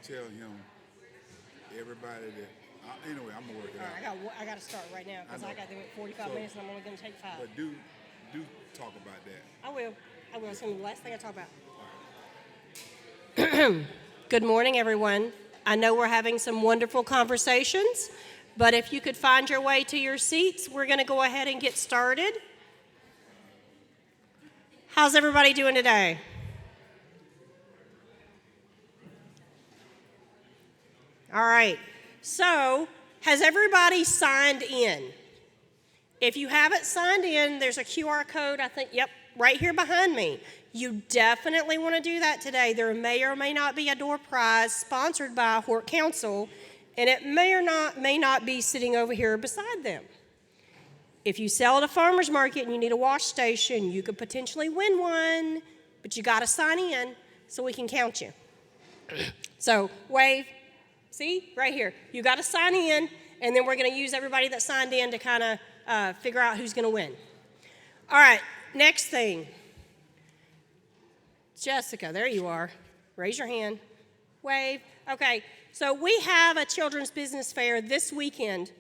tell him, everybody that, anyway, I'm gonna work it All out. right, I got to start right now because I I know. got to do it 45 So- minutes and I'm only going to take 5. But do talk about that. I will. It's going to be the last thing I talk about. Good morning, everyone. I know we're having some wonderful conversations, but if you could find your way to your seats, we're going to go ahead and get started. How's everybody doing today? All right. So, has everybody signed in? If you haven't signed in, there's a QR code, I think, right here behind me. You definitely want to do that today. There may or may not be a door prize sponsored by Hort Council, and it may not be sitting over here beside them. If you sell at a farmer's market and you need a wash station, you could potentially win one, but you got to sign in so we can count you. So, wave. See, right here. You got to sign in, and then we're going to use everybody that signed in to kind of figure out who's going to win. All right, next thing. Jessica, there you are. Raise your hand. Wave. Okay, so we have a children's business fair this weekend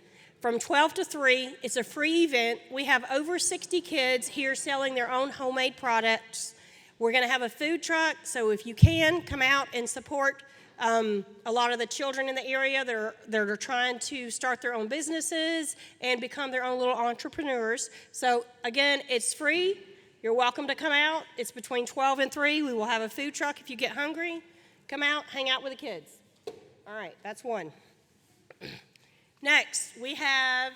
from 12 to 3. It's a free event. We have over 60 kids here selling their own homemade products. We're going to have a food truck, so if you can, come out and support a lot of the children in the area that are trying to start their own businesses and become their own little entrepreneurs. So again, it's free. You're welcome to come out. It's between 12 and 3. We will have a food truck if you get hungry. Come out, hang out with the kids. All right, that's one. Next, we have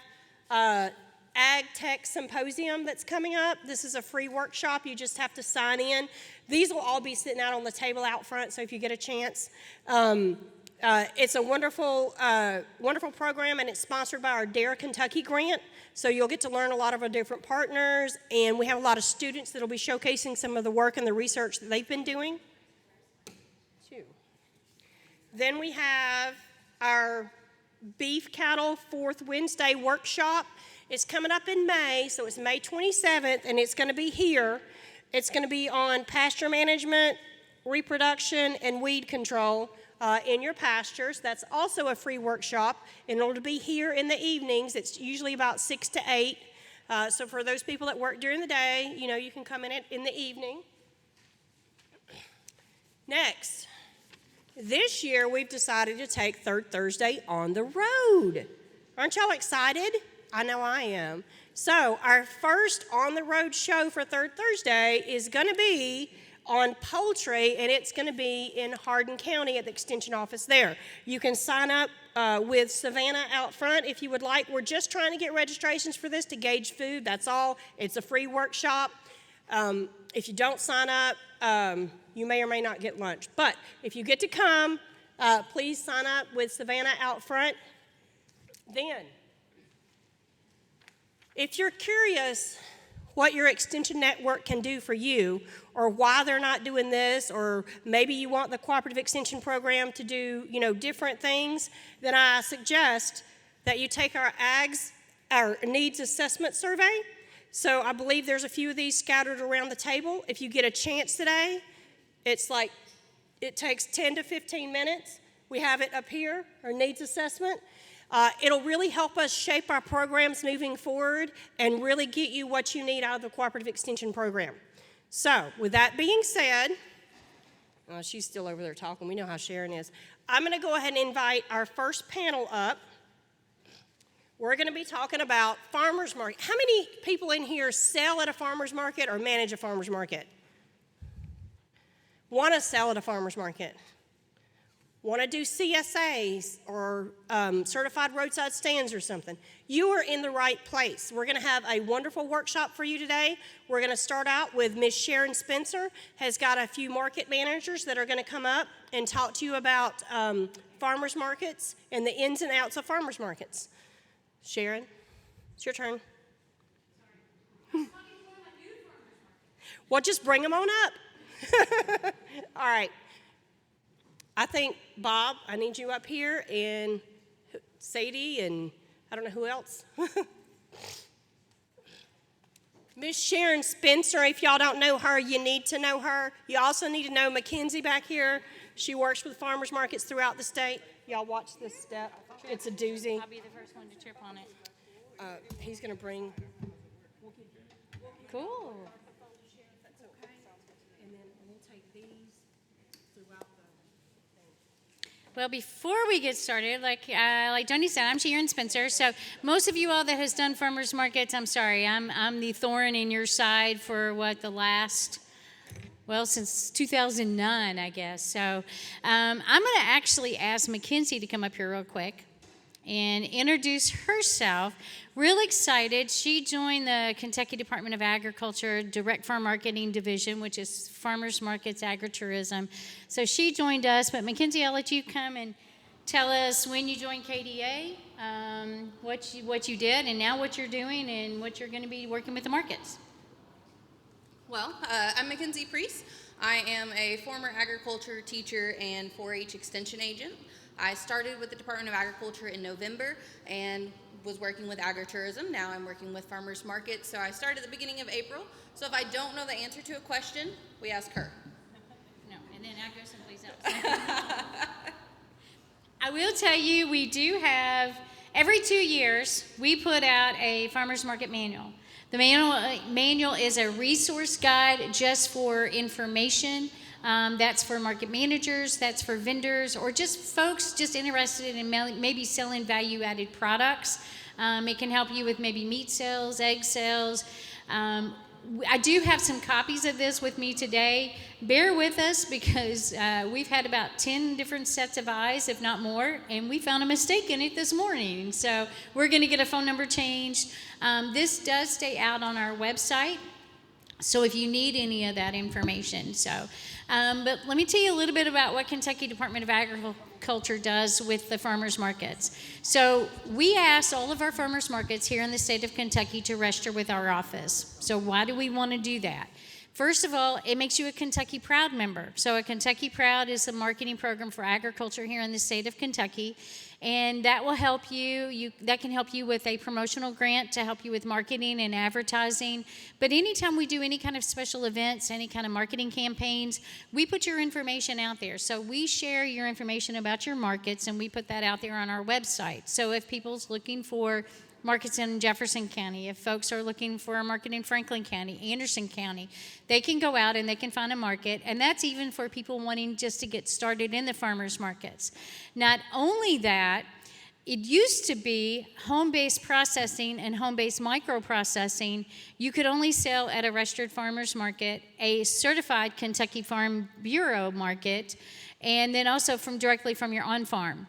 Ag Tech Symposium that's coming up. This is a free workshop. You just have to sign in. These will all be sitting out on the table out front, so if you get a chance. It's a wonderful program, and it's sponsored by our Dare Kentucky grant. So you'll get to learn a lot of our different partners, and we have a lot of students that will be showcasing some of the work and the research that they've been doing. Then we have our Beef Cattle Fourth Wednesday workshop. It's coming up in May, so it's May 27th, and it's going to be here. It's going to be on pasture management, reproduction, and weed control in your pastures. That's also a free workshop. In order to be here in the evenings, it's usually about 6 to 8. So for those people that work during the day, you can come in the evening. Next, this year we've decided to take Third Thursday on the road. Aren't y'all excited? I know I am. So our first on-the-road show for Third Thursday is going to be on poultry, and it's going to be in Hardin County at the Extension office there. You can sign up with Savannah out front if you would like. We're just trying to get registrations for this to gauge food. That's all. It's a free workshop. If you don't sign up, you may or may not get lunch. But if you get to come, please sign up with Savannah out front. Then, if you're curious what your extension network can do for you, or why they're not doing this, or maybe you want the cooperative extension program to do, different things, then I suggest that you take our needs assessment survey. So I believe there's a few of these scattered around the table. If you get a chance today, it takes 10 to 15 minutes. We have it up here, our needs assessment. It'll really help us shape our programs moving forward and really get you what you need out of the cooperative extension program. So, with that being said, she's still over there talking. We know how Sharon is. I'm going to go ahead and invite our first panel up. We're going to be talking about farmers market. How many people in here sell at a farmers market or manage a farmers market? Want to sell at a farmers market? Want to do CSAs or certified roadside stands or something? You are in the right place. We're going to have a wonderful workshop for you today. We're going to start out with Miss Sharon Spencer, has got a few market managers that are going to come up and talk to you about farmers markets and the ins and outs of farmers markets. Sharon, it's your turn. Well, just bring them on up. All right. I think, Bob, I need you up here, and Sadie, and I don't know who else. Miss Sharon Spencer, if y'all don't know her, you need to know her. You also need to know Mackenzie back here. She works with farmers markets throughout the state. Y'all watch this step. It's a doozy. I'll be the first one to trip on it. He's going to bring. Cool. And then we'll take these throughout Well, before we get started, like Johnny said, I'm Sharon Spencer. So most of you all that has done farmers markets, I'm sorry, I'm the thorn in your side for since 2009, I guess. So I'm going to actually ask Mackenzie to come up here real quick and introduce herself. Real excited. She joined the Kentucky Department of Agriculture Direct Farm Marketing Division, which is farmers markets, agritourism. So she joined us. But Mackenzie, I'll let you come and tell us when you joined KDA, what you did, and now what you're doing, and what you're going to be working with the markets. Well, I'm Mackenzie Priest. I am a former agriculture teacher and 4-H extension agent. I started with the Department of Agriculture in November and was working with agritourism. Now I'm working with farmers markets. So I started at the beginning of April. So if I don't know the answer to a question, we ask her. No, and then I go someplace else. I will tell you, we do have, every 2 years, we put out a farmers market manual. The manual is a resource guide just for information. That's for market managers, that's for vendors, or just folks just interested in maybe selling value-added products. It can help you with maybe meat sales, egg sales. I do have some copies of this with me today. Bear with us because we've had about 10 different sets of eyes, if not more, and we found a mistake in it this morning. So we're going to get a phone number changed. This does stay out on our website, so if you need any of that information. But let me tell you a little bit about what Kentucky Department of Agriculture does with the farmers markets. So we asked all of our farmers markets here in the state of Kentucky to register with our office. So why do we want to do that? First of all, it makes you a Kentucky Proud member. So a Kentucky Proud is a marketing program for agriculture here in the state of Kentucky. And that will help that can help you with a promotional grant to help you with marketing and advertising. But anytime we do any kind of special events, any kind of marketing campaigns, we put your information out there. So we share your information about your markets, and we put that out there on our website. So if people's looking for markets in Jefferson County, if folks are looking for a market in Franklin County, Anderson County, they can go out and they can find a market, and that's even for people wanting just to get started in the farmers markets. Not only that, it used to be home-based processing and home-based micro-processing. You could only sell at a registered farmers market, a certified Kentucky Farm Bureau market, and then also directly from your on-farm.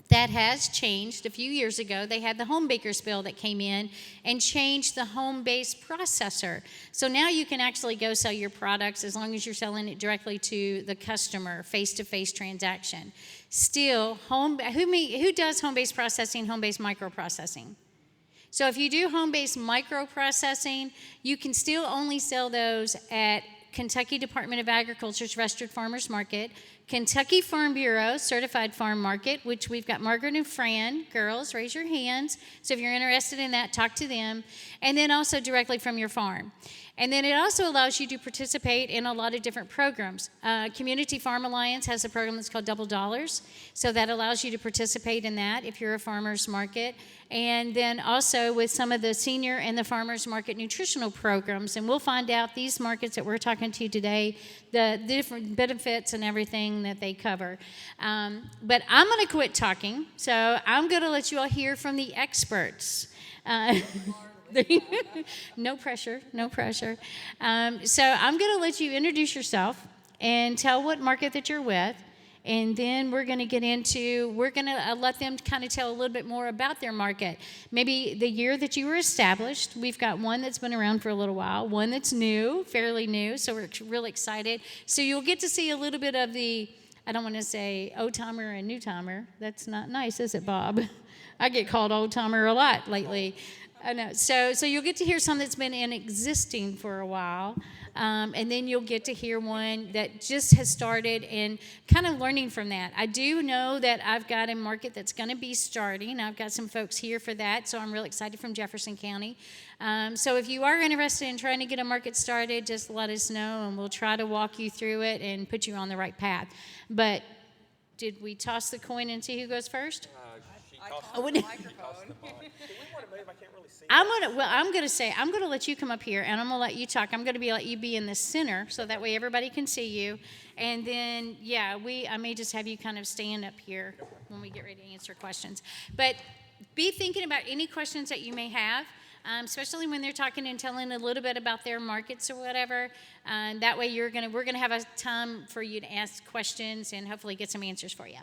That has changed. A few years ago, they had the home bakers bill that came in and changed the home-based processor. So now you can actually go sell your products as long as you're selling it directly to the customer, face-to-face transaction. Still, who does home-based processing, home-based microprocessing? So if you do home-based microprocessing, you can still only sell those at Kentucky Department of Agriculture's registered farmers market, Kentucky Farm Bureau certified farm market, which we've got Margaret and Fran. Girls, raise your hands. So if you're interested in that, talk to them. And then also directly from your farm. And then it also allows you to participate in a lot of different programs. Community Farm Alliance has a program that's called Double Dollars. So that allows you to participate in that if you're a farmer's market. And then also with some of the senior and the farmer's market nutritional programs. And we'll find out these markets that we're talking to today, the different benefits and everything that they cover. But I'm going to quit talking. So I'm going to let you all hear from the experts. No pressure, no pressure. So I'm going to let you introduce yourself and tell what market that you're with. And then we're going to let them kind of tell a little bit more about their market. Maybe the year that you were established. We've got one that's been around for a little while, one that's new, fairly new, so we're really excited. So you'll get to see a little bit of the, I don't want to say old-timer and new-timer. That's not nice, is it, Bob? I get called old-timer a lot lately. I know. So you'll get to hear some that's been in existing for a while, and then you'll get to hear one that just has started and kind of learning from that. I do know that I've got a market that's going to be starting. I've got some folks here for that, so I'm really excited from Jefferson County. So if you are interested in trying to get a market started, just let us know, and we'll try to walk you through it and put you on the right path. But did we toss the coin and see who goes first? I would- the microphone. Do we want to move? I can't really see. I'm going to let you come up here, and I'm going to let you talk. I'm going to let you be in the center, so that way everybody can see you. And then, I may just have you kind of stand up here when we get ready to answer questions. But be thinking about any questions that you may have, especially when they're talking and telling a little bit about their markets or whatever. That way, we're going to have a time for you to ask questions and hopefully get some answers for you.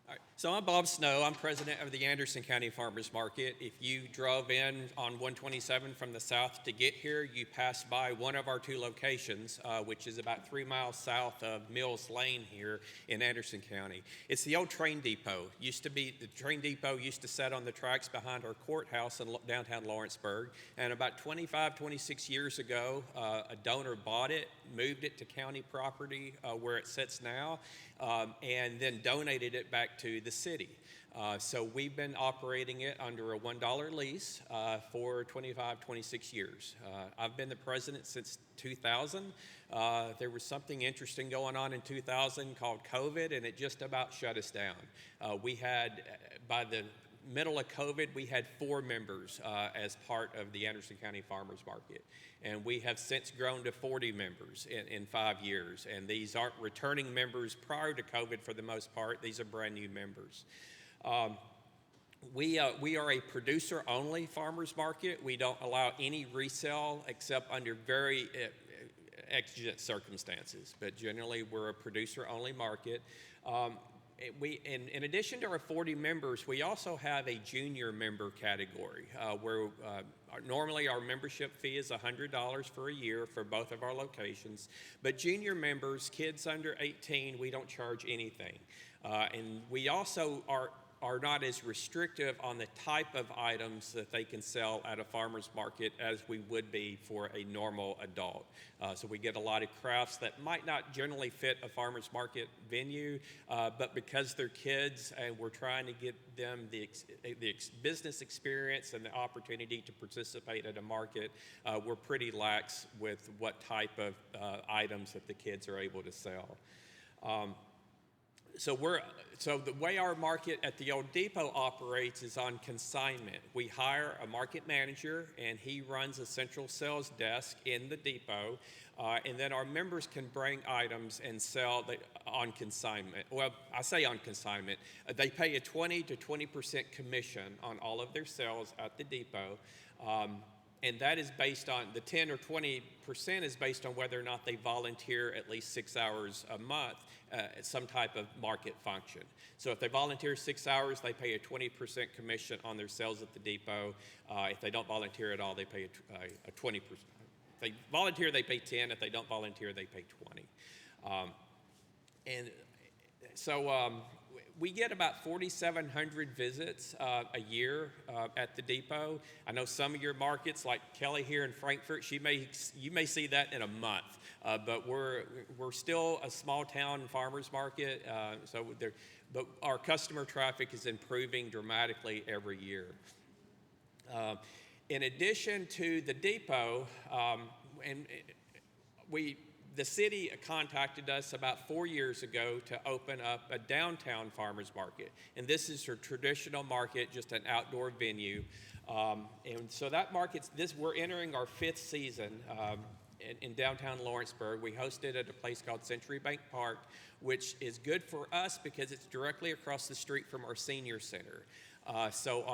All right. So I'm Bob Snow. I'm president of the Anderson County Farmers Market. If you drove in on 127 from the south to get here, you passed by one of our two locations, which is about 3 miles south of Mills Lane here in Anderson County. It's the old train depot. The train depot used to sit on the tracks behind our courthouse in downtown Lawrenceburg. And about 26 years ago, a donor bought it, moved it to county property where it sits now, and then donated it back to the city. So we've been operating it under a $1 lease for 26 years. I've been the president since 2000. There was something interesting going on in 2000 called COVID, and it just about shut us down. By the middle of COVID, we had 4 members as part of the Anderson County Farmers Market. And we have since grown to 40 members in 5 years. And these aren't returning members prior to COVID for the most part. These are brand new members. We are a producer-only farmers market. We don't allow any resale except under very exigent circumstances. But generally, we're a producer-only market. In addition to our 40 members, we also have a junior member category where normally our membership fee is $100 for a year for both of our locations. But junior members, kids under 18, we don't charge anything. And we also are not as restrictive on the type of items that they can sell at a farmer's market as we would be for a normal adult. So we get a lot of crafts that might not generally fit a farmer's market venue, but because they're kids and we're trying to get them the business experience and the opportunity to participate at a market, we're pretty lax with what type of items that the kids are able to sell. So the way our market at the old depot operates is on consignment. We hire a market manager, and he runs a central sales desk in the depot, and then our members can bring items and sell on consignment. Well, I say on consignment. They pay a 20 to 20% commission on all of their sales at the depot. And that is based on, the 10 or 20% is based on whether or not they volunteer at least 6 hours a month at some type of market function. So if they volunteer 6 hours, they pay a 20% commission on their sales at the depot. If they don't volunteer at all, they pay a 20%. If they volunteer, they pay 10. If they don't volunteer, they pay 20. We get about 4,700 visits a year at the depot. I know some of your markets, like Kelly here in Frankfort, you may see that in a month. But we're still a small town farmers market, but our customer traffic is improving dramatically every year. In addition to the depot, the city contacted us about 4 years ago to open up a downtown farmers market. And this is a traditional market, just an outdoor venue. And so that we're entering our 5th season in downtown Lawrenceburg. We hosted at a place called Century Bank Park, which is good for us because it's directly across the street from our senior center. So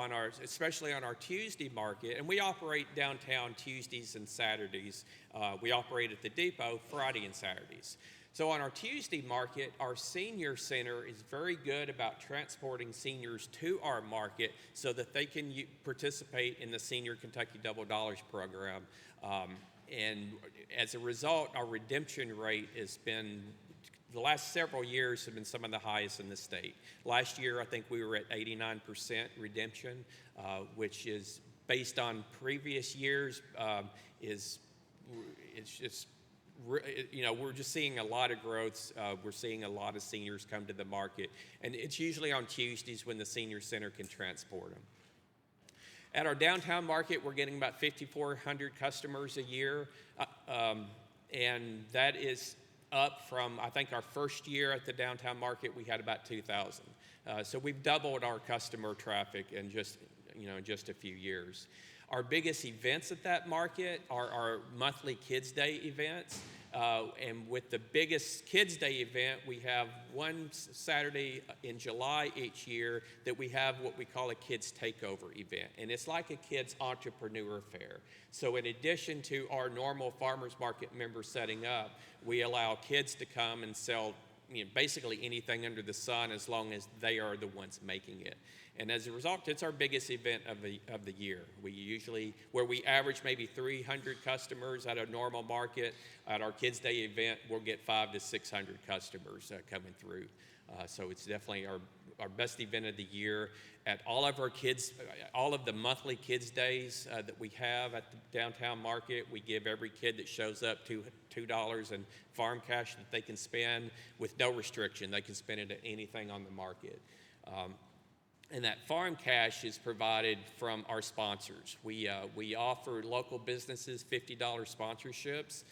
especially on our Tuesday market, and we operate downtown Tuesdays and Saturdays. We operate at the depot Friday and Saturdays. So on our Tuesday market, our senior center is very good about transporting seniors to our market so that they can participate in the Senior Kentucky Double Dollars program. And as a result, our redemption rate has been the last several years have been some of the highest in the state. Last year, I think we were at 89% redemption, which is based on previous years. It's just, we're just seeing a lot of growth. We're seeing a lot of seniors come to the market, and it's usually on Tuesdays when the senior center can transport them. At our downtown market, we're getting about 5,400 customers a year, and that is up from, I think, our first year at the downtown market, we had about 2,000. So we've doubled our customer traffic in just a few years. Our biggest events at that market are our monthly Kids Day events. And with the biggest Kids Day event, we have one Saturday in July each year that we have what we call a Kids Takeover event. And it's like a kids entrepreneur fair. So in addition to our normal farmers market members setting up, we allow kids to come and sell basically anything under the sun as long as they are the ones making it. And as a result, it's our biggest event of the year. We usually, where we average maybe 300 customers at a normal market, at our Kids Day event, we'll get 500 to 600 customers coming through. So it's definitely our best event of the year. At all of our all of the monthly Kids Days that we have at the downtown market, we give every kid that shows up $2 in farm cash that they can spend with no restriction. They can spend it at anything on the market. And that farm cash is provided from our sponsors. We offer local businesses $50 sponsorships,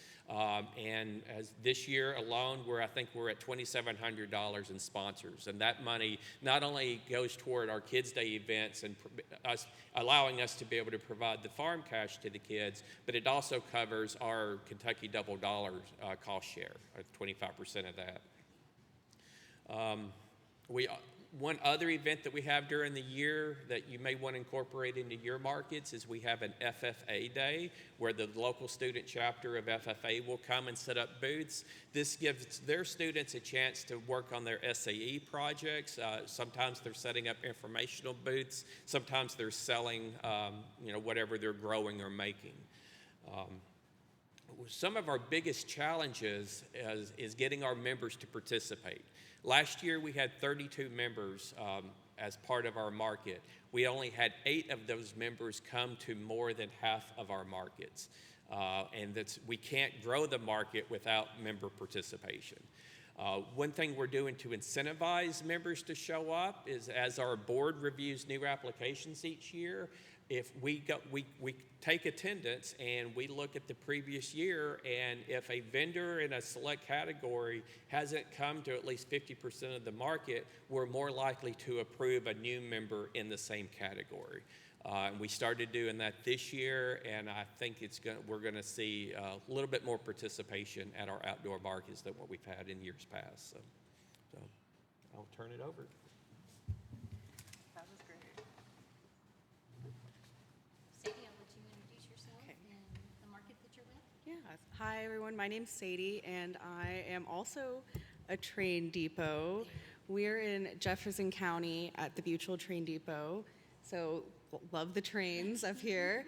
and as this year alone, I think we're at $2,700 in sponsors, and that money not only goes toward our Kids Day events and allowing us to be able to provide the farm cash to the kids, but it also covers our Kentucky Double Dollar cost share, 25% of that. One other event that we have during the year that you may want to incorporate into your markets is we have an FFA Day where the local student chapter of FFA will come and set up booths. This gives their students a chance to work on their SAE projects. Sometimes they're setting up informational booths. Sometimes they're selling whatever they're growing or making. Some of our biggest challenges is getting our members to participate. Last year, we had 32 members as part of our market. We only had 8 of those members come to more than half of our markets. And we can't grow the market without member participation. One thing we're doing to incentivize members to show up is as our board reviews new applications each year, if we take attendance and we look at the previous year, and if a vendor in a select category hasn't come to at least 50% of the market, we're more likely to approve a new member in the same category. And we started doing that this year, and I think we're going to see a little bit more participation at our outdoor markets than what we've had in years past. So I'll turn it over. Hi everyone, my name's Sadie and I am also a train depot. We're in Jefferson County at the Butyl Train Depot, so love the trains up here.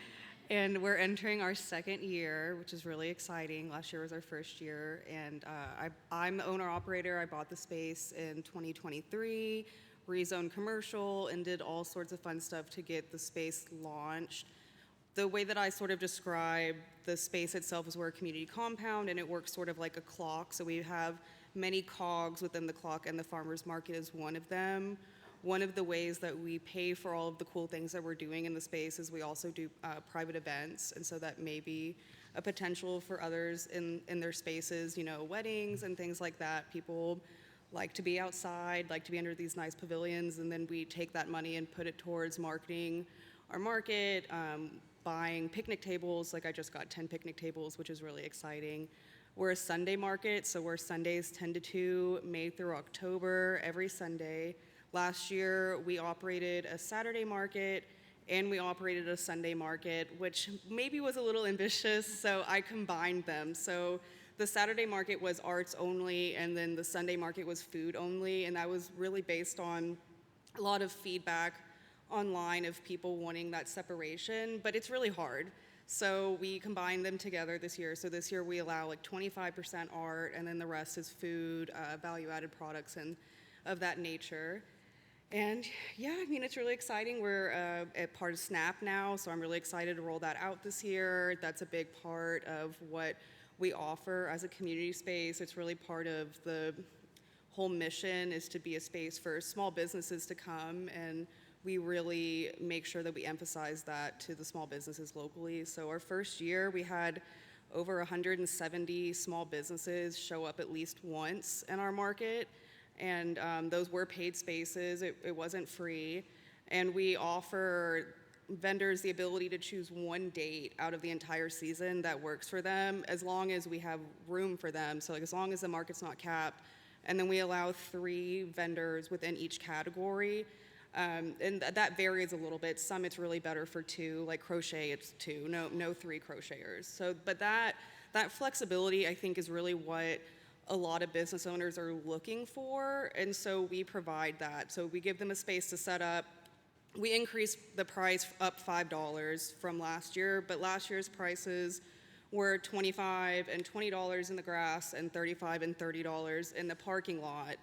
And we're entering our second year, which is really exciting. Last year was our first year, and I'm the owner-operator. I bought the space in 2023, rezoned commercial, and did all sorts of fun stuff to get the space launched. The way that I sort of describe the space itself is we're a community compound, and it works sort of like a clock. So we have many cogs within the clock, and the farmers market is one of them. One of the ways that we pay for all of the cool things that we're doing in the space is we also do private events, and so that may be a potential for others in their spaces, weddings and things like that. People like to be outside, like to be under these nice pavilions, and then we take that money and put it towards marketing our market, buying picnic tables. Like I just got 10 picnic tables, which is really exciting. We're a Sunday market, so we're Sundays 10 to 2, May through October, every Sunday. Last year, we operated a Saturday market and we operated a Sunday market, which maybe was a little ambitious, so I combined them. So the Saturday market was arts only, and then the Sunday market was food only, and that was really based on a lot of feedback online of people wanting that separation, but it's really hard. So we combined them together this year. So this year we allow like 25% art, and then the rest is food, value-added products, and of that nature. And yeah, I mean, it's really exciting. We're a part of SNAP now, so I'm really excited to roll that out this year. That's a big part of what we offer as a community space. It's really part of the whole mission, is to be a space for small businesses to come, and we really make sure that we emphasize that to the small businesses locally. So our first year, we had over 170 small businesses show up at least once in our market, and those were paid spaces. It wasn't free, and we offer vendors the ability to choose one date out of the entire season that works for them, as long as we have room for them. So like, as long as the market's not capped, and then we allow 3 vendors within each category. And that varies a little bit. Some it's really better for 2, like crochet, it's 2, no 3 crocheters. So, but that flexibility, I think, is really what a lot of business owners are looking for, and so we provide that. So we give them a space to set up. We increased the price up $5 from last year, but last year's prices were $25 and $20 in the grass, and $35 and $30 in the parking lot.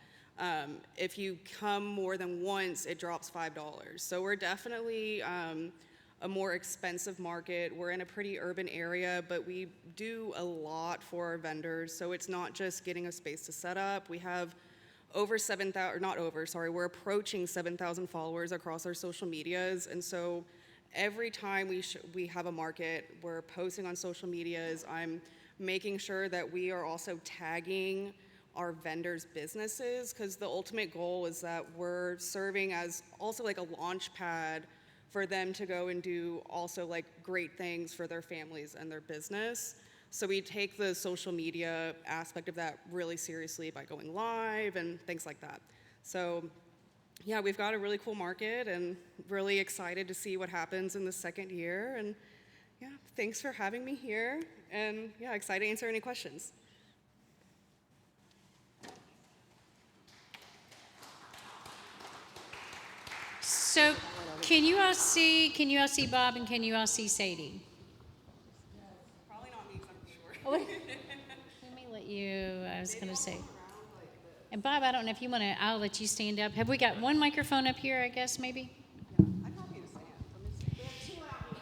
If you come more than once, it drops $5. So we're definitely a more expensive market. We're in a pretty urban area, but we do a lot for our vendors. So it's not just getting a space to set up. We have over 7,000, or not over, sorry, we're approaching 7,000 followers across our social medias. And so every time we have a market, we're posting on social medias. I'm making sure that we are also tagging our vendors' businesses, because the ultimate goal is that we're serving as also like a launch pad for them to go and do also like great things for their families and their business. So we take the social media aspect of that really seriously by going live and things like that. So yeah, we've got a really cool market, and really excited to see what happens in the second year. And yeah, thanks for having me here, and yeah, excited to answer any questions. So can you all see Bob, and can you all see Sadie? Probably not me, I'm sure. Oh, wait. Let me let you, I was going to say. And Bob, I don't know if you want to, I'll let you stand up. Have we got one microphone up here, I guess, maybe? I'm happy to stand. We have 2 out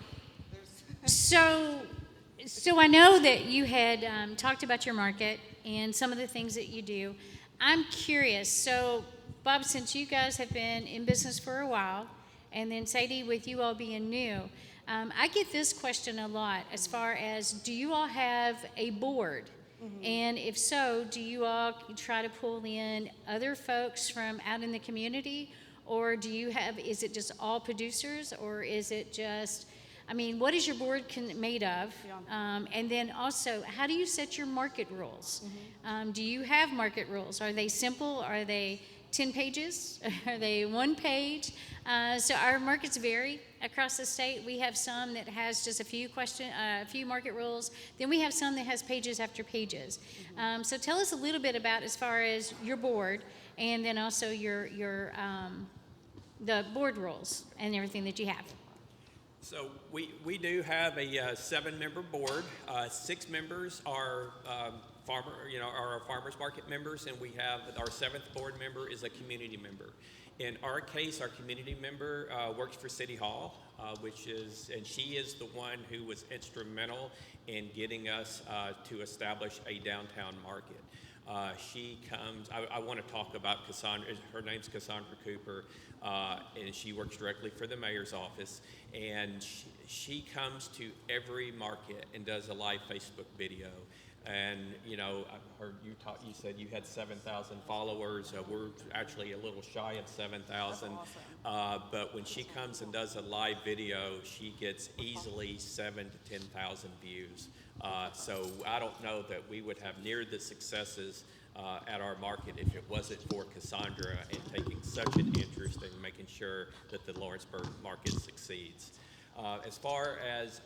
here. So I know that you had talked about your market and some of the things that you do. I'm curious. So, Bob, since you guys have been in business for a while, and then Sadie, with you all being new, I get this question a lot as far as, do you all have a board? Mm-hmm. And if so, do you all try to pull in other folks from out in the community? Or is it just all producers? Or is it just, I mean, what is your board made of? Yeah. And then also, how do you set your market rules? Mm-hmm. Do you have market rules? Are they simple? Are they 10 pages? Are they 1 page? So our markets vary across the state. We have some that has just a few market rules. Then we have some that has pages after pages. Mm-hmm. So tell us a little bit about, as far as your board, and then also your the board rules and everything that you have. So we do have a 7-member board. 6 members are our farmers market members, and we have our 7th board member is a community member. In our case, our community member works for City Hall, and she is the one who was instrumental in getting us to establish a downtown market. She comes, I want to talk about Cassandra. Her name's Cassandra Cooper, and she works directly for the mayor's office. And she comes to every market and does a live Facebook video. And I heard you said you had 7,000 followers. We're actually a little shy of 7,000. Awesome. But when she comes and does a live video, she gets easily 7,000 to 10,000 views. So I don't know that we would have near the successes at our market if it wasn't for Cassandra and taking such an interest in making sure that the Lawrenceburg market succeeds. As far as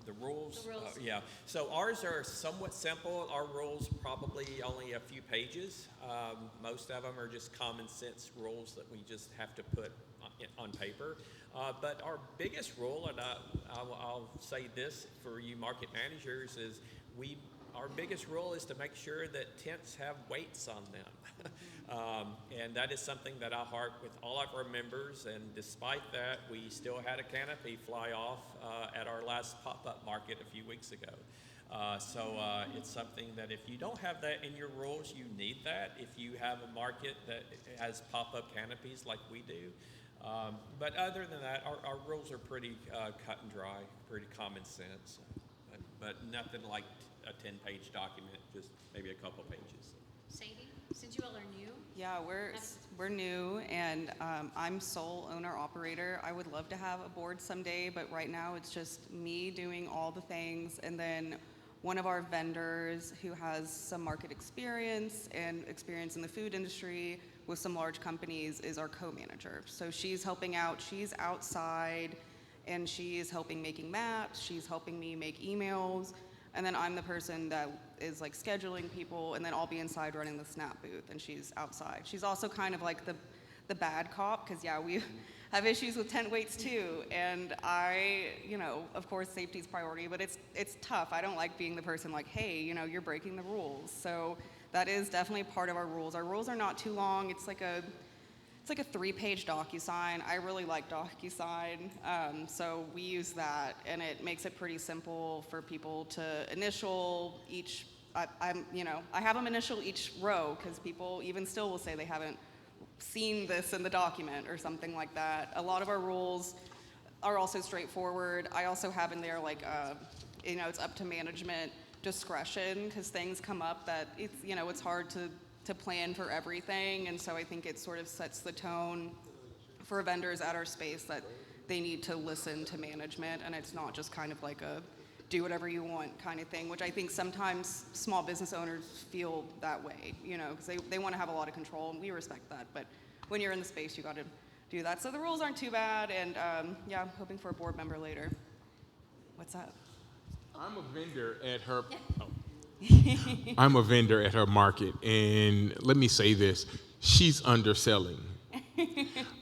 the rules. Yeah. So ours are somewhat simple. Our rules probably only a few pages. Most of them are just common sense rules that we just have to put on paper. But our biggest role, and I'll say this for you market managers, is our biggest role is to make sure that tents have weights on them. And that is something that I harp with all of our members, and despite that, we still had a canopy fly off at our last pop-up market a few weeks ago. So it's something that if you don't have that in your rules, you need that. If you have a market that has pop-up canopies like we do. But other than that, our rules are pretty cut and dry, pretty common sense, but nothing like a 10-page document, just maybe a couple pages. Sadie, since you all are new, Yeah, we're new, and I'm sole owner operator. I would love to have a board someday, but right now it's just me doing all the things, and then one of our vendors who has some market experience and experience in the food industry with some large companies is our co-manager. So she's helping out, she's outside, and she's helping making maps, she's helping me make emails, and then I'm the person that is like scheduling people, and then I'll be inside running the Snap booth, and she's outside. She's also kind of like the bad cop, because yeah, we have issues with tent weights too, and of course safety's priority, but it's tough. I don't like being the person like, hey, you're breaking the rules. So that is definitely part of our rules. Our rules are not too long. It's like a 3-page DocuSign. I really like DocuSign, so we use that, and it makes it pretty simple for people to initial each. I have them initial each row, because people even still will say they haven't seen this in the document or something like that. A lot of our rules are also straightforward. I also have in there it's up to management discretion, because things come up that it's hard to plan for everything, and so I think it sort of sets the tone for vendors at our space that they need to listen to management, and it's not just kind of like a do whatever you want kind of thing, which I think sometimes small business owners feel that way, because they want to have a lot of control, and we respect that, but when you're in the space, you got to do that. So the rules aren't too bad, and I'm hoping for a board member later. What's up? I'm a vendor at her. I'm a vendor at her market, and let me say this: she's underselling.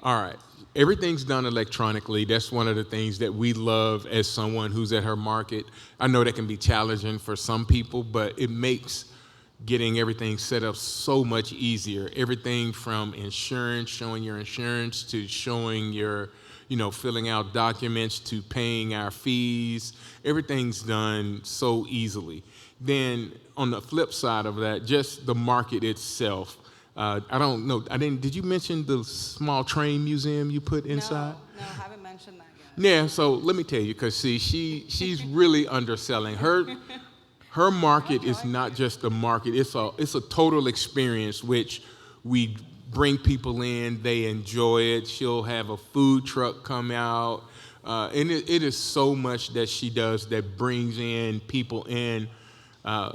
All right, everything's done electronically. That's one of the things that we love as someone who's at her market. I know that can be challenging for some people, but it makes getting everything set up so much easier. Everything from insurance, showing your insurance, to showing your, filling out documents, to paying our fees. Everything's done so easily. Then on the flip side of that, just the market itself. I don't know. Did you mention the small train museum you put inside? No, I haven't mentioned that yet. Yeah, so let me tell you, because see, she's really underselling. Her market is not just a market, it's a total experience, which we bring people in, they enjoy it. She'll have a food truck come out, and it is so much that she does that brings in people in.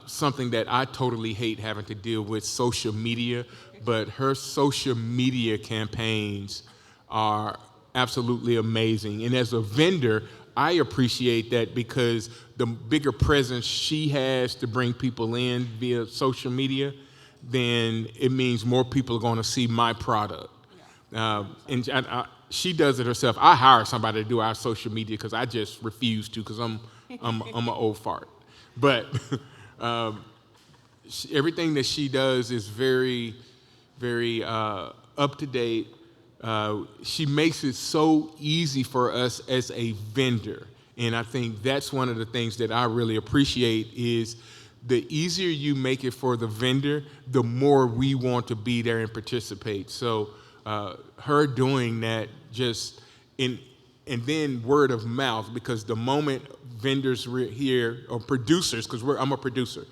Something that I totally hate having to deal with, social media, but her social media campaigns are absolutely amazing. And as a vendor, I appreciate that, because the bigger presence she has to bring people in via social media, then it means more people are going to see my product. And she does it herself. I hire somebody to do our social media because I just refuse to, because I'm an old fart. But everything that she does is very, very up to date. She makes it so easy for us as a vendor. And I think that's one of the things that I really appreciate, is the easier you make it for the vendor, the more we want to be there and participate. So her doing that and then word of mouth, because the moment vendors here, or producers, because I'm a producer,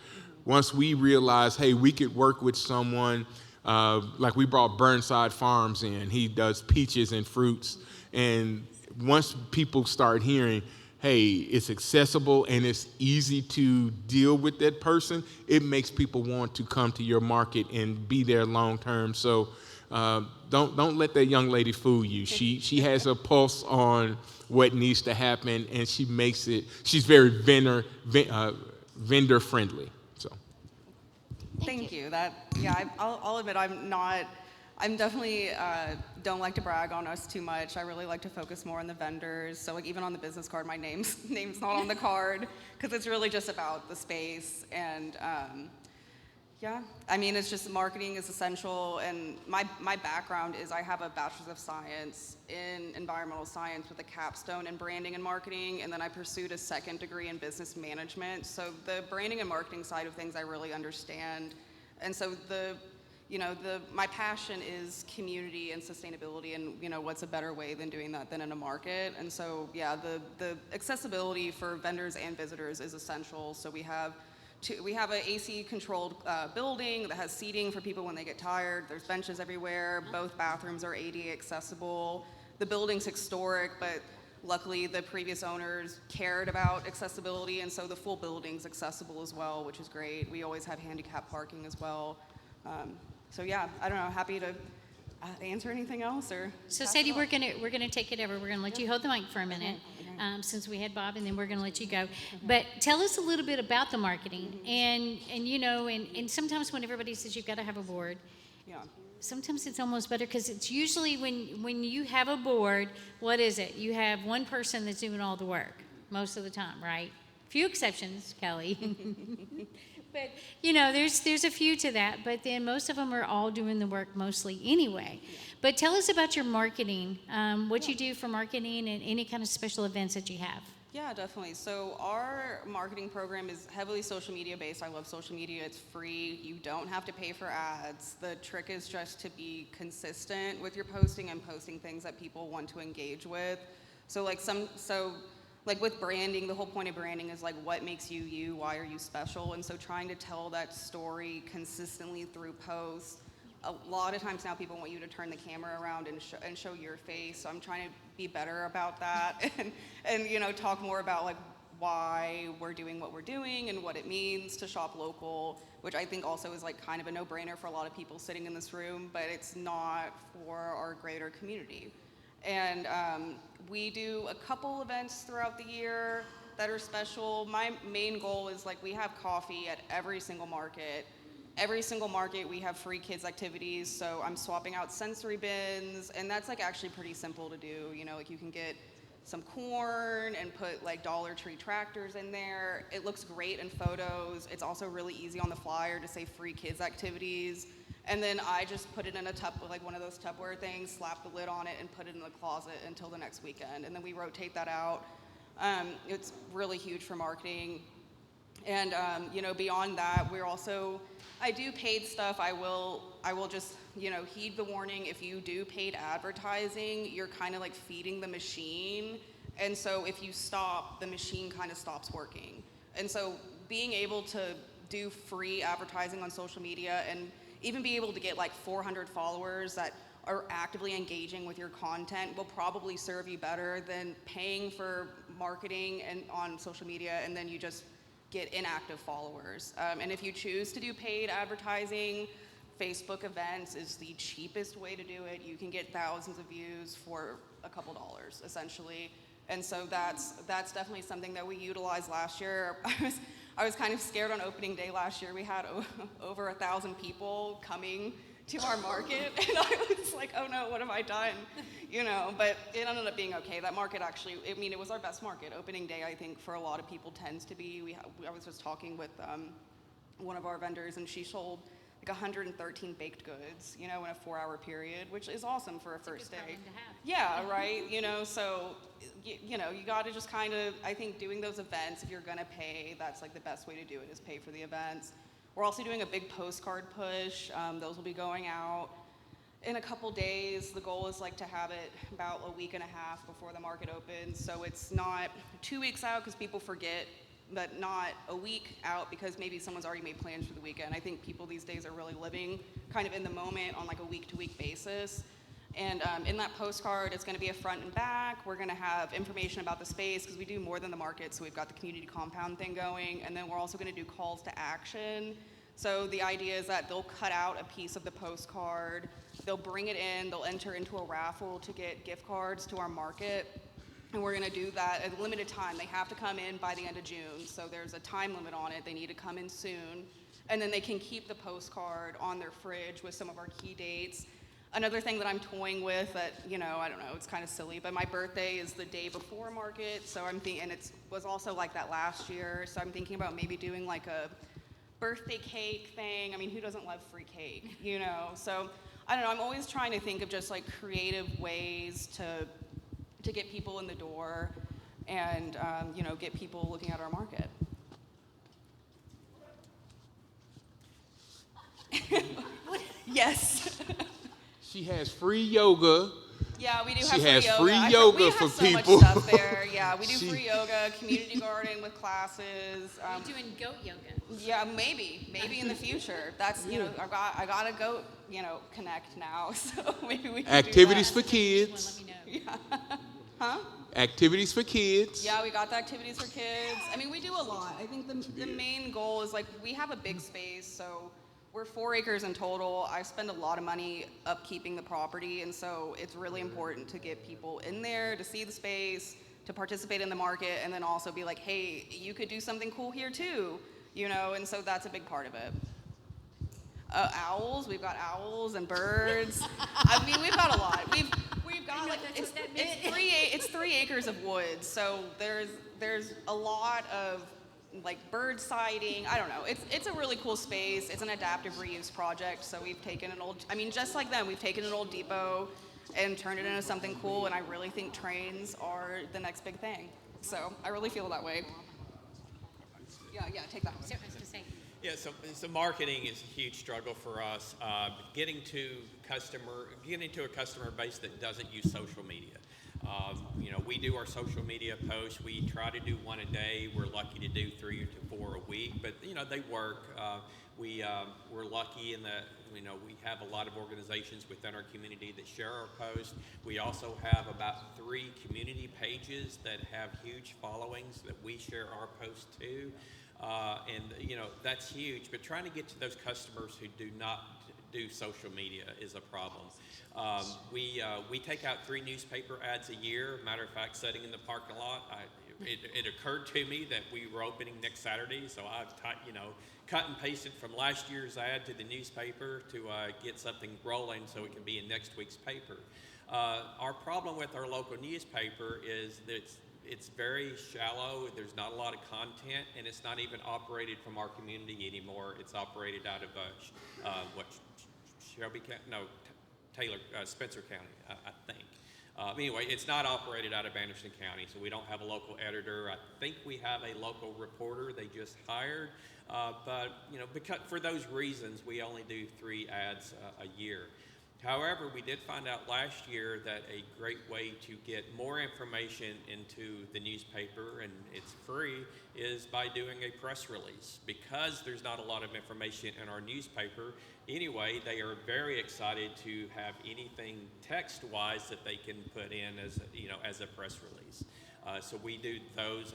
once we realize, hey, we could work with someone, like we brought Burnside Farms in. He does peaches and fruits. And once people start hearing, hey, it's accessible and it's easy to deal with that person, it makes people want to come to your market and be there long term. So don't let that young lady fool you. She has a pulse on what needs to happen, and she makes it. She's very vendor friendly. So. Thank you. I'll admit I'm not I'm definitely don't like to brag on us too much. I really like to focus more on the vendors. So like even on the business card, my name's not on the card because it's really just about the space. And yeah, I mean, it's just marketing is essential. And my background is I have a bachelor's of science in environmental science with a capstone in branding and marketing. And then I pursued a second degree in business management. So the branding and marketing side of things I really understand. And so my passion is community and sustainability, and what's a better way than doing that than in a market. And so yeah, the accessibility for vendors and visitors is essential. So we have an AC controlled building that has seating for people when they get tired. There's benches everywhere. Both bathrooms are ADA accessible. The building's historic, but luckily the previous owners cared about accessibility, and so the full building's accessible as well, which is great. We always have handicap parking as well. So yeah, I don't know, happy to answer anything else or. So Sadie, we're gonna take it over. We're gonna let you hold the mic for a minute, since we had Bob, and then we're gonna let you go. But tell us a little bit about the marketing, and sometimes when everybody says you've got to have a board, Yeah. sometimes it's almost better because it's usually when you have a board, what is it? You have one person that's doing all the work most of the time, right? Few exceptions, Kelly. But there's a few to that, but then most of them are all doing the work mostly anyway. But tell us about your marketing, what you do for marketing and any kind of special events that you have. Yeah, definitely. So our marketing program is heavily social media based. I love social media. It's free. You don't have to pay for ads. The trick is just to be consistent with your posting and posting things that people want to engage with. So like with branding, the whole point of branding is like what makes you you, why are you special? And so trying to tell that story consistently through posts. A lot of times now people want you to turn the camera around and show your face. So I'm trying to be better about that and talk more about like why we're doing what we're doing and what it means to shop local, which I think also is like kind of a no-brainer for a lot of people sitting in this room, but it's not for our greater community. And we do a couple events throughout the year that are special. My main goal is like we have coffee at every single market. Every single market we have free kids activities, so I'm swapping out sensory bins, and that's like actually pretty simple to do. Like you can get some corn and put like Dollar Tree tractors in there. It looks great in photos. It's also really easy on the flyer to say free kids activities. And then I just put it in a like one of those Tupperware things, slap the lid on it, and put it in the closet until the next weekend. And then we rotate that out. It's really huge for marketing. And beyond that, I do paid stuff. I will just heed the warning. If you do paid advertising, you're kind of like feeding the machine. And so if you stop, the machine kind of stops working. And so being able to do free advertising on social media and even be able to get like 400 followers that are actively engaging with your content will probably serve you better than paying for marketing and on social media and then you just get inactive followers. And if you choose to do paid advertising, Facebook events is the cheapest way to do it. You can get thousands of views for a couple dollars, essentially. And so that's definitely something that we utilized last year. I was kind of scared on opening day last year. We had over 1,000 people coming to our market, and I was like, oh no, what have I done? But it ended up being okay. That market actually, it was our best market. Opening day, I think, for a lot of people tends to be. I was just talking with one of our vendors, and she sold like 113 baked goods, in a 4-hour period, which is awesome for a first day. Yeah, right. So you got to just kind of, I think, doing those events. If you're gonna pay, that's like the best way to do it is pay for the events. We're also doing a big postcard push. Those will be going out in a couple days. The goal is like to have it about a week and a half before the market opens. So it's not 2 weeks out because people forget, but not a week out because maybe someone's already made plans for the weekend. I think people these days are really living kind of in the moment on like a week-to-week basis. And in that postcard, it's gonna be a front and back. We're gonna have information about the space because we do more than the market, so we've got the community compound thing going, and then we're also gonna do calls to action. So the idea is that they'll cut out a piece of the postcard, they'll bring it in, they'll enter into a raffle to get gift cards to our market, and we're gonna do that at a limited time. They have to come in by the end of June, so there's a time limit on it. They need to come in soon, and then they can keep the postcard on their fridge with some of our key dates. Another thing that I'm toying with that, I don't know, it's kind of silly, but my birthday is the day before market, so I'm thinking, and it was also like that last year, so I'm thinking about maybe doing like a birthday cake thing. I mean, who doesn't love free cake, So I don't know, I'm always trying to think of just like creative ways to get people in the door and, get people looking at our market. Yes. She has free yoga. Yeah, we do She have has free yoga. free We yoga have for so people. much stuff there. Yeah, we do She- free yoga, community garden with classes. Are you doing goat yoga? Yeah, maybe in the future. That's I got a goat connect now, so maybe we can Activities do for Well, kids. let me know. Activities for kids. Yeah, we got the activities for kids. I mean, we do a lot. I think the main goal is like we have a big space, so we're 4 acres in total. I spend a lot of money upkeeping the property, and so it's really important to get people in there to see the space, to participate in the market, and then also be like, hey, you could do something cool here too, and so that's a big part of it. Owls, we've got owls and birds. I mean, we've got a lot. We've got know like that's it's, what that it's 3 acres of woods, so there's a lot of like bird sighting. I don't know. It's a really cool space. It's an adaptive reuse project. So we've taken just like them, we've taken an old depot and turned it into something cool. And I really think trains are the next big thing. So I really feel that way. Yeah, take that one. So I was gonna say, Yeah, so marketing is a huge struggle for us. Getting to a customer base that doesn't use social media. We do our social media posts. We try to do one a day. We're lucky to do 3 to 4 a week, but they work. We're lucky in that we have a lot of organizations within our community that share our posts. We also have about 3 community pages that have huge followings that we share our posts to. That's huge, but trying to get to those customers who do not do social media is a problem. We take out 3 newspaper ads a year. Matter of fact, sitting in the parking lot, it occurred to me that we were opening next Saturday, so I've cut and pasted from last year's ad to the newspaper to get something rolling so it can be in next week's paper. Our problem with our local newspaper is that it's very shallow. There's not a lot of content, and it's not even operated from our community anymore. It's operated out of Shelby County? No, Taylor, Spencer County, I think. Anyway, it's not operated out of Anderson County, so we don't have a local editor. I think we have a local reporter they just hired, but because for those reasons, we only do 3 ads a year. However, we did find out last year that a great way to get more information into the newspaper, and it's free, is by doing a press release. Because there's not a lot of information in our newspaper, anyway, they are very excited to have anything text-wise that they can put in as a press release. So we do those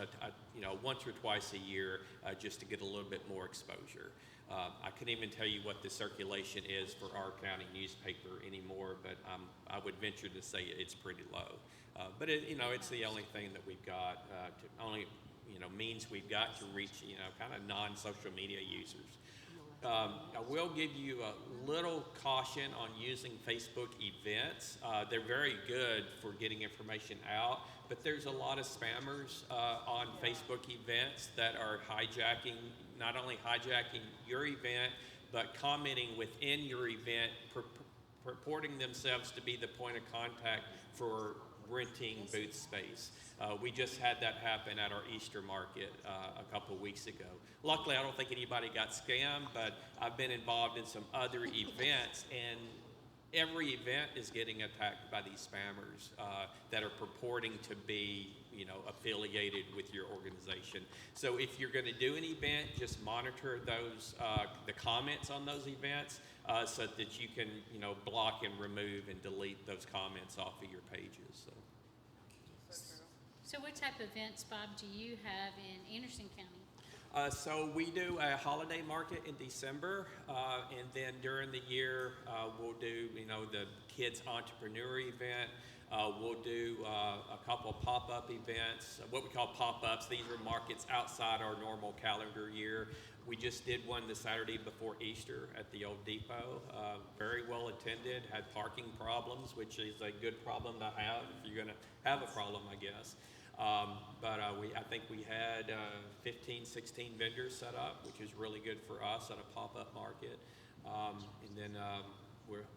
once or twice a year just to get a little bit more exposure. I couldn't even tell you what the circulation is for our county newspaper anymore, but I would venture to say it's pretty low. But it's the only thing that we've got, means we've got to reach, kind of non-social media users. I will give you a little caution on using Facebook events. They're very good for getting information out, but there's a lot of spammers on Facebook events that are not only hijacking your event, but commenting within your event, purporting themselves to be the point of contact for renting booth space. We just had that happen at our Easter market a couple weeks ago. Luckily, I don't think anybody got scammed, but I've been involved in some other events, and every event is getting attacked by these spammers that are purporting to be, affiliated with your organization. So if you're going to do an event, just monitor those, the comments on those events, so that you can, block and remove and delete those comments off of your pages. so what type of events, Bob, do you have in Anderson County? So we do a holiday market in December, and then during the year we'll do, the kids entrepreneur event. We'll do a couple pop-up events, what we call pop-ups. These are markets outside our normal calendar year. We just did one the Saturday before Easter at the old depot. Very well attended, had parking problems, which is a good problem to have if you're gonna have a problem, I guess. I think we had 15, 16 vendors set up, which is really good for us at a pop-up market. And then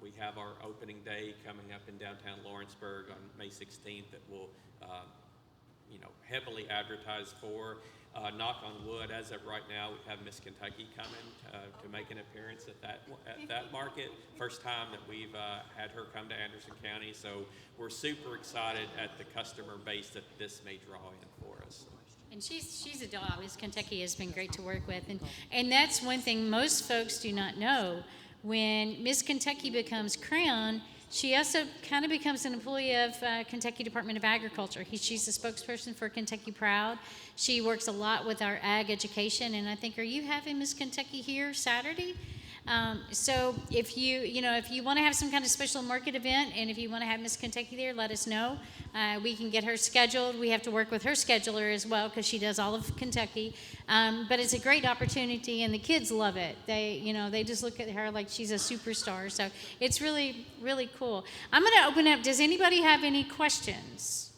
we have our opening day coming up in downtown Lawrenceburg on May 16th that we'll heavily advertise for. Knock on wood, as of right now, we have Miss Kentucky coming to make an appearance at that market. First time that we've had her come to Anderson County, so we're super excited at the customer base that this may draw in for us. And she's a doll. Miss Kentucky has been great to work with, and that's one thing most folks do not know. When Miss Kentucky becomes Crown, she also kind of becomes an employee of Kentucky Department of Agriculture. She's a spokesperson for Kentucky Proud. She works a lot with our ag education, and I think, are you having Miss Kentucky here Saturday? So if you want to have some kind of special market event, and if you want to have Miss Kentucky there, let us know. We can get her scheduled. We have to work with her scheduler as well because she does all of Kentucky. But it's a great opportunity, and the kids love it. They just look at her like she's a superstar. So it's really, really cool. I'm going to open up. Does anybody have any questions?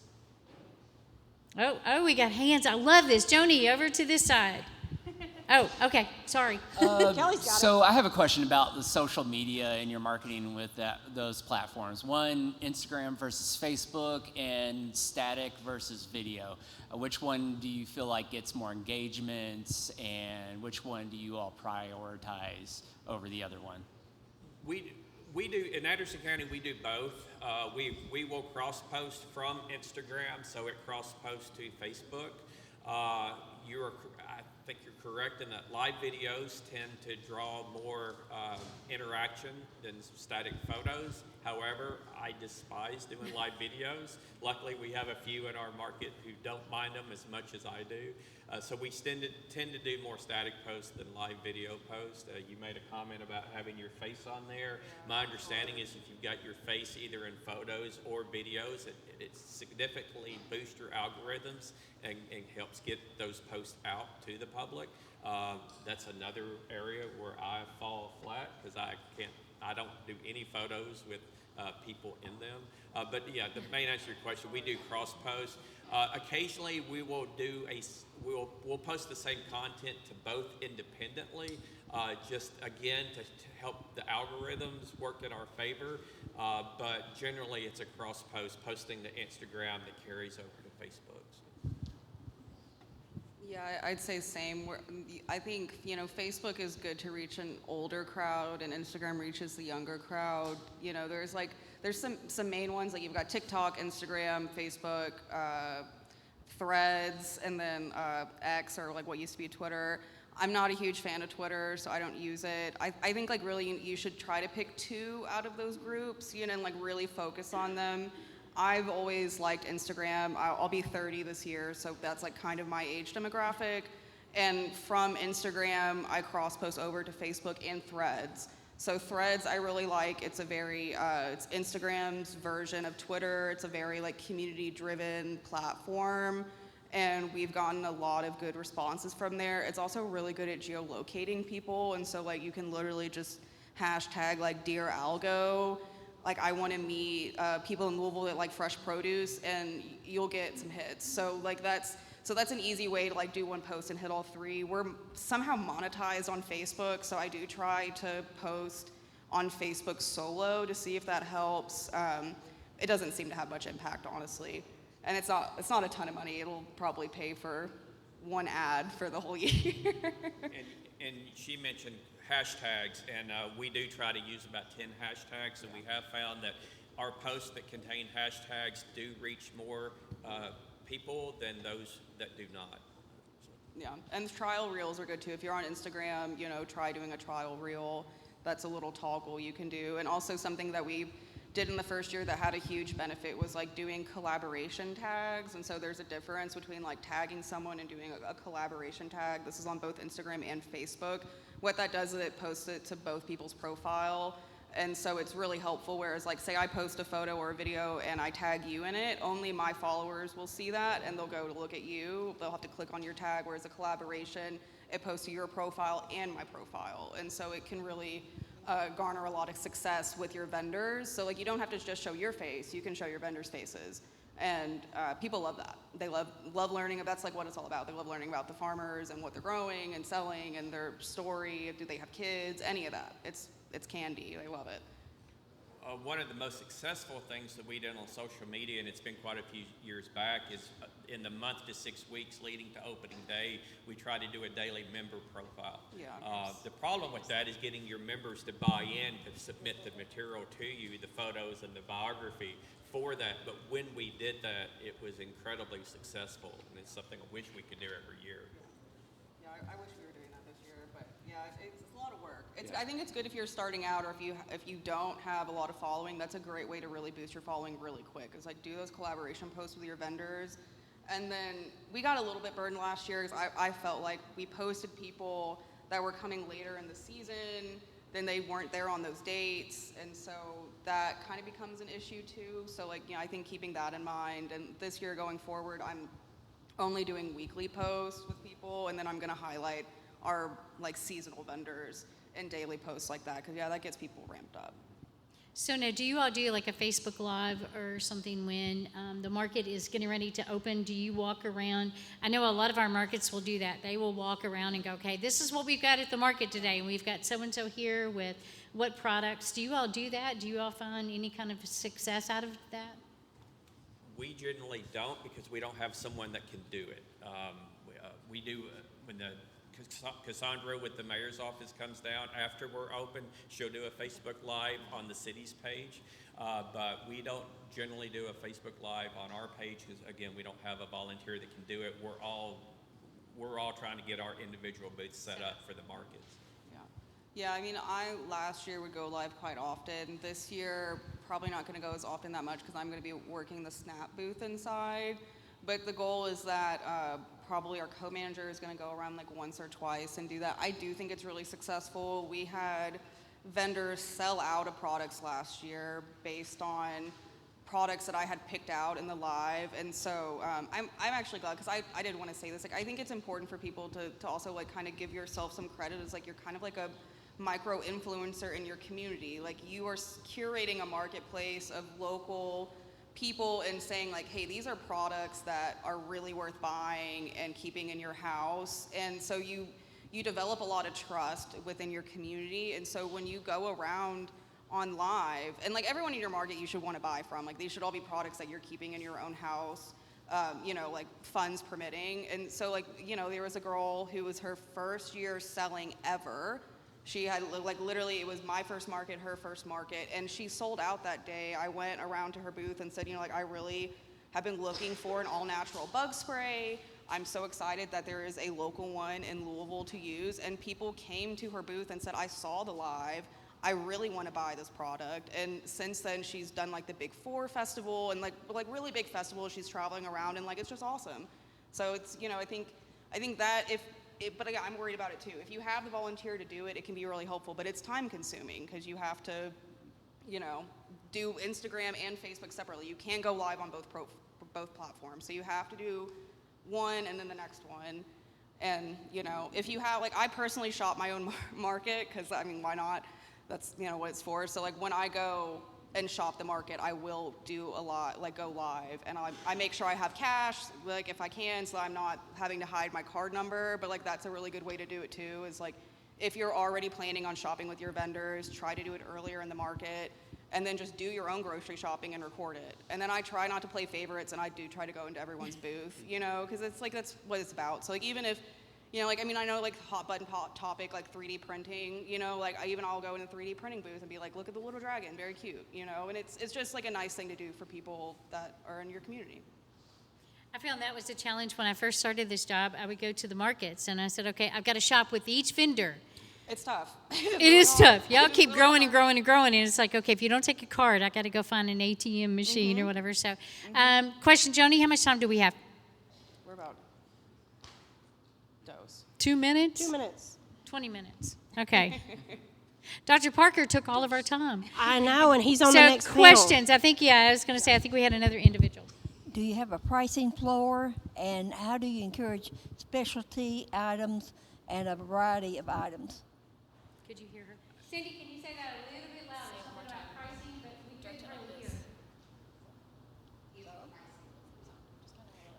Oh, we got hands. I love this. Joni, over to this side. Oh, okay. Sorry. Kelly's got So I have a question about the social media and your marketing with those platforms. One, Instagram versus Facebook, and static versus video. Which one do you feel like gets more engagements, and which one do you all prioritize over the other one? We do, in Anderson County, we do both. We will cross-post from Instagram, so it cross-posts to Facebook. I think you're correct in that live videos tend to draw more interaction than static photos. However, I despise doing live videos. Luckily, we have a few in our market who don't mind them as much as I do. So we tend to do more static posts than live video posts. You made a comment about having your face on there. My understanding is if you've got your face either in photos or videos, it significantly boosts your algorithms and helps get those posts out to the public. That's another area where I fall flat because I don't do any photos with people in them. But yeah, the main answer to your question, we do cross post. Occasionally we will we'll post the same content to both independently, just again to help the algorithms work in our favor. But generally it's a cross post, posting to Instagram that carries over to Facebook. Yeah, I'd say same. I think, Facebook is good to reach an older crowd, and Instagram reaches the younger crowd. There's some main ones, like you've got TikTok, Instagram, Facebook, Threads, and then X, or like what used to be Twitter. I'm not a huge fan of Twitter, so I don't use it. I think really you should try to pick two out of those groups, and really focus on them. I've always liked Instagram. I'll be 30 this year, so that's kind of my age demographic. And from Instagram, I cross-post over to Facebook and Threads. So Threads I really like. It's it's Instagram's version of Twitter. It's a very community-driven platform, and we've gotten a lot of good responses from there. It's also really good at geolocating people, and so you can literally just hashtag Dear Algo. I want to meet people in Louisville that like fresh produce, and you'll get some hits. So that's an easy way to do one post and hit all three. We're somehow monetized on Facebook, so I do try to post on Facebook solo to see if that helps. It doesn't seem to have much impact, honestly, and it's not a ton of money. It'll probably pay for one ad for the whole year. And she mentioned hashtags, and we do try to use about 10 hashtags, and we have found that our posts that contain hashtags do reach more people than those that do not. Yeah, and trial reels are good too. If you're on Instagram, try doing a trial reel. That's a little toggle you can do. And also something that we did in the first year that had a huge benefit was doing collaboration tags. And so there's a difference between tagging someone and doing a collaboration tag. This is on both Instagram and Facebook. What that does is it posts it to both people's profile. And so it's really helpful, whereas like say I post a photo or a video and I tag you in it, only my followers will see that and they'll go to look at you. They'll have to click on your tag, whereas a collaboration, it posts to your profile and my profile. And so it can really garner a lot of success with your vendors. So like you don't have to just show your face, you can show your vendors' faces. And people love that. They love learning. That's like what it's all about. They love learning about the farmers and what they're growing and selling and their story. Do they have kids? Any of that. It's candy. They love it. One of the most successful things that we did on social media, and it's been quite a few years back, is in the month to 6 weeks leading to opening day, we try to do a daily member profile. Yeah. The problem with that is getting your members to buy in to submit the material to you, the photos and the biography for that. But when we did that, it was incredibly successful, and it's something I wish we could do every year. Yeah, I wish we were doing that this year, but yeah, it's a lot of work. I think it's good if you're starting out, or if you don't have a lot of following. That's a great way to really boost your following really quick. Is like do those collaboration posts with your vendors, and then we got a little bit burned last year because I felt like we posted people that were coming later in the season, then they weren't there on those dates, and so that kind of becomes an issue too. So like I think keeping that in mind, and this year going forward, I'm only doing weekly posts with people, and then I'm gonna highlight our like seasonal vendors and daily posts like that, because that gets people ramped up. So now, do you all do like a Facebook Live or something when the market is getting ready to open? Do you walk around? I know a lot of our markets will do that. They will walk around and go, okay, this is what we've got at the market today, and we've got so-and-so here with what products. Do you all do that? Do you all find any kind of success out of that? We generally don't, because we don't have someone that can do it. We do when the Cassandra with the mayor's office comes down after we're open, she'll do a Facebook Live on the city's page, but we don't generally do a Facebook Live on our page because, again, we don't have a volunteer that can do it. We're all trying to get our individual booths set up for the markets. Yeah, I mean, I last year would go live quite often. This year, probably not going to go as often that much because I'm going to be working the Snap booth inside. But the goal is that probably our co-manager is going to go around like once or twice and do that. I do think it's really successful. We had vendors sell out of products last year based on products that I had picked out in the live, and so I'm actually glad, because I did want to say this. Like, I think it's important for people to also like kind of give yourself some credit. It's like you're kind of like a micro influencer in your community. Like, you are curating a marketplace of local people and saying like, hey, these are products that are really worth buying and keeping in your house. And so you develop a lot of trust within your community. And so when you go around on live, and like everyone in your market you should want to buy from, like these should all be products that you're keeping in your own house, like funds permitting. And so like, there was a girl who was her first year selling ever. She had like literally, it was my first market, her first market, and she sold out that day. I went around to her booth and said, I really have been looking for an all natural bug spray. I'm so excited that there is a local one in Louisville to use. And people came to her booth and said, I saw the live. I really want to buy this product. And since then, she's done like the Big Four festival and like really big festivals. She's traveling around, and like it's just awesome. So it's, I think that but again, I'm worried about it too. If you have the volunteer to do it, it can be really helpful, but it's time consuming because you have to, do Instagram and Facebook separately. You can't go live on both platforms. So you have to do one and then the next one. And, if you have, like, I personally shop my own market because, why not? That's, what it's for. So, like, when I go and shop the market, I will do a lot, like go live, and I make sure I have cash, like if I can, so I'm not having to hide my card number. But like that's a really good way to do it too, is like if you're already planning on shopping with your vendors, try to do it earlier in the market, and then just do your own grocery shopping and record it. And then I try not to play favorites, and I do try to go into everyone's booth, because it's like that's what it's about. So like even if I know like hot button topic, like 3D printing, I'll go in the 3D printing booth and be like, look at the little dragon, very cute, and it's just like a nice thing to do for people that are in your community. I found that was a challenge when I first started this job. I would go to the markets and I said, okay, I've got to shop with each vendor. It's tough. It is tough. Y'all keep growing and growing and growing, and it's like, okay, if you don't take a card, I got to go find an ATM machine or whatever. So, question, Joni, how much time do we have? We're about 2 minutes? 2 minutes. 20 minutes. Okay. Dr. Parker took all of our time. I know, and he's on So the next panel. questions. I think, I was going to say, I think we had another individual. Do you have a pricing floor, and how do you encourage specialty items and a variety of items? Could you hear her? Cindy, can you say that a little bit louder? Something about pricing, but we couldn't hardly hear.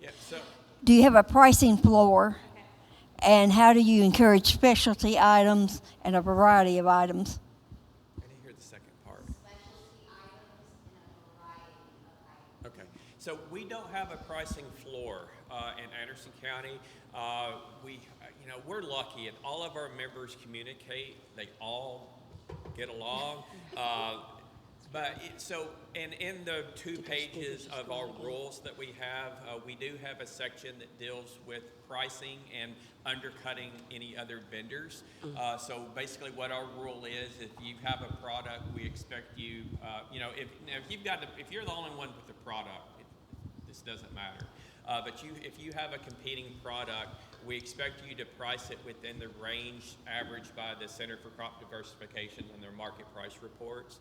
Yeah, so Do you have a pricing floor, and how do you encourage specialty items and a variety of items? I didn't hear the second part. Okay, so we don't have a pricing floor in Anderson County. We're lucky, and all of our members communicate. They all get along. And in the 2 pages of our rules that we have, we do have a section that deals with pricing and undercutting any other vendors. So basically what our rule is, if you have a product, we expect you, if you're the only one with the product, this doesn't matter. But if you have a competing product, we expect you to price it within the range averaged by the Center for Crop Diversification and their market price reports.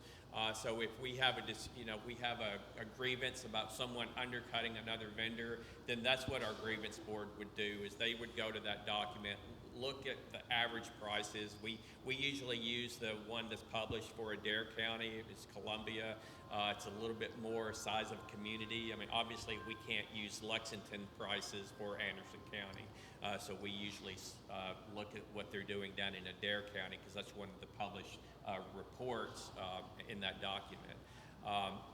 So if we have a grievance about someone undercutting another vendor, then that's what our grievance board would do, is they would go to that document, look at the average prices. We usually use the one that's published for Adair County. It's Columbia. It's a little bit more size of community. I mean, obviously we can't use Lexington prices for Anderson County. So we usually look at what they're doing down in Adair County, because that's one of the published reports in that document.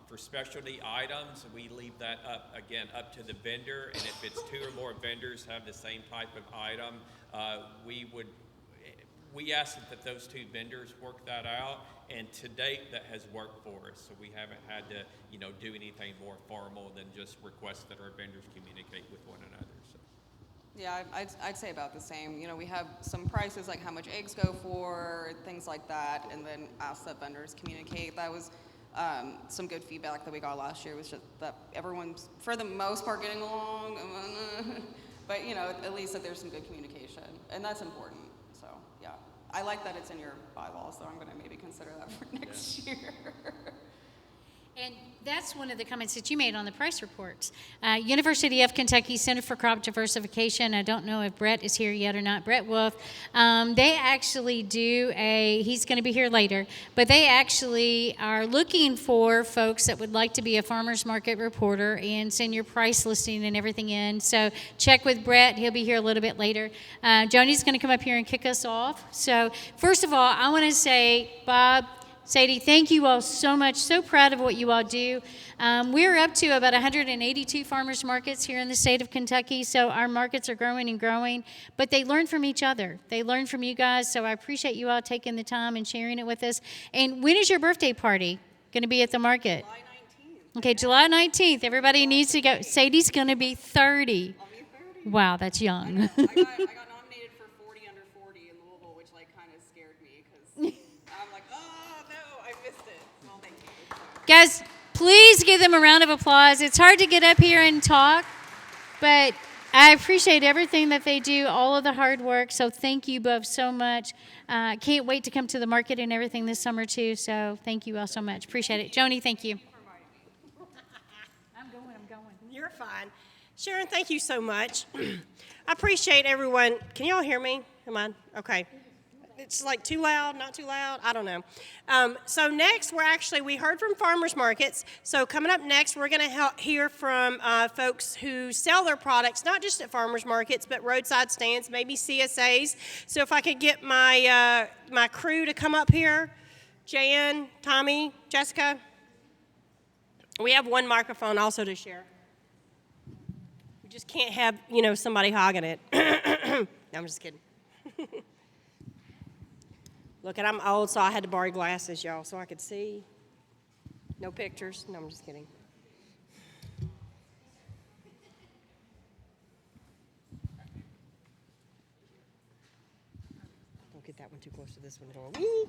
For specialty items, we leave that up to the vendor, and if it's 2 or more vendors have the same type of item, we ask that those 2 vendors work that out, and to date that has worked for us. So we haven't had to do anything more formal than just request that our vendors communicate with one another. So. Yeah, I'd say about the same. We have some prices like how much eggs go for, things like that, and then ask that vendors communicate. That was some good feedback that we got last year, was just that everyone's, for the most part, getting along. But, at least that there's some good communication, and that's important. So, yeah. I like that it's in your bylaws, so I'm going to maybe consider that for next year. And that's one of the comments that you made on the price reports. University of Kentucky Center for Crop Diversification, I don't know if Brett is here yet or not, Brett Wolf, they actually he's going to be here later, but they actually are looking for folks that would like to be a farmer's market reporter and send your price listing and everything in. So check with Brett. He'll be here a little bit later. Joni's going to come up here and kick us off. So first of all, I want to say, Bob, Sadie, thank you all so much. So proud of what you all do. We're up to about 182 farmers markets here in the state of Kentucky, so our markets are growing and growing, but they learn from each other. They learn from you guys, so I appreciate you all taking the time and sharing it with us. And when is your birthday party going to be at the market? July 19th. Okay, July 19th. Everybody needs to go. Sadie's going to be 30. I'll be 30. Wow, that's young. I got nominated for 40 under 40 in Louisville, which kind of scared me, because I'm like, oh, no, I missed it. Well, thank you. Guys, please give them a round of applause. It's hard to get up here and talk, but I appreciate everything that they do, all of the hard work, so thank you both so much. Can't wait to come to the market and everything this summer, too, so thank you all so much. Appreciate it. Joni, thank you. I'm going. You're fine. Sharon, thank you so much. I appreciate everyone. Can you all hear me? Am I? Okay. It's like too loud, not too loud? I don't know. So next, we heard from farmers markets. So coming up next, we're going to hear from folks who sell their products, not just at farmers markets, but roadside stands, maybe CSAs. So if I could get my my crew to come up here, Jan, Tommy, Jessica. We have one microphone also to share. We just can't have, somebody hogging it. No, I'm just kidding. Look, and I'm old, so I had to borrow glasses, y'all, so I could see. No pictures. No, I'm just kidding. Don't get that one too close to this one. Whee!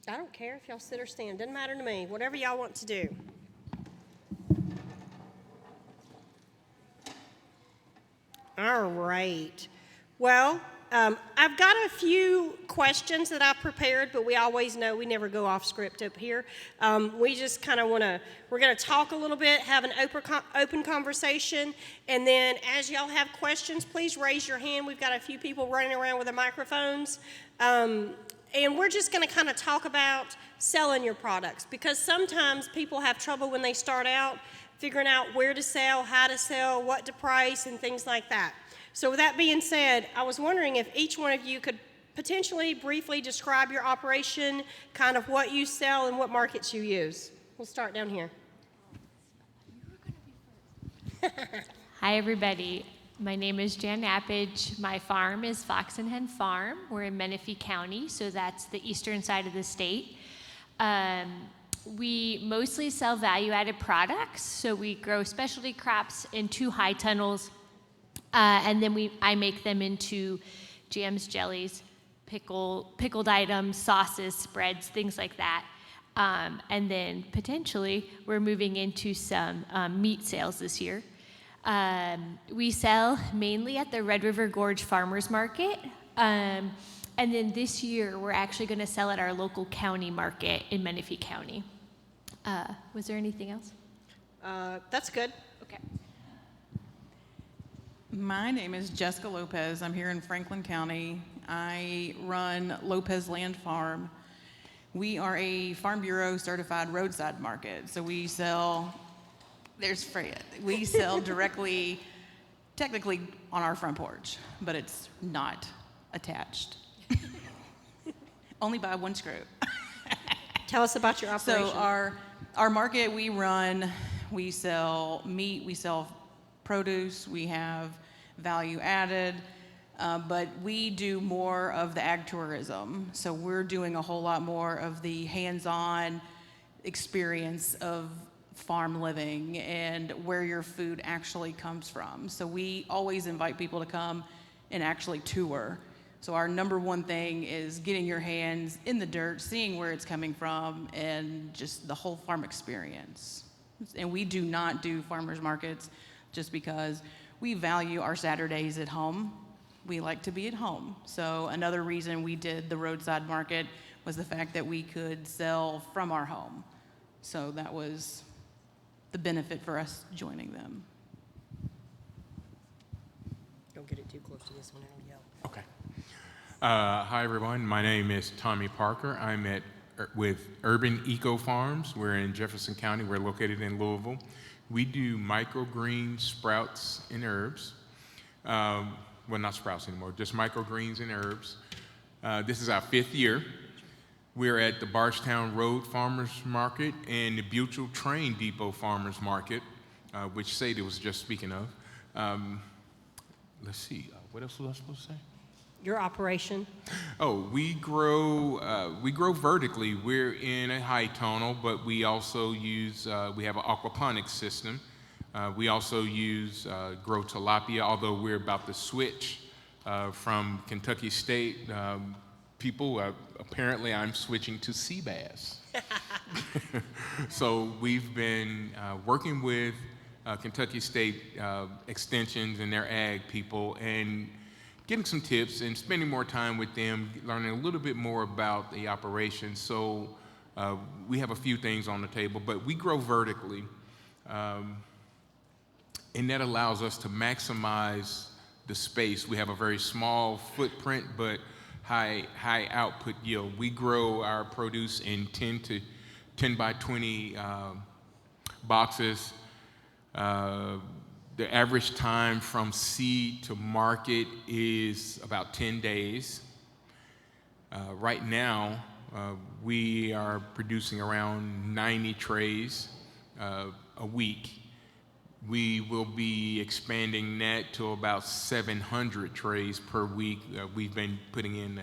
I don't care if y'all sit or stand. Doesn't matter to me. Whatever y'all want to do. All right. Well, I've got a few questions that I've prepared, but we always know we never go off script up here. We just kind of we're going to talk a little bit, have an open conversation, and then as y'all have questions, please raise your hand. We've got a few people running around with the microphones. And we're just going to kind of talk about selling your products, because sometimes people have trouble when they start out figuring out where to sell, how to sell, what to price, and things like that. So with that being said, I was wondering if each one of you could potentially briefly describe your operation, kind of what you sell and what markets you use. We'll start down here. Hi, everybody. My name is Jan Nappage. My farm is Fox and Hen Farm. We're in Menifee County, so that's the eastern side of the state. We mostly sell value-added products, so we grow specialty crops in 2 high tunnels, and then I make them into jams, jellies, pickled items, sauces, spreads, things like that. And then potentially we're moving into some meat sales this year. We sell mainly at the Red River Gorge Farmers Market. And then this year, we're actually going to sell at our local county market in Menifee County. Was there anything else? That's good. Okay. My name is Jessica Lopez. I'm here in Franklin County. I run Lopez Land Farm. We are a Farm Bureau certified roadside market. So we sell, there's Freya. We sell directly, technically on our front porch, but it's not attached. Only by one screw. Tell us about your operation. So our market we run, we sell meat, we sell produce, we have value added, but we do more of the ag tourism. So we're doing a whole lot more of the hands-on experience of farm living and where your food actually comes from. So we always invite people to come and actually tour. So our number one thing is getting your hands in the dirt, seeing where it's coming from, and just the whole farm experience. And we do not do farmers markets just because we value our Saturdays at home. We like to be at home. So another reason we did the roadside market was the fact that we could sell from our home. So that was the benefit for us joining them. Don't get it too close to this one, it'll yell. Okay. Hi, everyone. My name is Tommy Parker. I'm with Urban Eco Farms. We're in Jefferson County. We're located in Louisville. We do microgreens, sprouts, and herbs. Well, not sprouts anymore, just microgreens and herbs. This is our 5th year. We're at the Barstown Road Farmers Market and the Butchell Train Depot Farmers Market, which Sadie was just speaking of. Let's see, what else was I supposed to say? Your operation. Oh, we grow vertically. We're in a high tunnel, but we also use, we have an aquaponics system. We also grow tilapia, although we're about to switch from Kentucky State people. Apparently, I'm switching to sea bass. So we've been working with Kentucky State Extensions and their ag people and getting some tips and spending more time with them, learning a little bit more about the operation. So we have a few things on the table, but we grow vertically. And that allows us to maximize the space. We have a very small footprint, but high output yield. We grow our produce in 10 by 20 boxes. The average time from seed to market is about 10 days. Right now, we are producing around 90 trays a week. We will be expanding that to about 700 trays per week. We've been putting in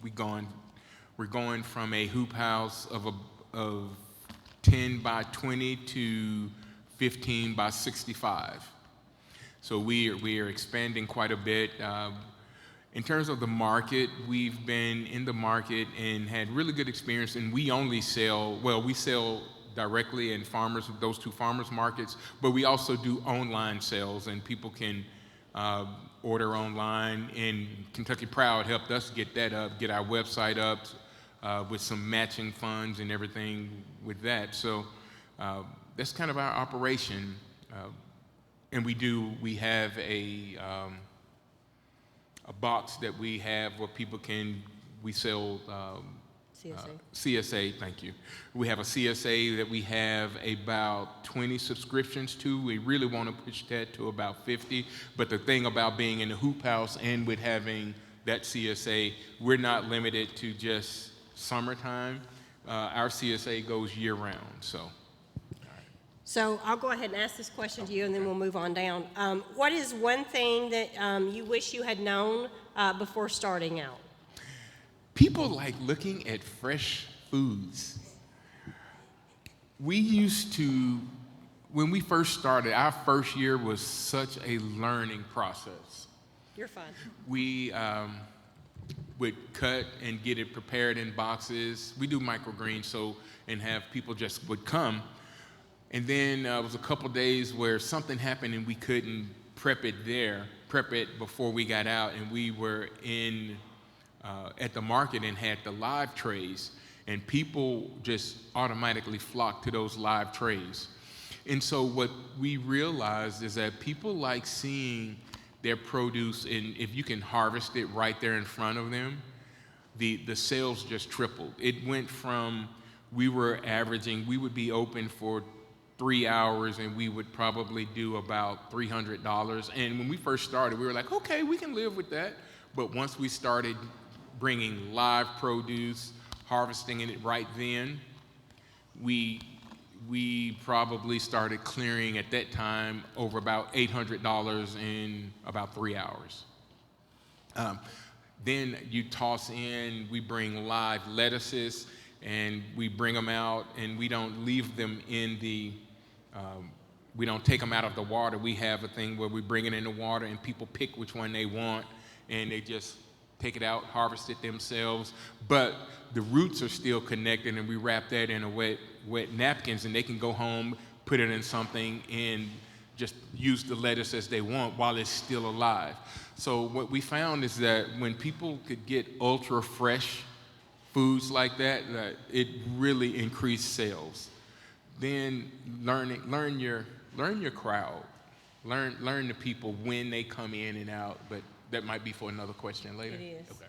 we're going from a hoop house of 10 by 20 to 15 by 65. So we are expanding quite a bit. In terms of the market, we've been in the market and had really good experience, and we sell directly in those 2 farmers markets, but we also do online sales, and people can order online, and Kentucky Proud helped us get that up, get our website up with some matching funds and everything with that. So that's kind of our operation. And we have a box that we have where people we sell CSA, thank you. We have a CSA that we have about 20 subscriptions to. We really want to push that to about 50. But the thing about being in the Hoop House and with having that CSA, we're not limited to just summertime. Our CSA goes year round, so. So I'll go ahead and ask this question to you, and then we'll move on down. What is one thing that you wish you had known before starting out? People like looking at fresh foods. We used to, when we first started, our first year was such a learning process. You're fine. We would cut and get it prepared in boxes. We do microgreens, and have people just would come. And then it was a couple days where something happened and we couldn't prep it before we got out, and we were at the market and had the live trays, and people just automatically flocked to those live trays. And so what we realized is that people like seeing their produce, and if you can harvest it right there in front of them, the sales just tripled. It went from, we would be open for 3 hours and we would probably do about $300. And when we first started, we were like, okay, we can live with that. But once we started bringing live produce, harvesting it right then, we probably started clearing at that time over about $800 in about 3 hours. Then you toss in, we bring live lettuces, and we bring them out, and we don't leave them in we don't take them out of the water. We have a thing where we bring it in the water and people pick which one they want, and they just take it out, harvest it themselves. But the roots are still connected, and we wrap that in a wet napkins, and they can go home, put it in something, and just use the lettuce as they want while it's still alive. So what we found is that when people could get ultra fresh foods like that, it really increased sales. Then learn your crowd, learn the people when they come in and out. But that might be for another question later. It is. Okay.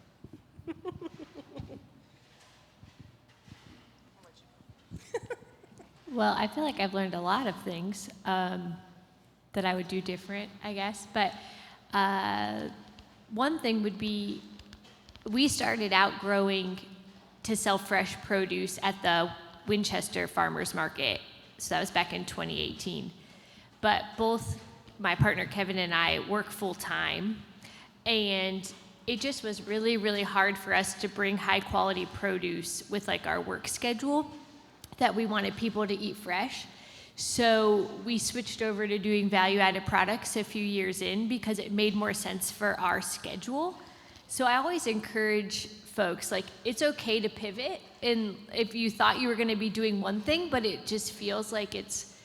Well, I feel like I've learned a lot of things that I would do different, I guess. But one thing would be, we started out growing to sell fresh produce at the Winchester Farmers Market. So that was back in 2018. But both my partner Kevin and I work full time, and it just was really, really hard for us to bring high quality produce with like our work schedule that we wanted people to eat fresh. So we switched over to doing value-added products a few years in because it made more sense for our schedule. So I always encourage folks, like, it's okay to pivot, and if you thought you were going to be doing one thing but it just feels like it's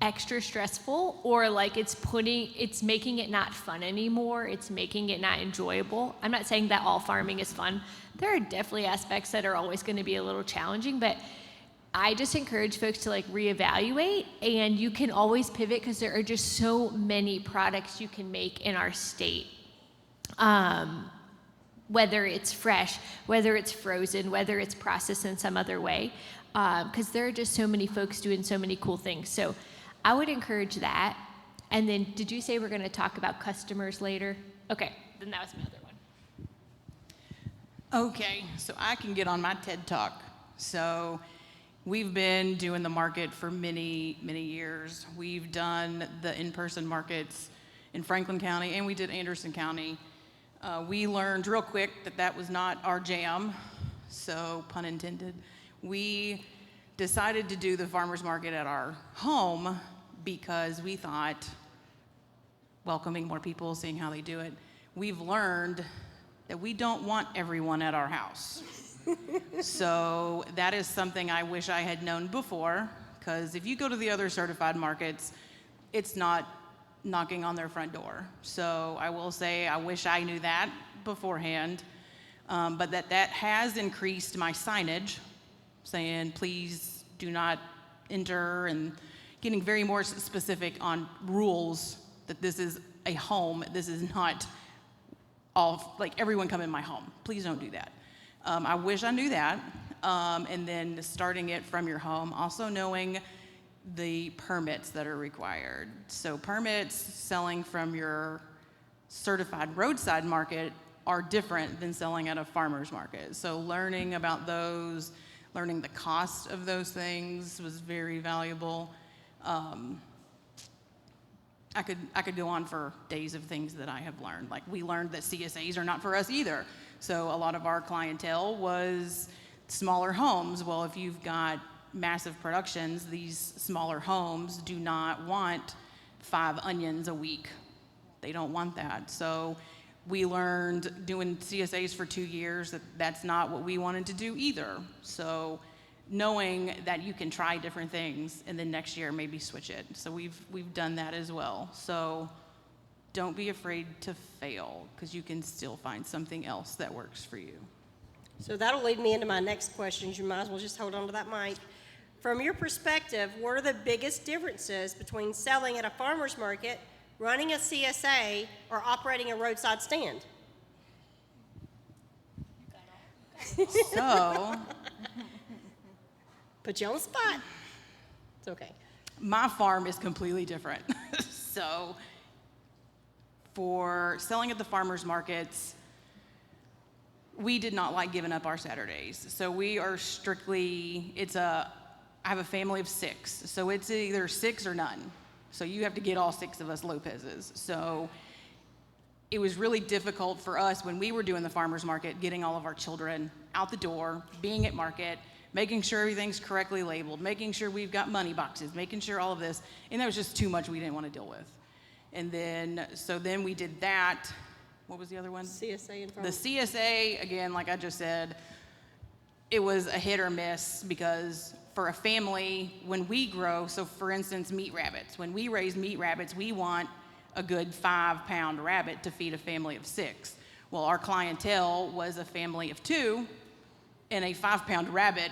extra stressful, or like it's making it not fun anymore, it's making it not enjoyable. I'm not saying that all farming is fun. There are definitely aspects that are always going to be a little challenging, but I just encourage folks to like reevaluate, and you can always pivot because there are just so many products you can make in our state. Whether it's fresh, whether it's frozen, whether it's processed in some other way, because there are just so many folks doing so many cool things. So I would encourage that. And then, did you say we're going to talk about customers later? Okay, then that was my other one. Okay, so I can get on my TED Talk. So we've been doing the market for many, many years. We've done the in-person markets in Franklin County, and we did Anderson County. We learned real quick that was not our jam, so pun intended. We decided to do the farmers market at our home because we thought welcoming more people, seeing how they do it. We've learned that we don't want everyone at our house. So that is something I wish I had known before, because if you go to the other certified markets, it's not knocking on their front door. So I will say I wish I knew that beforehand, but that has increased my signage, saying please do not enter, and getting very more specific on rules that this is a home, this is not all, like everyone come in my home. Please don't do that. I wish I knew that. And then starting it from your home, also knowing the permits that are required. So permits selling from your certified roadside market are different than selling at a farmer's market. So learning about those, learning the cost of those things was very valuable. I could go on for days of things that I have learned. Like we learned that CSAs are not for us either. So a lot of our clientele was smaller homes. Well, if you've got massive productions, these smaller homes do not want 5 onions a week. They don't want that. So we learned doing CSAs for 2 years that that's not what we wanted to do either. So knowing that you can try different things and then next year maybe switch it. So we've done that as well. So don't be afraid to fail, because you can still find something else that works for you. So that'll lead me into my next questions. You might as well just hold on to that mic. From your perspective, what are the biggest differences between selling at a farmer's market, running a CSA, or operating a roadside stand? So, Put you on the spot. It's okay. my farm is completely different. So for selling at the farmers markets, we did not like giving up our Saturdays. So we are strictly, I have a family of 6. So it's either 6 or none. So you have to get all 6 of us Lopez's. So it was really difficult for us when we were doing the farmers market, getting all of our children out the door, being at market, making sure everything's correctly labeled, making sure we've got money boxes, making sure all of this. And that was just too much we didn't want to deal with. And then, so then we did that. What was the other one? CSA and The CSA, again, like I just said, it was a hit or miss, because for a family, when we grow, so for instance, meat rabbits, when we raise meat rabbits, we want a good 5-pound rabbit to feed a family of 6. Well, our clientele was a family of 2, and a 5-pound rabbit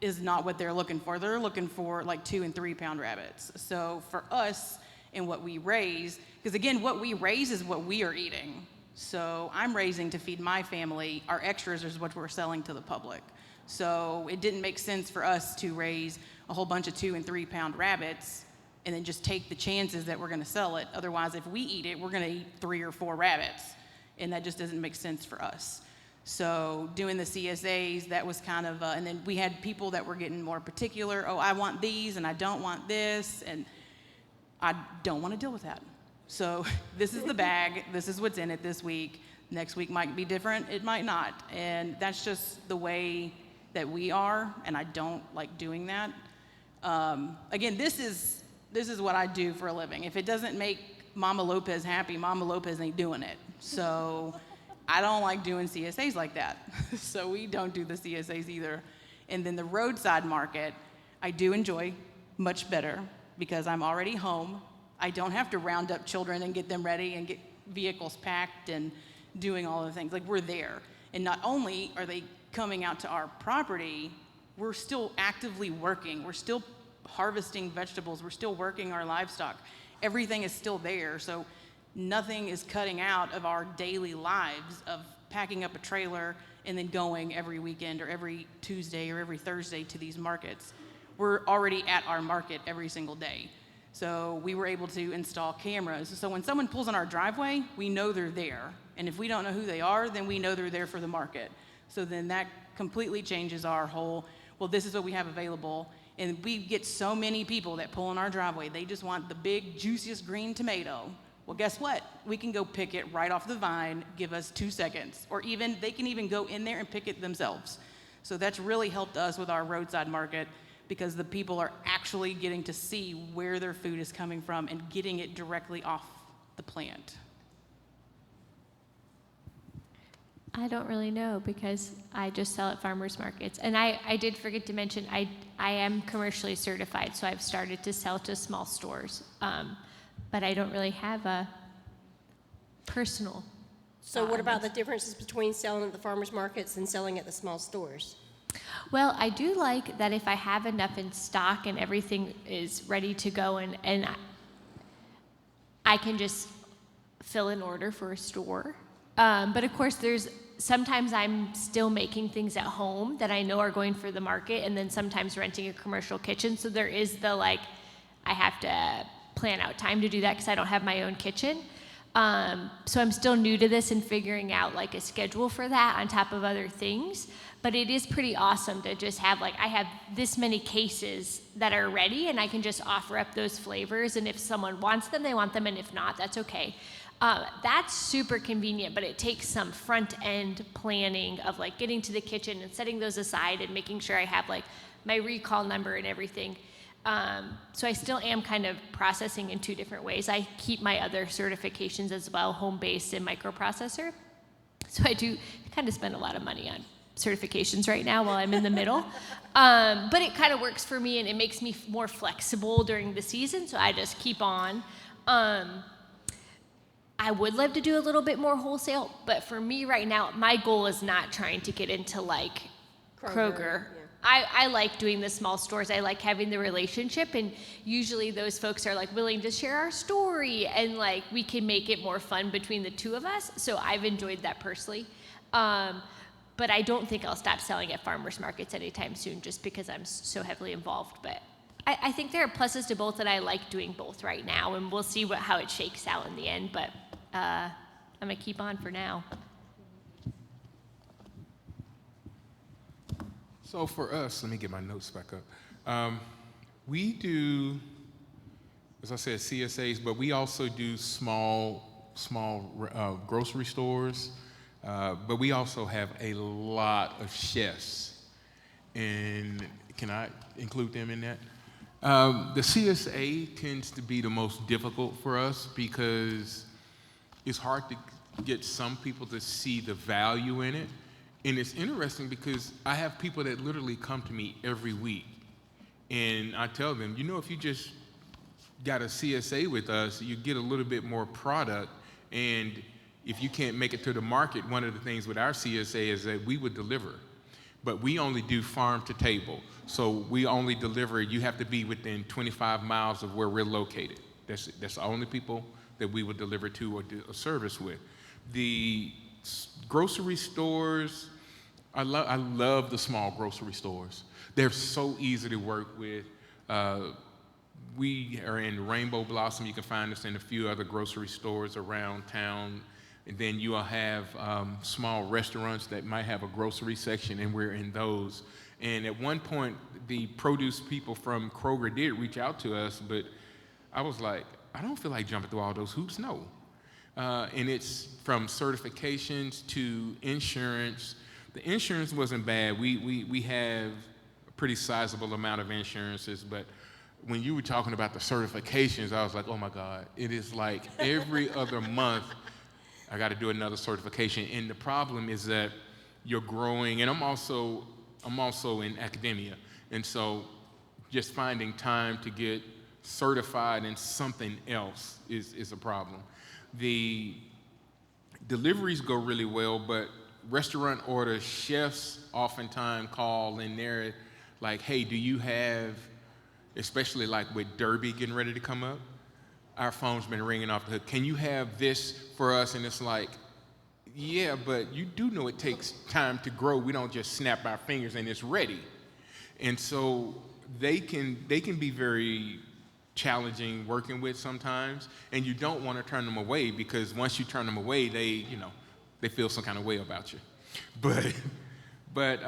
is not what they're looking for. They're looking for like 2- and 3-pound rabbits. So for us and what we raise, because again, what we raise is what we are eating. So I'm raising to feed my family. Our extras is what we're selling to the public. So it didn't make sense for us to raise a whole bunch of 2- and 3-pound rabbits and then just take the chances that we're going to sell it. Otherwise, if we eat it, we're going to eat 3 or 4 rabbits, and that just doesn't make sense for us. So doing the CSAs, that was kind of, and then we had people that were getting more particular. Oh, I want these and I don't want this, and I don't want to deal with that. So this is the bag, this is what's in it this week. Next week might be different, it might not. And that's just the way that we are, and I don't like doing that. Again, this is what I do for a living. If it doesn't make Mama Lopez happy, Mama Lopez ain't doing it. So I don't like doing CSAs like that. So we don't do the CSAs either. And then the roadside market, I do enjoy much better, because I'm already home. I don't have to round up children and get them ready and get vehicles packed and doing all the things. Like, we're there. And not only are they coming out to our property, we're still actively working. We're still harvesting vegetables. We're still working our livestock. Everything is still there. So nothing is cutting out of our daily lives of packing up a trailer and then going every weekend or every Tuesday or every Thursday to these markets. We're already at our market every single day. So we were able to install cameras. So when someone pulls in our driveway, we know they're there. And if we don't know who they are, then we know they're there for the market. So then that completely changes our whole, well, this is what we have available. And we get so many people that pull in our driveway. They just want the big, juiciest green tomato. Well, guess what? We can go pick it right off the vine, give us 2 seconds. Or even, they can even go in there and pick it themselves. So that's really helped us with our roadside market, because the people are actually getting to see where their food is coming from and getting it directly off the plant. I don't really know, because I just sell at farmers markets. And I did forget to mention, I am commercially certified, so I've started to sell to small stores. but I don't really have a personal. So what about the differences between selling at the farmers markets and selling at the small stores? Well, I do like that if I have enough in stock and everything is ready to go, and I can just fill an order for a store. But of course, sometimes I'm still making things at home that I know are going for the market, and then sometimes renting a commercial kitchen. So there is I have to plan out time to do that because I don't have my own kitchen. So I'm still new to this and figuring out like a schedule for that on top of other things. But it is pretty awesome to just have I have this many cases that are ready, and I can just offer up those flavors. And if someone wants them, they want them, and if not, that's okay. That's super convenient, but it takes some front end planning of getting to the kitchen and setting those aside and making sure I have my recall number and everything. So I still am kind of processing in two different ways. I keep my other certifications as well, home-based and microprocessor. So I do kind of spend a lot of money on certifications right now while I'm in the middle. But it kind of works for me, and it makes me more flexible during the season, so I just keep on. I would love to do a little bit more wholesale, but for me right now, my goal is not trying to get into Kroger. Yeah. I like doing the small stores. I like having the relationship, and usually those folks are willing to share our story, and we can make it more fun between the two of us. So I've enjoyed that personally. But I don't think I'll stop selling at farmers markets anytime soon just because I'm so heavily involved. But I think there are pluses to both, and I like doing both right now, and we'll see how it shakes out in the end. But I'm gonna keep on for now. So for us, let me get my notes back up. We do, as I said, CSAs, but we also do small grocery stores. But we also have a lot of chefs, and can I include them in that? The CSA tends to be the most difficult for us because it's hard to get some people to see the value in it. And it's interesting because I have people that literally come to me every week, and I tell them, if you just got a CSA with us, you get a little bit more product, and if you can't make it to the market, one of the things with our CSA is that we would deliver, but we only do farm to table. So we only deliver, you have to be within 25 miles of where we're located. That's the only people that we would deliver to or do a service with. The grocery stores, I love the small grocery stores. They're so easy to work with. We are in Rainbow Blossom. You can find us in a few other grocery stores around town. And then you'll have small restaurants that might have a grocery section, and we're in those. And at one point, the produce people from Kroger did reach out to us, but I was like, I don't feel like jumping through all those hoops, no. And it's from certifications to insurance. The insurance wasn't bad. We have a pretty sizable amount of insurances, but when you were talking about the certifications, I was like, oh my God, it is like every other month, I got to do another certification. And the problem is that you're growing, and I'm also in academia. And so just finding time to get certified in something else is a problem. The deliveries go really well, but restaurant orders, chefs oftentimes call and they're like, hey, do you have, especially with Derby getting ready to come up, our phone's been ringing off the hook. Can you have this for us? And it's like, yeah, but you do know it takes time to grow. We don't just snap our fingers and it's ready. And so they can be very challenging working with sometimes, and you don't want to turn them away because once you turn them away, they feel some kind of way about you. But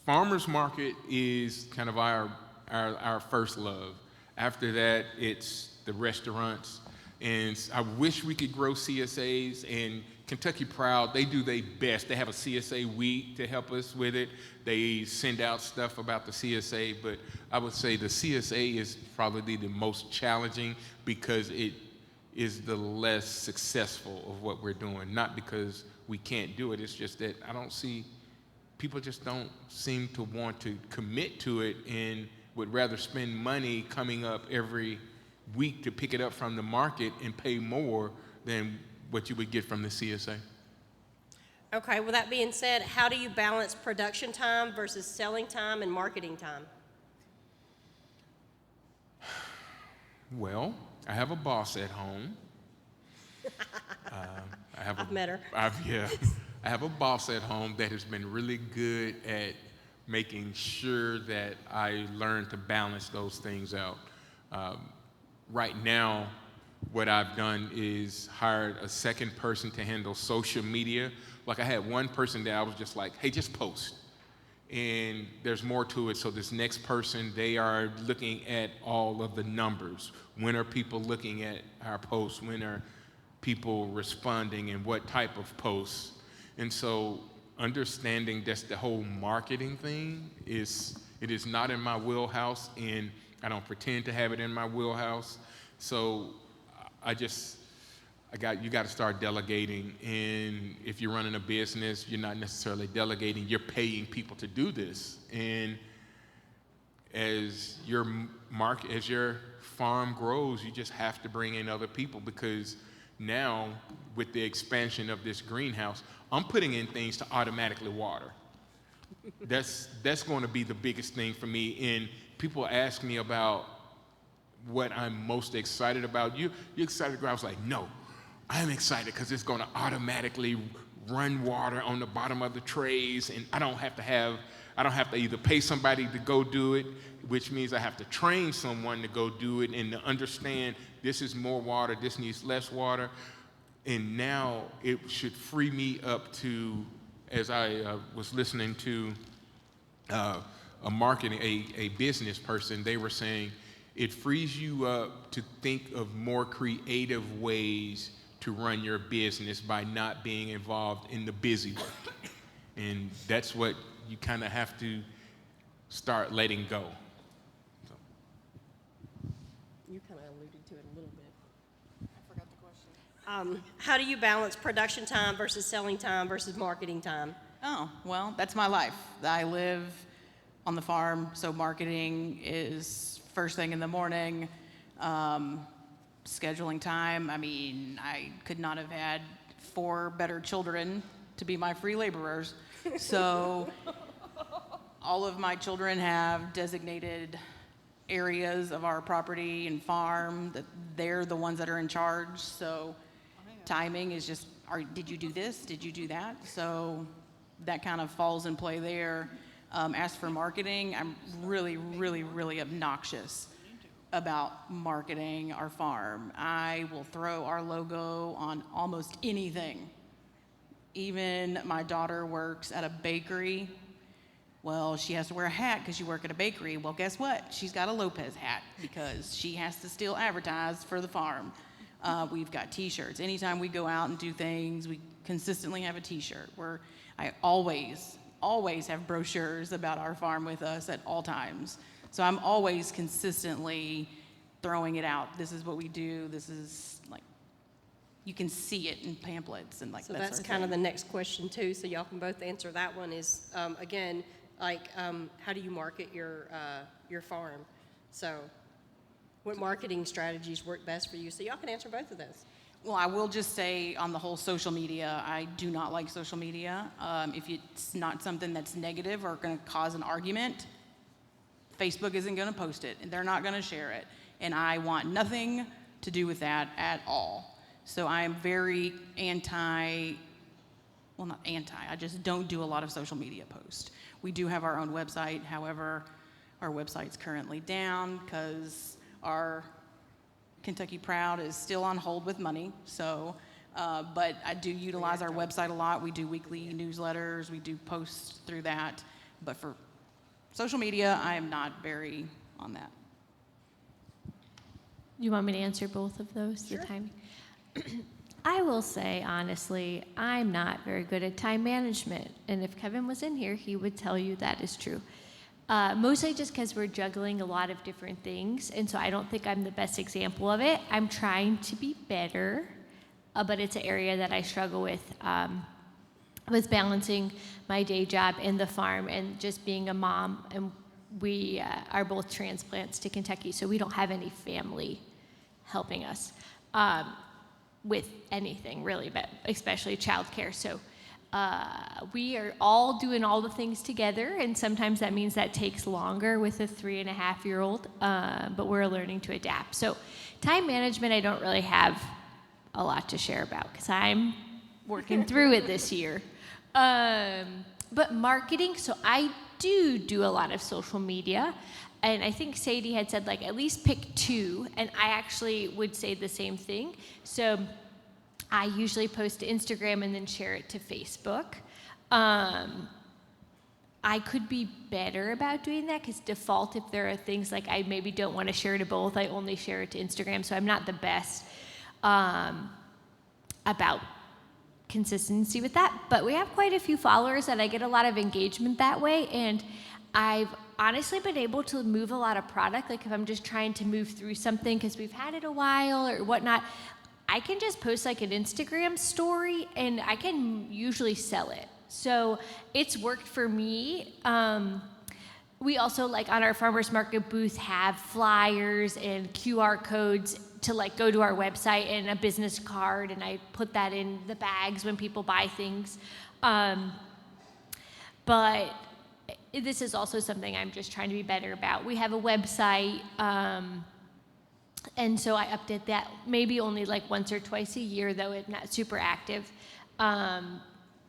farmers market is kind of our first love. After that, it's the restaurants, and I wish we could grow CSAs. And Kentucky Proud, they do their best. They have a CSA week to help us with it. They send out stuff about the CSA, but I would say the CSA is probably the most challenging because it is the less successful of what we're doing. Not because we can't do it, it's just that people just don't seem to want to commit to it and would rather spend money coming up every week to pick it up from the market and pay more than what you would get from the CSA. Okay, with that being said, how do you balance production time versus selling time and marketing time? Well, I have a boss at home. I've met her. I have a boss at home that has been really good at making sure that I learn to balance those things out. Right now, what I've done is hired a second person to handle social media. Like I had one person that I was just like, hey, just post. And there's more to it. So this next person, they are looking at all of the numbers. When are people looking at our posts? When are people responding, and what type of posts? And so understanding that's the whole marketing thing it is not in my wheelhouse, and I don't pretend to have it in my wheelhouse. So you got to start delegating. And if you're running a business, you're not necessarily delegating, you're paying people to do this. And as your farm grows, you just have to bring in other people, because now with the expansion of this greenhouse, I'm putting in things to automatically water. That's going to be the biggest thing for me. And people ask me about what I'm most excited about. You excited to go? I was like, no, I'm excited because it's going to automatically run water on the bottom of the trays, and I don't have to either pay somebody to go do it, which means I have to train someone to go do it and to understand this is more water, this needs less water. And now it should free me up to, as I was listening to a business person, they were saying it frees you up to think of more creative ways to run your business by not being involved in the busy work. And that's what you kind of have to start letting go. So. You kind of alluded to it a little bit. I forgot the question. How do you balance production time versus selling time versus marketing time? Oh, well, that's my life. I live on the farm, so marketing is first thing in the morning. Scheduling time, I mean, I could not have had 4 better children to be my free laborers. So all of my children have designated areas of our property and farm that they're the ones that are in charge. So timing is just, did you do this? Did you do that? So that kind of falls in play there. As for marketing, I'm really, really, really obnoxious about marketing our farm. I will throw our logo on almost anything. Even my daughter works at a bakery. Well, she has to wear a hat because you work at a bakery. Well, guess what? She's got a Lopez hat because she has to still advertise for the farm. We've got t-shirts. Anytime we go out and do things, we consistently have a t-shirt. I always have brochures about our farm with us at all times. So I'm always consistently throwing it out. This is what we do. This is like, you can see it in pamphlets and like that. So that's kind of the next question too. So y'all can both answer that one. Is again, how do you market your farm? So, what marketing strategies work best for you? So y'all can answer both of those. Well, I will just say on the whole social media, I do not like social media. If it's not something that's negative or going to cause an argument, Facebook isn't going to post it, and they're not going to share it. And I want nothing to do with that at all. So I am very I just don't do a lot of social media posts. We do have our own website. However, our website's currently down because our Kentucky Proud is still on hold with money. So, but I do utilize our website a lot. We do weekly newsletters. We do posts through that. But for social media, I am not very on that. You want me to answer both of those? Sure. The timing? I will say, honestly, I'm not very good at time management. And if Kevin was in here, he would tell you that is true. Mostly just because we're juggling a lot of different things. And so I don't think I'm the best example of it. I'm trying to be better, but it's an area that I struggle with balancing my day job and the farm and just being a mom. And we are both transplants to Kentucky, so we don't have any family helping us with anything really, but especially childcare. So we are all doing all the things together, and sometimes that means that takes longer with a 3.5-year-old, but we're learning to adapt. So time management, I don't really have a lot to share about because I'm working through it this year. But marketing, so I do a lot of social media, and I think Sadie had said like at least pick 2, and I actually would say the same thing. So I usually post to Instagram and then share it to Facebook. I could be better about doing that because default, if there are things like I maybe don't want to share to both, I only share it to Instagram. So I'm not the best about consistency with that. But we have quite a few followers and I get a lot of engagement that way. And I've honestly been able to move a lot of product. Like if I'm just trying to move through something because we've had it a while or whatnot, I can just post like an Instagram story and I can usually sell it. So it's worked for me. We also like on our farmers market booth have flyers and QR codes to like go to our website and a business card, and I put that in the bags when people buy things. But this is also something I'm just trying to be better about. We have a website, and so I update that maybe only like once or twice a year, though it's not super active.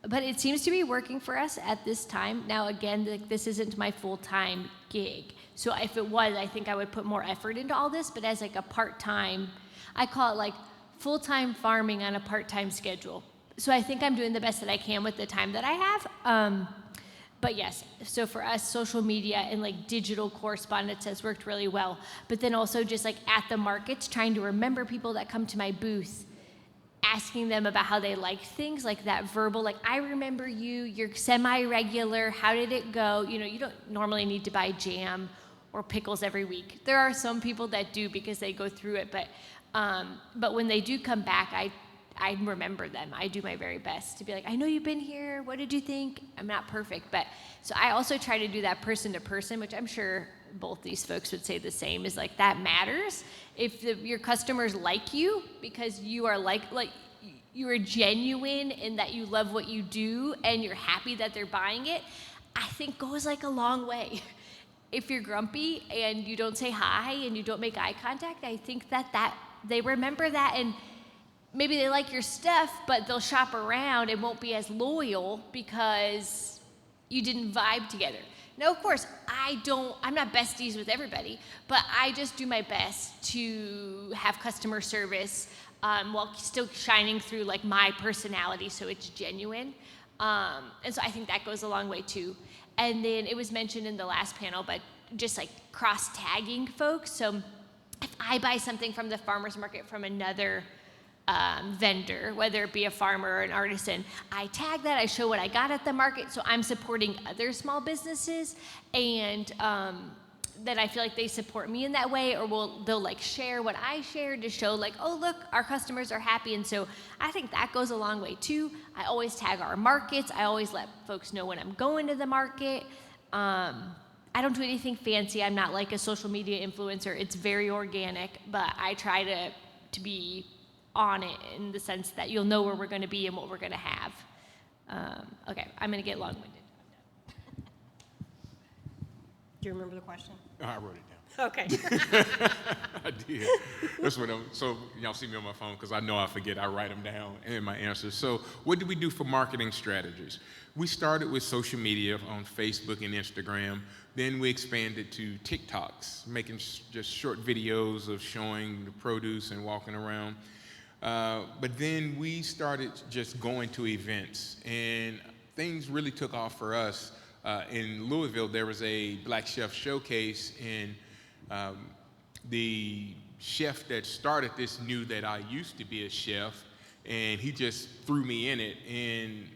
But it seems to be working for us at this time. Now, again, this isn't my full-time gig. So if it was, I think I would put more effort into all this, but as like a part-time, I call it like full-time farming on a part-time schedule. So I think I'm doing the best that I can with the time that I have. But yes, so for us, social media and like digital correspondence has worked really well. But then also just like at the markets, trying to remember people that come to my booth, asking them about how they like things, like that verbal, like, I remember you, you're semi-regular, how did it go? You know, you don't normally need to buy jam or pickles every week. There are some people that do because they go through it, but when they do come back, I remember them. I do my very best to be like, I know you've been here, what did you think? I'm not perfect, but, so I also try to do that person to person, which I'm sure both these folks would say the same, is like, that matters. If your customers like you because you are like you are genuine in that you love what you do and you're happy that they're buying it, I think goes like a long way. If you're grumpy and you don't say hi and you don't make eye contact, I think that they remember that, and maybe they like your stuff, but they'll shop around and won't be as loyal because you didn't vibe together. Now, of course, I'm not besties with everybody, but I just do my best to have customer service while still shining through like my personality so it's genuine. And so I think that goes a long way too. And then it was mentioned in the last panel, but just like cross-tagging folks. So if I buy something from the farmer's market from another vendor, whether it be a farmer or an artisan, I tag that, I show what I got at the market, so I'm supporting other small businesses, and that I feel like they support me in that way, or they'll like share what I shared to show like, oh look, our customers are happy, and so I think that goes a long way too. I always tag our markets, I always let folks know when I'm going to the market. I don't do anything fancy, I'm not like a social media influencer, it's very organic, but I try to be on it in the sense that you'll know where we're going to be and what we're going to have. Okay, I'm going to get long-winded. Do you remember the question? I wrote it down. Okay. I did. That's what so y'all see me on my phone because I know I forget. I write them down in my answers. So what do we do for marketing strategies? We started with social media on Facebook and Instagram. Then we expanded to TikToks, making just short videos of showing the produce and walking around. But then we started just going to events, and things really took off for us. In Louisville, there was a Black Chef Showcase, and the chef that started this knew that I used to be a chef, and he just threw me in it. And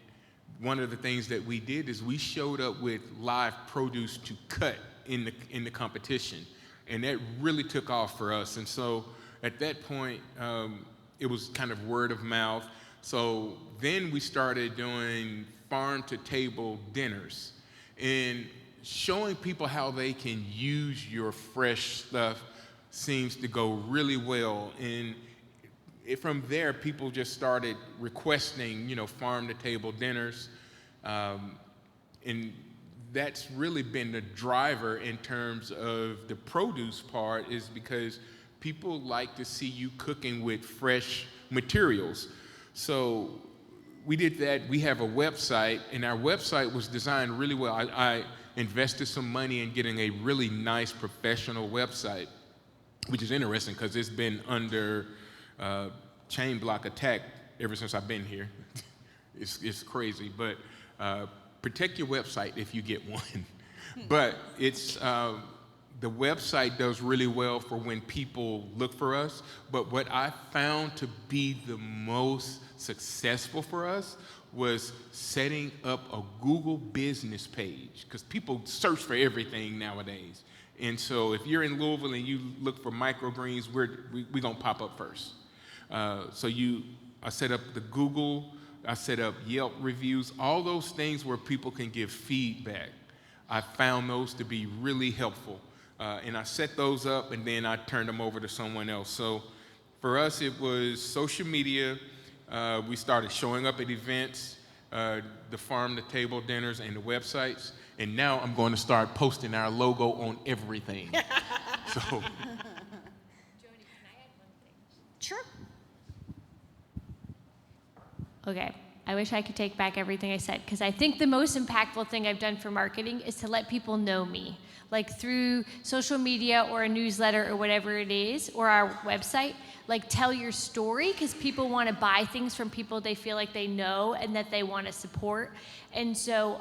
one of the things that we did is we showed up with live produce to cut in the competition, and that really took off for us. And so at that point, it was kind of word of mouth. So then we started doing farm-to-table dinners and showing people how they can use your fresh stuff seems to go really well. And from there, people just started requesting, farm-to-table dinners. And that's really been the driver in terms of the produce part, is because people like to see you cooking with fresh materials. So we did that. We have a website, and our website was designed really well. I invested some money in getting a really nice professional website, which is interesting because it's been under chain block attack ever since I've been here. It's crazy, but protect your website if you get one. But it's the website does really well for when people look for us. But what I found to be the most successful for us was setting up a Google business page, because people search for everything nowadays. And so if you're in Louisville and you look for microgreens, we're going to pop up first. I set up the Google, I set up Yelp reviews, all those things where people can give feedback. I found those to be really helpful. And I set those up, and then I turned them over to someone else. So for us, it was social media. We started showing up at events, the farm-to-table dinners, and the websites. And now I'm going to start posting our logo on everything. So. Joni, can I add one thing? Sure. Okay, I wish I could take back everything I said, because I think the most impactful thing I've done for marketing is to let people know me, like through social media or a newsletter or whatever it is, or our website. Like, tell your story, because people want to buy things from people they feel like they know and that they want to support. And so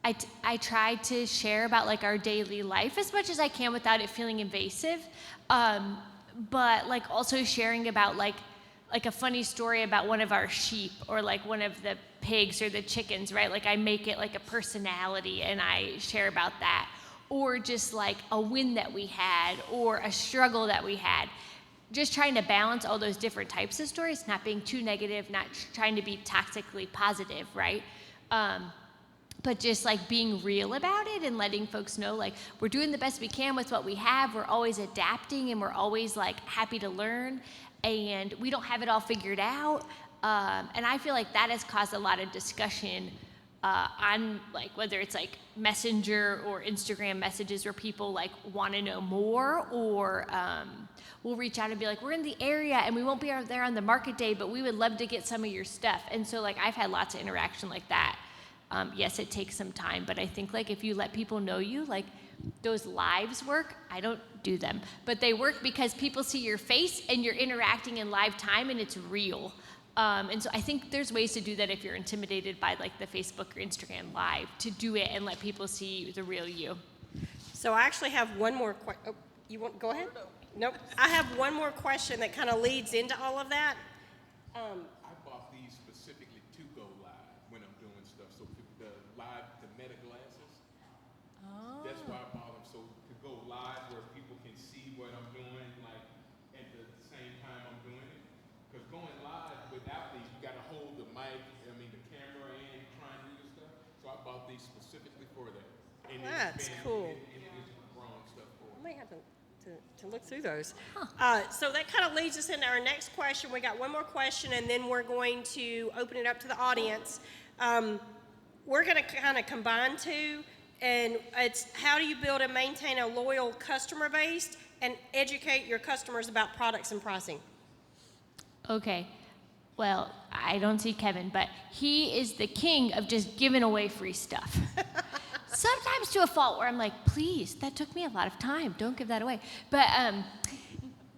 I try to share about like our daily life as much as I can without it feeling invasive, but like also sharing about like a funny story about one of our sheep or like one of the pigs or the chickens, right? Like I make it like a personality and I share about that. Or just like a win that we had or a struggle that we had. Just trying to balance all those different types of stories, not being too negative, not trying to be toxically positive, right? But just like being real about it and letting folks know like we're doing the best we can with what we have. We're always adapting and we're always like happy to learn. And we don't have it all figured out. And I feel like that has caused a lot of discussion on like whether it's like Messenger or Instagram messages where people like want to know more, or we'll reach out and be like, we're in the area and we won't be there on the market day, but we would love to get some of your stuff. And so like I've had lots of interaction like that. Yes, it takes some time, but I think like if you let people know you, like those lives work. I don't do them, but they work because people see your face and you're interacting in live time and it's real. And so I think there's ways to do that if you're intimidated by like the Facebook or Instagram live, to do it and let people see the real you. So I actually have one more question. Oh, you want go ahead? Nope. I have one more question that kind of leads into all of that. I bought these specifically to go live when I'm doing stuff. So the Meta glasses. Oh. That's why I bought them, so to go live where people can see what I'm doing, like at the same time I'm doing it. Because going live without these, you got to hold the mic, the camera, and try and do the stuff. So I bought these specifically for that. And That's cool. It's grown stuff for I might have to look through those. So that kind of leads us into our next question. We got one more question, and then we're going to open it up to the audience. We're going to kind of combine two, and it's how do you build and maintain a loyal customer base and educate your customers about products and pricing? Okay. Well, I don't see Kevin, but he is the king of just giving away free stuff. Sometimes to a fault where I'm like, please, that took me a lot of time. Don't give that away. But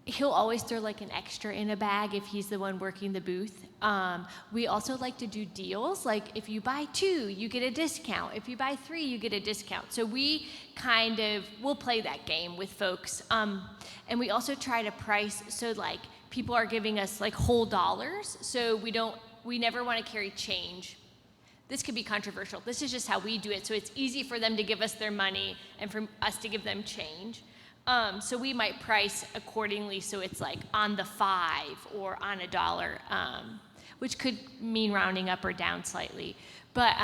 he'll always throw like an extra in a bag if he's the one working the booth. We also like to do deals. Like if you buy 2, you get a discount. If you buy 3, you get a discount. So we'll play that game with folks. And we also try to price so like people are giving us like whole dollars. So we never want to carry change. This could be controversial. This is just how we do it. So it's easy for them to give us their money and for us to give them change. So we might price accordingly. So it's like on the 5 or on $1, which could mean rounding up or down slightly. But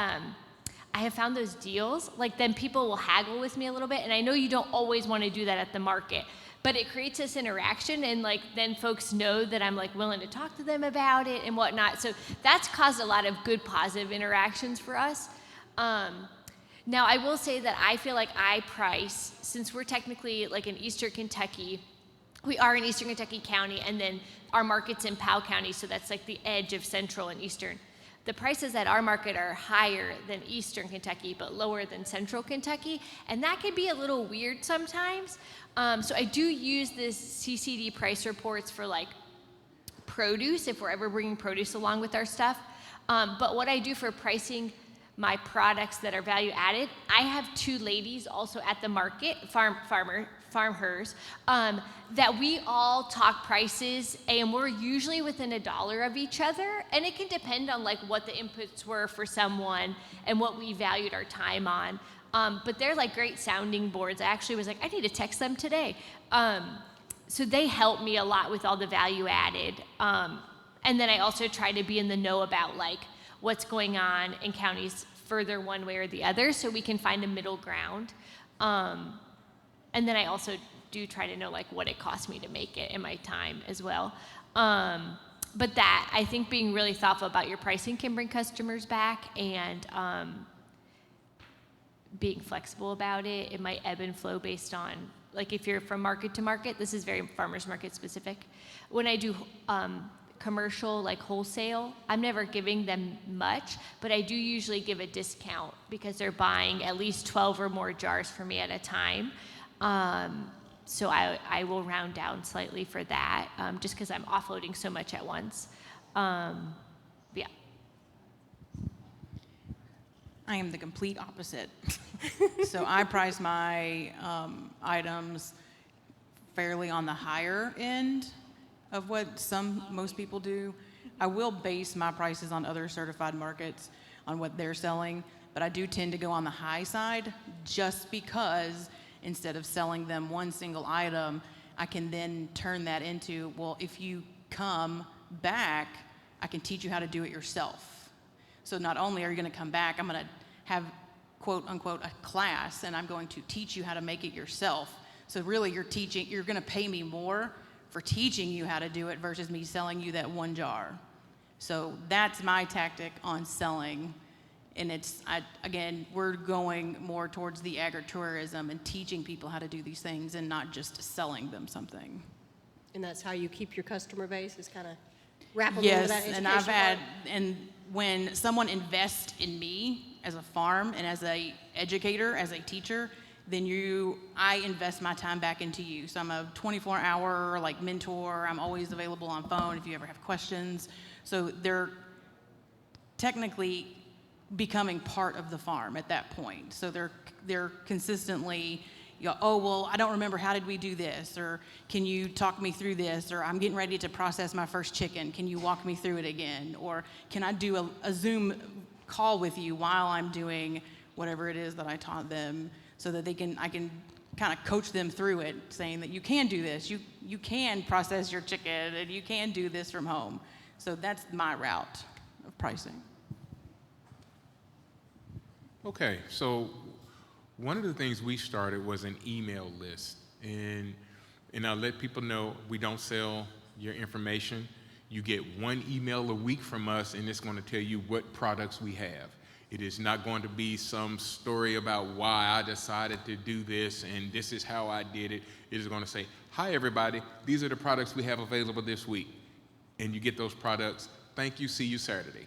I have found those deals, like then people will haggle with me a little bit, and I know you don't always want to do that at the market, but it creates this interaction, and like then folks know that I'm like willing to talk to them about it and whatnot. So that's caused a lot of good positive interactions for us. Now I will say that I feel like I price, since we're technically like in Eastern Kentucky, we are in Eastern Kentucky County, and then our market's in Powell County, so that's like the edge of Central and Eastern. The prices at our market are higher than Eastern Kentucky, but lower than Central Kentucky, and that can be a little weird sometimes. So I do use this CCD price reports for like produce, if we're ever bringing produce along with our stuff. But what I do for pricing my products that are value added, I have two ladies also at the market, farmers, that we all talk prices, and we're usually within $1 of each other, and it can depend on like what the inputs were for someone and what we valued our time on. But they're like great sounding boards. I actually was like, I need to text them today. So they help me a lot with all the value added. And then I also try to be in the know about like what's going on in counties further one way or the other, so we can find a middle ground. And then I also do try to know like what it costs me to make it and my time as well. But that, I think being really thoughtful about your pricing can bring customers back, and being flexible about it. It might ebb and flow based on, like if you're from market to market, this is very farmers market specific. When I do commercial, like wholesale, I'm never giving them much, but I do usually give a discount because they're buying at least 12 or more jars for me at a time. So I will round down slightly for that, just because I'm offloading so much at once. Yeah. I am the complete opposite. So I price my items fairly on the higher end of what most people do. I will base my prices on other certified markets on what they're selling, but I do tend to go on the high side just because instead of selling them one single item, I can then turn that into, well, if you come back, I can teach you how to do it yourself. So not only are you going to come back, I'm going to have, quote unquote, a class, and I'm going to teach you how to make it yourself. So really you're going to pay me more for teaching you how to do it versus me selling you that one jar. So that's my tactic on selling. And again, we're going more towards the agritourism and teaching people how to do these things and not just selling them something. And that's how you keep your customer base, is kind of wrap them into that education part? And when someone invests in me as a farm and as a educator, as a teacher, then I invest my time back into you. So I'm a 24-hour like mentor. I'm always available on phone if you ever have questions. So they're technically becoming part of the farm at that point. So they're consistently, oh, well, I don't remember, how did we do this? Or can you talk me through this? Or I'm getting ready to process my first chicken. Can you walk me through it again? Or can I do a Zoom call with you while I'm doing whatever it is that I taught them, so that I can kind of coach them through it, saying that you can do this, you can process your chicken, and you can do this from home. So that's my route of pricing. Okay, so one of the things we started was an email list, and I'll let people know we don't sell your information. You get one email a week from us, and it's going to tell you what products we have. It is not going to be some story about why I decided to do this and this is how I did it. It is going to say, hi everybody, these are the products we have available this week. And you get those products. Thank you, see you Saturday.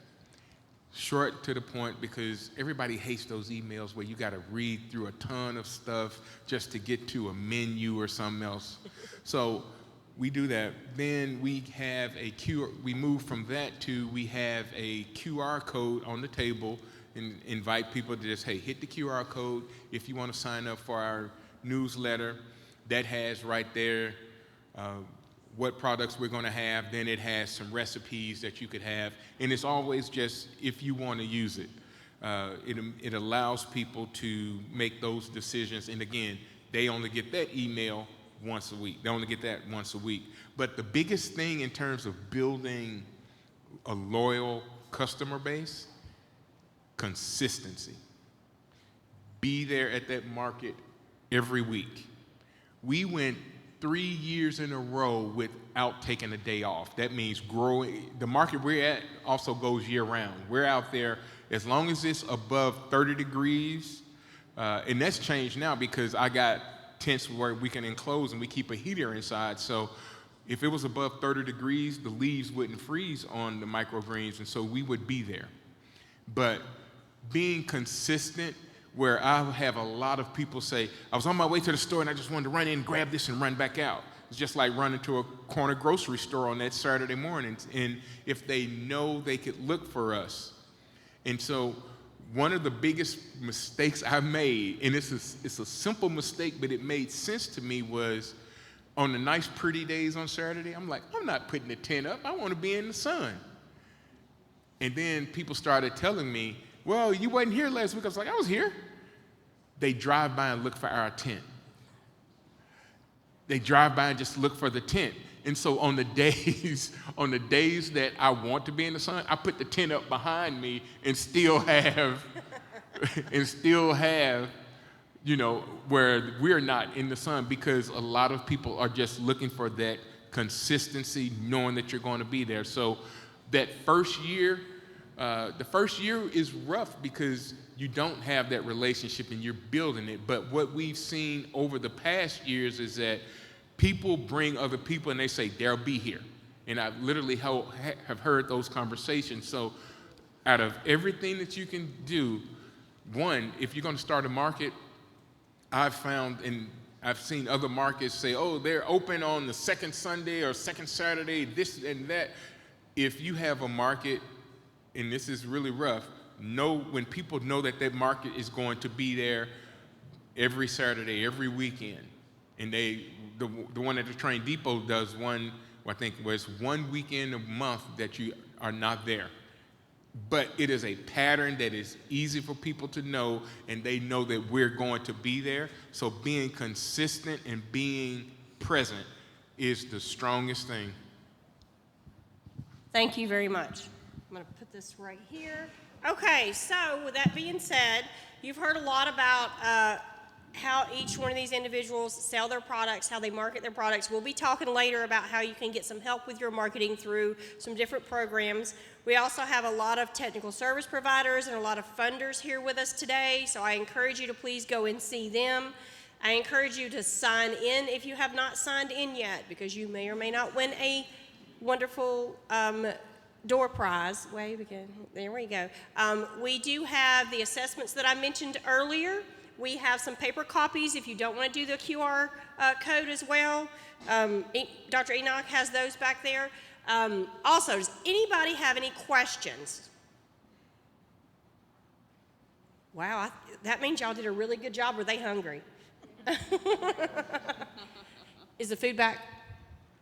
Short to the point, because everybody hates those emails where you got to read through a ton of stuff just to get to a menu or something else. So we do that. Then we have we move from that to we have a QR code on the table and invite people to just, hey, hit the QR code if you want to sign up for our newsletter. That has right there what products we're going to have. Then it has some recipes that you could have. And it's always just if you want to use it. It allows people to make those decisions. And again, they only get that email once a week. They only get that once a week. But the biggest thing in terms of building a loyal customer base, consistency. be there at that market every week. We went 3 years in a row without taking a day off. That means growing. The market we're at also goes year round. We're out there as long as it's above 30 degrees, and that's changed now because I got tents where we can enclose and we keep a heater inside. So if it was above 30 degrees, the leaves wouldn't freeze on the microgreens, and so we would be there. But being consistent, where I have a lot of people say, I was on my way to the store and I just wanted to run in, grab this and run back out. It's just like running to a corner grocery store on that Saturday morning. And if they know they could look for us. And so one of the biggest mistakes I made, and it's a simple mistake, but it made sense to me, was on the nice, pretty days on Saturday, I'm like, I'm not putting the tent up. I want to be in the sun. And then people started telling me, well, you wasn't here last week. I was like, I was here. They drive by and look for our tent. They drive by and just look for the tent. And so on the days that I want to be in the sun, I put the tent up behind me and still have, you know, where we're not in the sun, because a lot of people are just looking for that consistency, knowing that you're going to be there. So that first year, the first year is rough because you don't have that relationship and you're building it. But what we've seen over the past years is that people bring other people and they say, they'll be here. And I've literally have heard those conversations. So out of everything that you can do, one, if you're going to start a market, I've found, and I've seen other markets say, oh, they're open on the second Sunday or second Saturday, this and that. If you have a market, and this is really rough, when people know that that market is going to be there every Saturday, every weekend, and the one at the Train Depot does one, I think was one weekend a month that you are not there. But it is a pattern that is easy for people to know, and they know that we're going to be there. So being consistent and being present is the strongest thing. Thank you very much. I'm going to put this right here. Okay, so with that being said, you've heard a lot about how each one of these individuals sell their products, how they market their products. We'll be talking later about how you can get some help with your marketing through some different programs. We also have a lot of technical service providers and a lot of funders here with us today, so I encourage you to please go and see them. I encourage you to sign in if you have not signed in yet, because you may or may not win a wonderful door prize. Wave again. There we go. We do have the assessments that I mentioned earlier. We have some paper copies if you don't want to do the QR code as well. Dr. Enoch has those back there. Also, does anybody have any questions? Wow, that means y'all did a really good job. Were they hungry? Is the food back?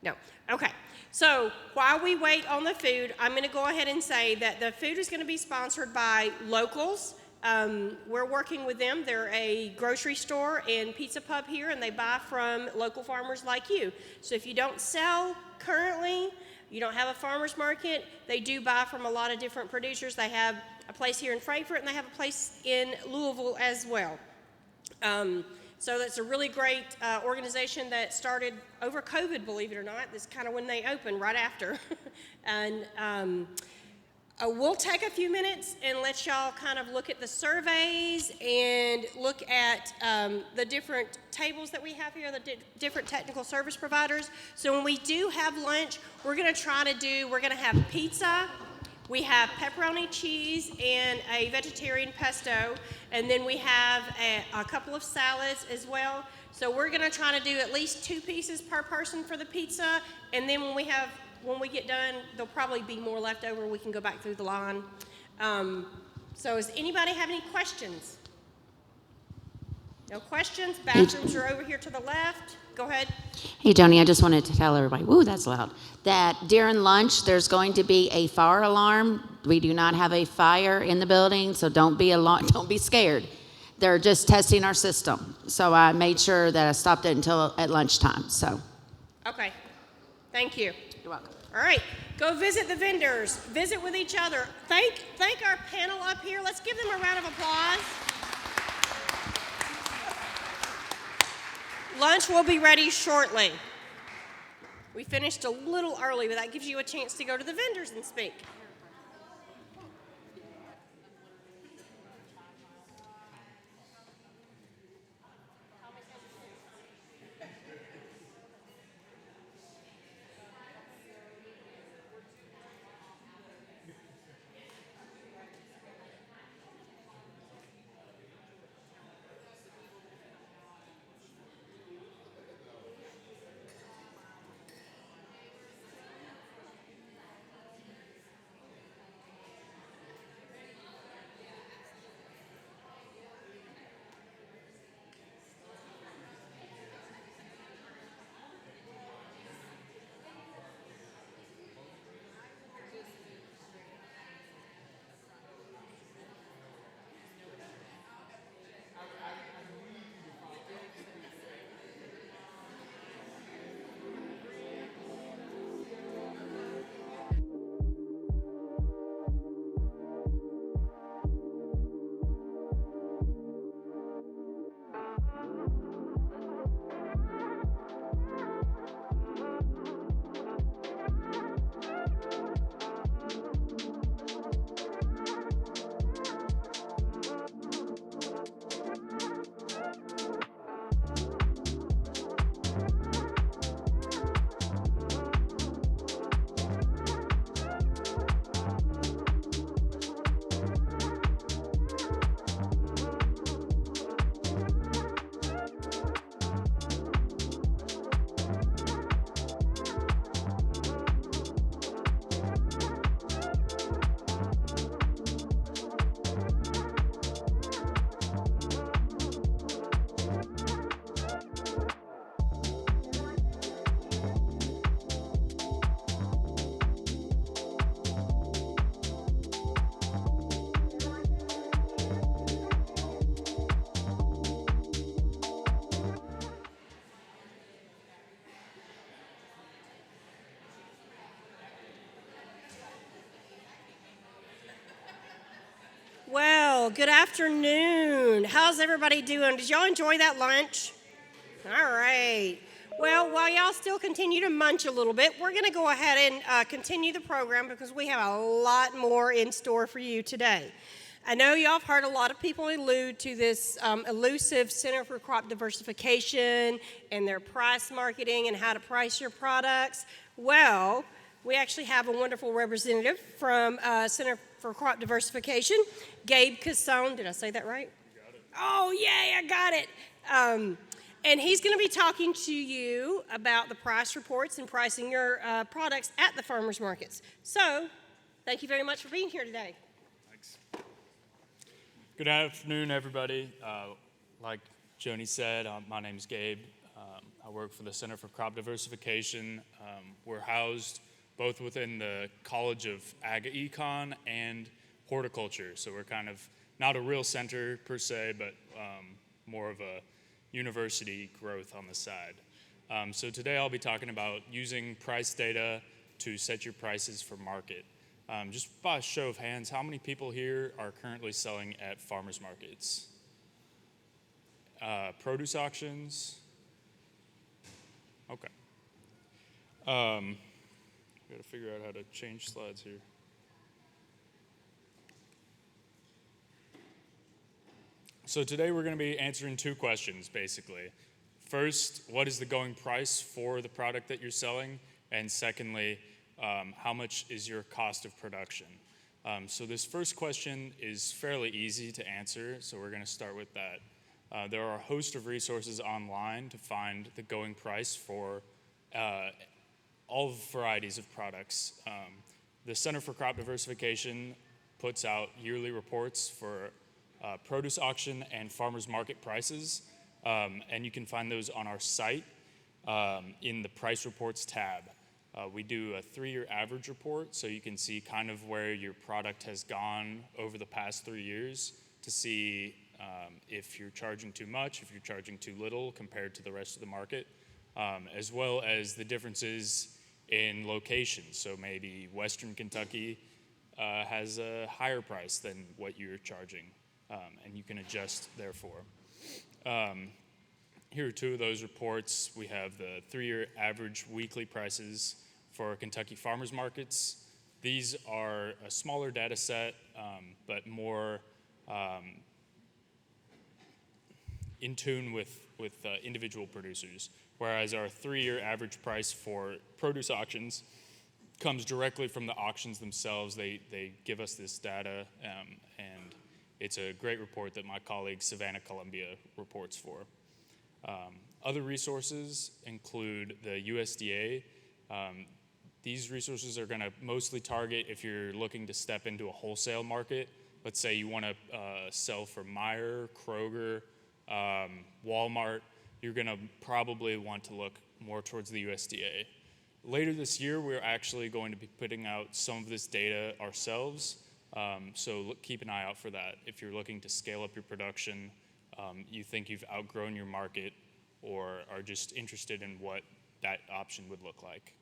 No. Okay. So while we wait on the food, I'm going to go ahead and say that the food is going to be sponsored by Locals. We're working with them. They're a grocery store and pizza pub here, and they buy from local farmers like you. So if you don't sell currently, you don't have a farmer's market, they do buy from a lot of different producers. They have a place here in Frankfort, and they have a place in Louisville as well. So that's a really great organization that started over COVID, believe it or not. This is kind of when they opened, right after. And we'll take a few minutes and let y'all kind of look at the surveys and look at the different tables that we have here, the different technical service providers. So when we do have lunch, we're going to have pizza. We have pepperoni cheese and a vegetarian pesto, and then we have a couple of salads as well. So we're going to try to do at least 2 pieces per person for the pizza, and then when we get done, there'll probably be more left over. We can go back through the line. So does anybody have any questions? No questions? Bathrooms are over here to the left. Go ahead. Hey, Joni, I just wanted to tell everybody, woo, that's loud, that during lunch, there's going to be a fire alarm. We do not have a fire in the building, so don't be scared. They're just testing our system. So I made sure that I stopped it until at lunchtime, so. Okay. Thank you. You're welcome. All right. Go visit the vendors. Visit with each other. Thank our panel up here. Let's give them a round of applause. Lunch will be ready shortly. We finished a little early, but that gives you a chance to go to the vendors and speak. Well, good afternoon. How's everybody doing? Did y'all enjoy that lunch? All right. Well, while y'all still continue to munch a little bit, we're going to go ahead and continue the program because we have a lot more in store for you today. I know y'all have heard a lot of people allude to this elusive Center for Crop Diversification and their price marketing and how to price your products. Well, we actually have a wonderful representative from Center for Crop Diversification, Gabe Casson. Did I say that right? You got it. Oh, yay, I got it. And he's going to be talking to you about the price reports and pricing your products at the farmers markets. So, thank you very much for being here today. Thanks. Good afternoon, everybody. Like Joni said, my name is Gabe. I work for the Center for Crop Diversification. We're housed both within the College of Ag Econ and Horticulture. So we're kind of not a real center per se, but more of a university growth on the side. So today I'll be talking about using price data to set your prices for market. Just by a show of hands, how many people here are currently selling at farmers markets? Produce auctions? Okay. Got to figure out how to change slides here. So today we're going to be answering two questions, basically. First, what is the going price for the product that you're selling? And secondly, how much is your cost of production? So this first question is fairly easy to answer, so we're going to start with that. There are a host of resources online to find the going price for all varieties of products. The Center for Crop Diversification puts out yearly reports for produce auction and farmers market prices, and you can find those on our site in the price reports tab. We do a 3-year average report, so you can see kind of where your product has gone over the past 3 years to see if you're charging too much, if you're charging too little compared to the rest of the market, as well as the differences in locations. So maybe Western Kentucky has a higher price than what you're charging, and you can adjust therefore. here are two of those reports. We have the 3-year average weekly prices for Kentucky farmers markets. These are a smaller data set, but more in tune with individual producers, whereas our 3-year average price for produce auctions comes directly from the auctions themselves. They give us this data, and it's a great report that my colleague Savannah Columbia reports for. Other resources include the USDA. These resources are going to mostly target if you're looking to step into a wholesale market. Let's say you want to sell for Meijer, Kroger, Walmart. You're going to probably want to look more towards the USDA. Later this year, we're actually going to be putting out some of this data ourselves, so keep an eye out for that. If you're looking to scale up your production, you think you've outgrown your market, or are just interested in what that option would look like.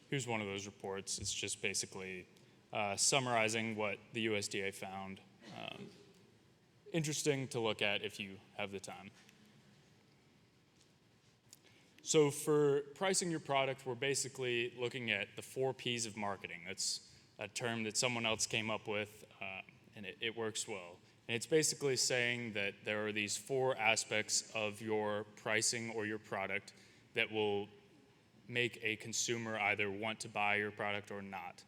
Here's one of those reports. It's just basically summarizing what the USDA found. Interesting to look at if you have the time. So for pricing your product, we're basically looking at the 4 Ps of marketing. That's a term that someone else came up with, and it works well. And it's basically saying that there are these 4 aspects of your pricing or your product that will make a consumer either want to buy your product or not.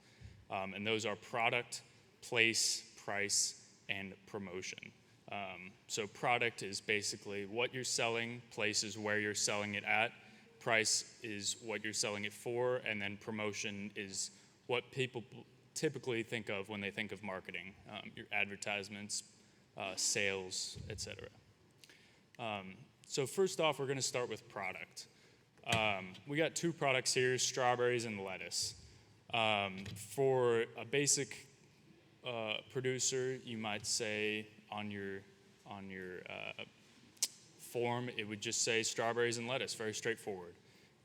And those are product, place, price, and promotion. So product is basically what you're selling, place is where you're selling it at, price is what you're selling it for, and then promotion is what people typically think of when they think of marketing, your advertisements, sales, etc. So first off, we're going to start with product. We got 2 products here, strawberries and lettuce. For a basic producer, you might say on your form, it would just say strawberries and lettuce, very straightforward.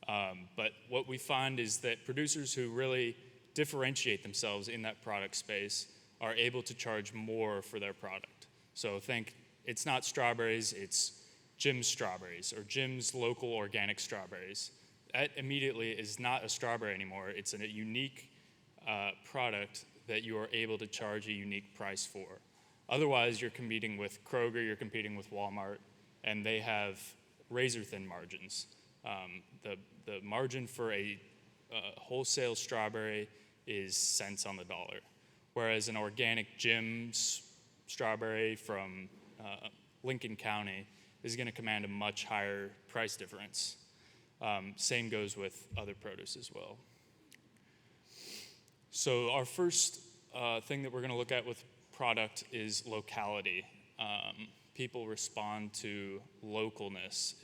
But what we find is that producers who really differentiate themselves in that product space are able to charge more for their product. So think it's not strawberries, it's Jim's Strawberries or Jim's Local Organic Strawberries. That immediately is not a strawberry anymore. It's a unique product that you are able to charge a unique price for. Otherwise, you're competing with Kroger, you're competing with Walmart, and they have razor-thin margins. The margin for a wholesale strawberry is cents on the dollar, whereas an organic Jim's strawberry from Lincoln County is going to command a much higher price difference. Same goes with other produce as well. So our first thing that we're going to look at with product is locality. People respond to localness.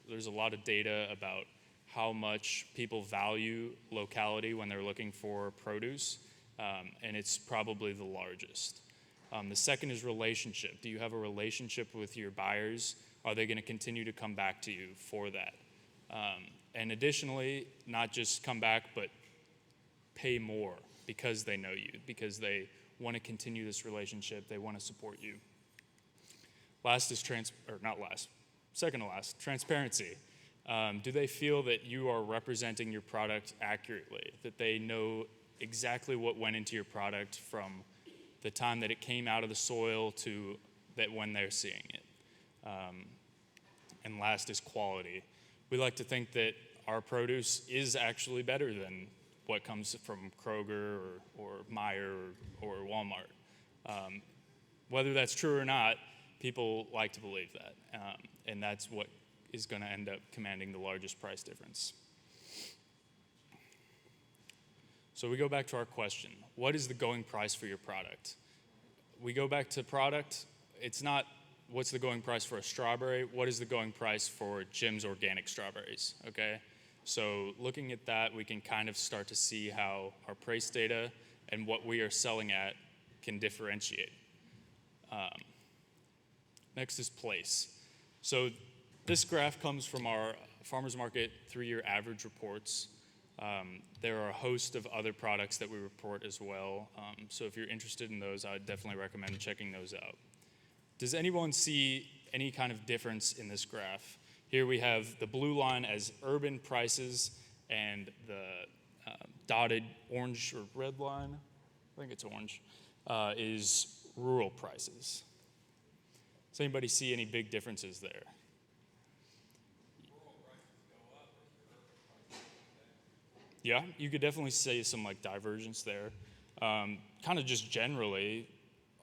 There's a lot of data about how much people value locality when they're looking for produce, and it's probably the largest. The second is relationship. Do you have a relationship with your buyers? Are they going to continue to come back to you for that? And additionally, not just come back, but pay more because they know you, because they want to continue this relationship, they want to support you. Last is second to last, transparency. Do they feel that you are representing your product accurately, that they know exactly what went into your product from the time that it came out of the soil to that when they're seeing it? And last is quality. We like to think that our produce is actually better than what comes from Kroger or Meijer or Walmart. Whether that's true or not, people like to believe that, and that's what is going to end up commanding the largest price difference. So we go back to our question. What is the going price for your product? We go back to product. It's not what's the going price for a strawberry, what is the going price for Jim's Organic Strawberries, okay? So looking at that, we can kind of start to see how our price data and what we are selling at can differentiate. Next is place. So this graph comes from our farmers market 3-year average reports. There are a host of other products that we report as well. So if you're interested in those, I would definitely recommend checking those out. Does anyone see any kind of difference in this graph? Here we have the blue line as urban prices and the dotted orange or red line, I think it's orange, is rural prices. Does anybody see any big differences there? Yeah, you could definitely see some like divergence there. Kind of just generally,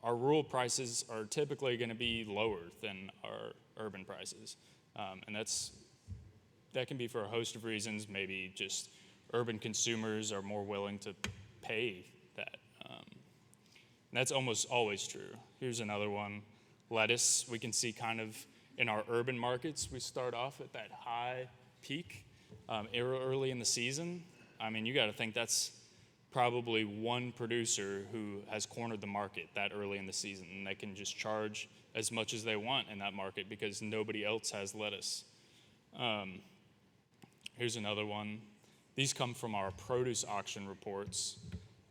our rural prices are typically going to be lower than our urban prices. And that can be for a host of reasons. Maybe just urban consumers are more willing to pay that. And that's almost always true. Here's another one. Lettuce, we can see kind of in our urban markets, we start off at that high peak early in the season. I mean, you got to think that's probably one producer who has cornered the market that early in the season, and they can just charge as much as they want in that market because nobody else has lettuce. Here's another one. These come from our produce auction reports.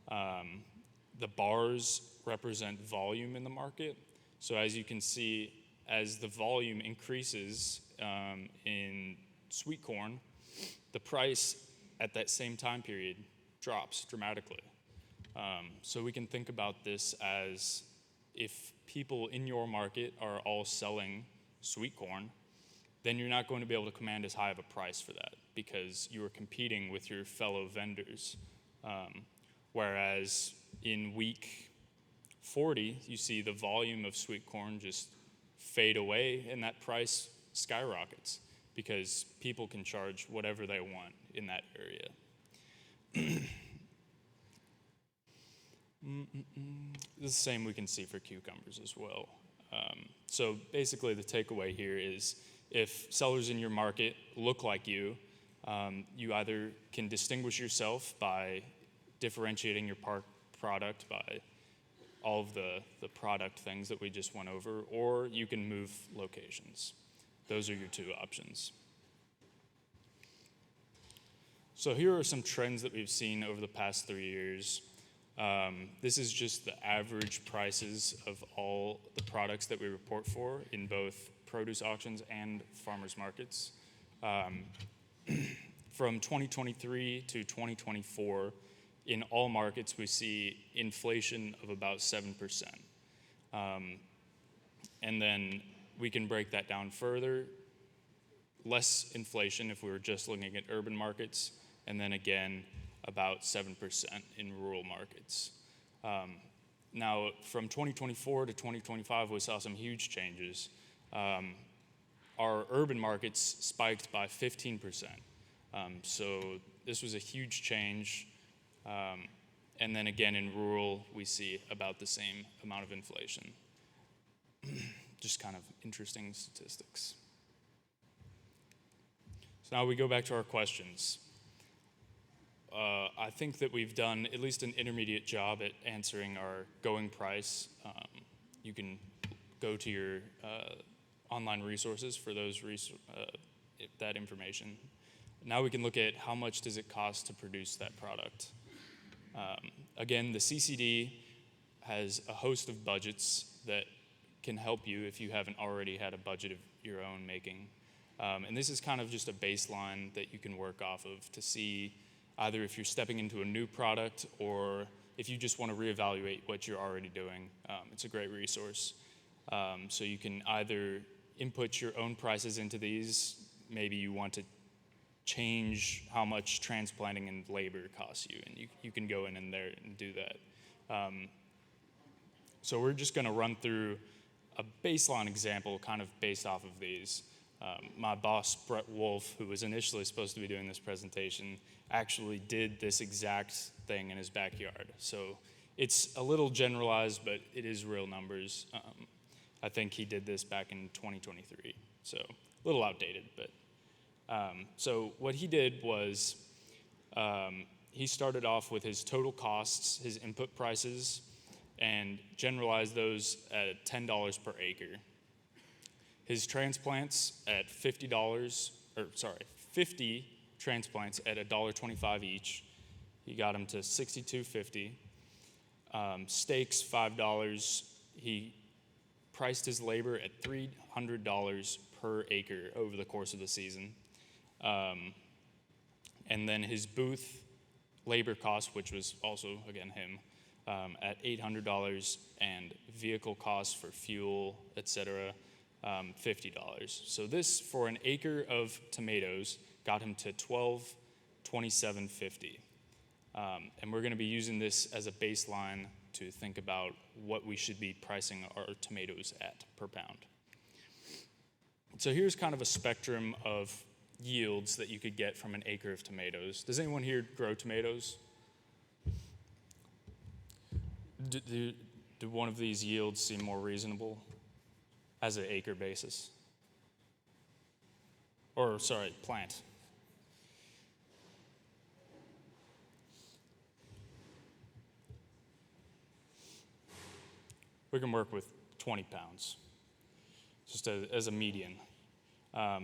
The bars represent volume in the market. So as you can see, as the volume increases in sweet corn, the price at that same time period drops dramatically. So we can think about this as if people in your market are all selling sweet corn, then you're not going to be able to command as high of a price for that because you are competing with your fellow vendors. Whereas in week 40, you see the volume of sweet corn just fade away and that price skyrockets because people can charge whatever they want in that area. The same we can see for cucumbers as well. So basically the takeaway here is if sellers in your market look like you, you either can distinguish yourself by differentiating your product by all of the product things that we just went over, or you can move locations. Those are your two options. So here are some trends that we've seen over the past 3 years. This is just the average prices of all the products that we report for in both produce auctions and farmers markets. From 2023 to 2024, in all markets, we see inflation of about 7%. And then we can break that down further. Less inflation if we were just looking at urban markets, and then again, about 7% in rural markets. Now, from 2024 to 2025, we saw some huge changes. Our urban markets spiked by 15%. So this was a huge change. And then again, in rural, we see about the same amount of inflation. Just kind of interesting statistics. So now we go back to our questions. I think that we've done at least an intermediate job at answering our going price. You can go to your online resources for those that information. Now we can look at how much does it cost to produce that product. Again, the CCD has a host of budgets that can help you if you haven't already had a budget of your own making. And this is kind of just a baseline that you can work off of to see either if you're stepping into a new product or if you just want to reevaluate what you're already doing. It's a great resource. So you can either input your own prices into these. Maybe you want to change how much transplanting and labor costs you, and you can go in there and do that. So we're just going to run through a baseline example kind of based off of these. My boss, Brett Wolf, who was initially supposed to be doing this presentation, actually did this exact thing in his backyard. So it's a little generalized, but it is real numbers. I think he did this back in 2023, so a little outdated, but so what he did was he started off with his total costs, his input prices, and generalized those at $10 per acre. His transplants at $50 transplants at $1.25 each. He got them to $62.50. Steaks $5. He priced his labor at $300 per acre over the course of the season. And then his booth labor cost, which was also, again, him, at $800, and vehicle costs for fuel, etc., $50. So this, for an acre of tomatoes, got him to $1227.50. And we're going to be using this as a baseline to think about what we should be pricing our tomatoes at per pound. So here's kind of a spectrum of yields that you could get from an acre of tomatoes. Does anyone here grow tomatoes? Do one of these yields seem more reasonable as an acre basis? Or, sorry, plant. We can work with 20 pounds, just as a median.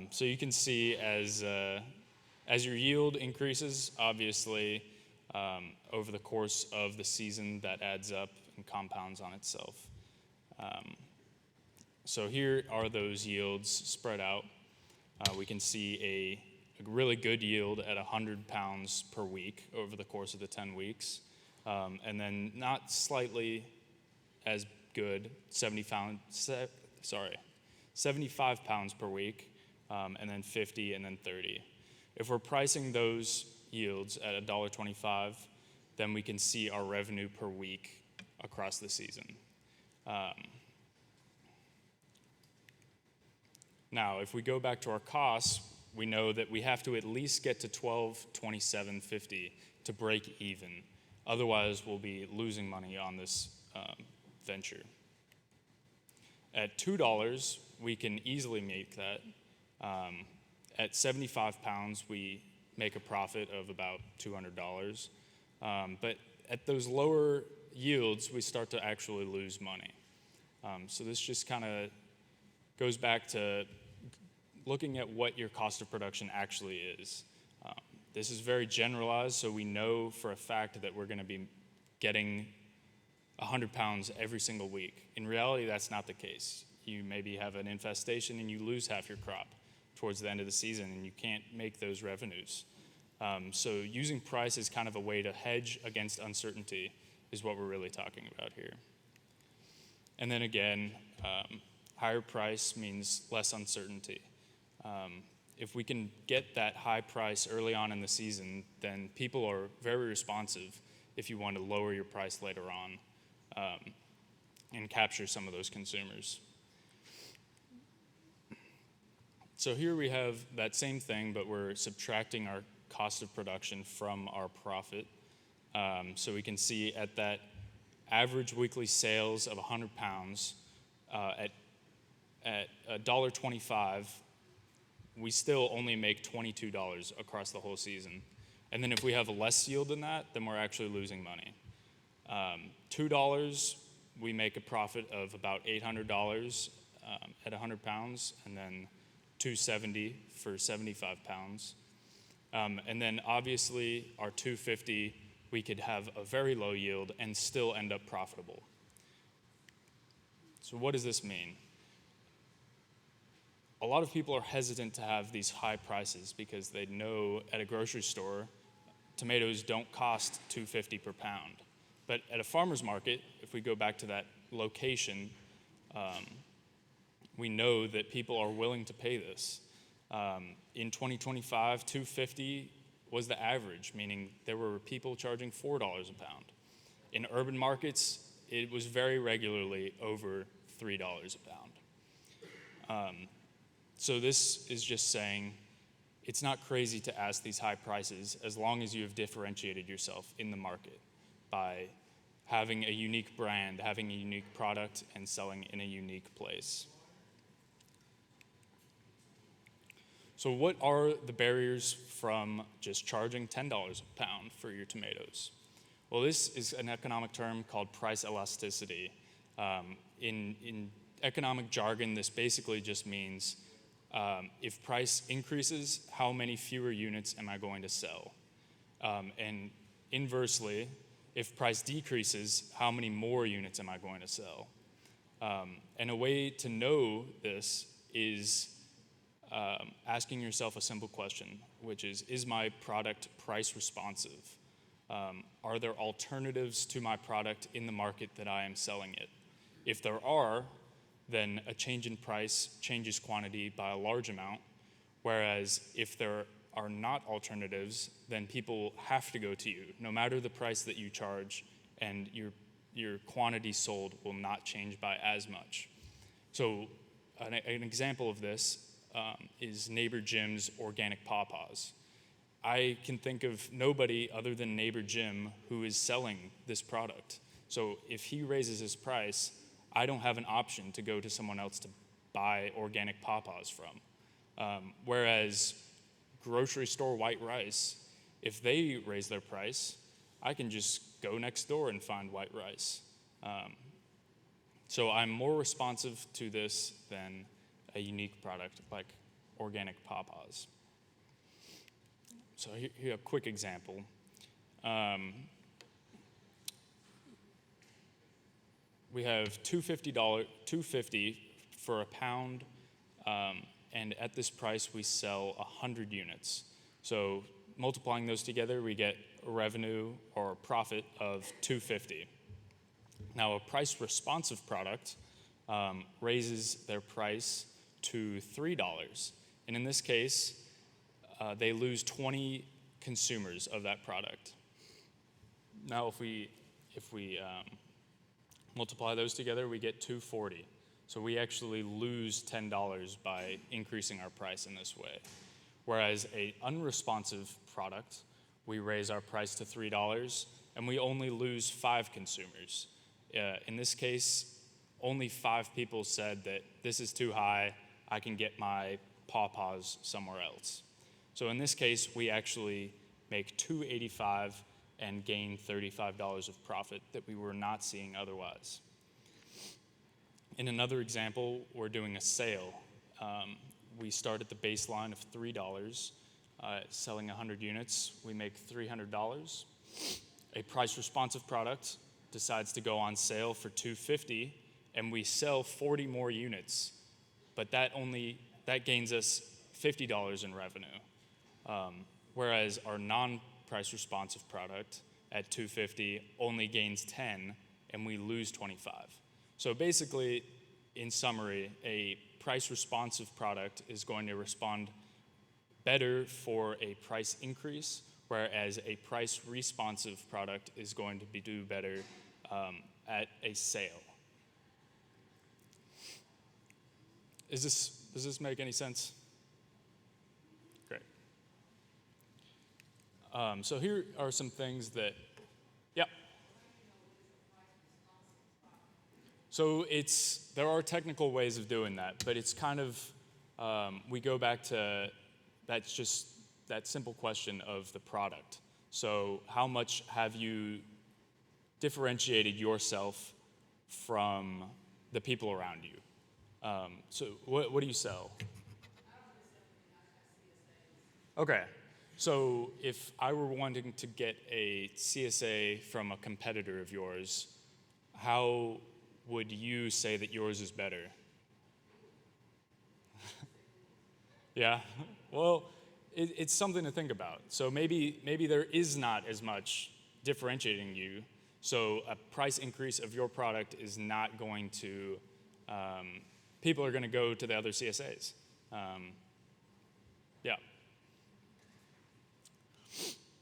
So you can see as your yield increases, obviously, over the course of the season, that adds up and compounds on itself. So here are those yields spread out. We can see a really good yield at 100 pounds per week over the course of the 10 weeks. And then not slightly as good, 75 pounds per week, and then 50, and then 30. If we're pricing those yields at $1.25, then we can see our revenue per week across the season. Now, if we go back to our costs, we know that we have to at least get to $1227.50 to break even. Otherwise, we'll be losing money on this venture. At $2, we can easily make that. At 75 pounds, we make a profit of about $200. But at those lower yields, we start to actually lose money. So this just kind of goes back to looking at what your cost of production actually is. This is very generalized, so we know for a fact that we're going to be getting 100 pounds every single week. In reality, that's not the case. You maybe have an infestation and you lose half your crop towards the end of the season, and you can't make those revenues. So using price is kind of a way to hedge against uncertainty is what we're really talking about here. And then again, higher price means less uncertainty. If we can get that high price early on in the season, then people are very responsive if you want to lower your price later on and capture some of those consumers. So here we have that same thing, but we're subtracting our cost of production from our profit. So we can see at that average weekly sales of 100 pounds at $1.25, we still only make $22 across the whole season. And then if we have a less yield than that, then we're actually losing money. $2, we make a profit of about $800 at 100 pounds, and then $270 for 75 pounds. And then obviously our $250, we could have a very low yield and still end up profitable. So what does this mean? A lot of people are hesitant to have these high prices because they know at a grocery store, tomatoes don't cost $2.50 per pound. But at a farmer's market, if we go back to that location, we know that people are willing to pay this. In 2025, $2.50 was the average, meaning there were people charging $4 a pound. In urban markets, it was very regularly over $3 a pound. So this is just saying it's not crazy to ask these high prices as long as you have differentiated yourself in the market by having a unique brand, having a unique product, and selling in a unique place. So what are the barriers from just charging $10 a pound for your tomatoes? Well, this is an economic term called price elasticity. In economic jargon, this basically just means if price increases, how many fewer units am I going to sell? And inversely, if price decreases, how many more units am I going to sell? And a way to know this is asking yourself a simple question, which is my product price responsive? Are there alternatives to my product in the market that I am selling it? If there are, then a change in price changes quantity by a large amount, whereas if there are not alternatives, then people have to go to you, no matter the price that you charge, and your quantity sold will not change by as much. So an example of this is Neighbor Jim's organic pawpaws. I can think of nobody other than Neighbor Jim who is selling this product. So if he raises his price, I don't have an option to go to someone else to buy organic pawpaws from. Whereas grocery store white rice, if they raise their price, I can just go next door and find white rice. So I'm more responsive to this than a unique product like organic pawpaws. So here a quick example. We have $2.50 for a pound, and at this price we sell 100 units. So multiplying those together, we get a revenue or a profit of $2.50. Now a price responsive product raises their price to $3, and in this case, they lose 20 consumers of that product. Now, if we multiply those together, we get $2.40. So we actually lose $10 by increasing our price in this way. Whereas an unresponsive product, we raise our price to $3, and we only lose 5 consumers. In this case, only 5 people said that this is too high, I can get my pawpaws somewhere else. So in this case, we actually make $2.85 and gain $35 of profit that we were not seeing otherwise. In another example, we're doing a sale. We start at the baseline of $3, selling 100 units, we make $300. A price responsive product decides to go on sale for $2.50, and we sell 40 more units, but that gains us $50 in revenue. Whereas our non-price responsive product at $2.50 only gains 10, and we lose 25. So basically, in summary, a price responsive product is going to respond better for a price increase, whereas a price responsive product is going to do better at a sale. Does this make any sense? Great. So here are some things that, yeah. So there are technical ways of doing that, but it's kind of, we go back to, that's just that simple question of the product. So how much have you differentiated yourself from the people around you? So what do you sell? Okay, so if I were wanting to get a CSA from a competitor of yours, how would you say that yours is better? Yeah, well, it's something to think about. So maybe there is not as much differentiating you, so a price increase of your product is not going to, people are going to go to the other CSAs. Yeah.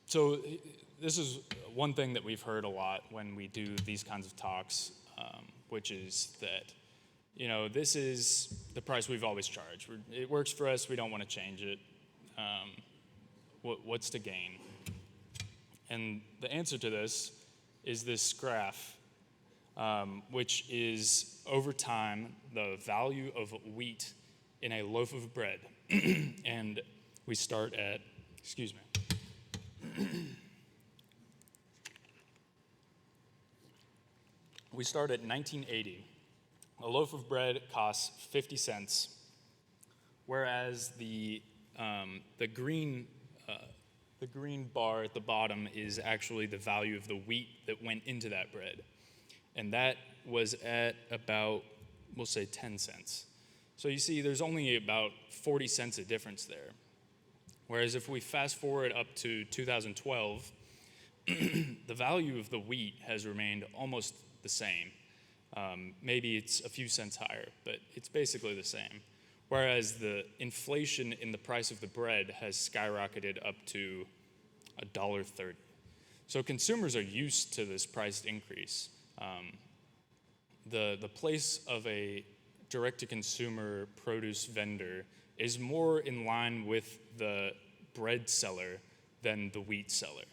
So this is one thing that we've heard a lot when we do these kinds of talks, which is that, you know, this is the price we've always charged. It works for us, we don't want to change it. What's to gain? And the answer to this is this graph, which is over time the value of wheat in a loaf of bread. And we start at, excuse me. We start at 1980. A loaf of bread costs 50 cents, whereas the green bar at the bottom is actually the value of the wheat that went into that bread. And that was at about we'll say 10 cents. So you see, there's only about 40 cents of difference there. Whereas if we fast forward up to 2012, the value of the wheat has remained almost the same. Maybe it's a few cents higher, but it's basically the same. Whereas the inflation in the price of the bread has skyrocketed up to $1.30. So consumers are used to this price increase. The place of a direct-to-consumer produce vendor is more in line with the bread seller than the wheat seller.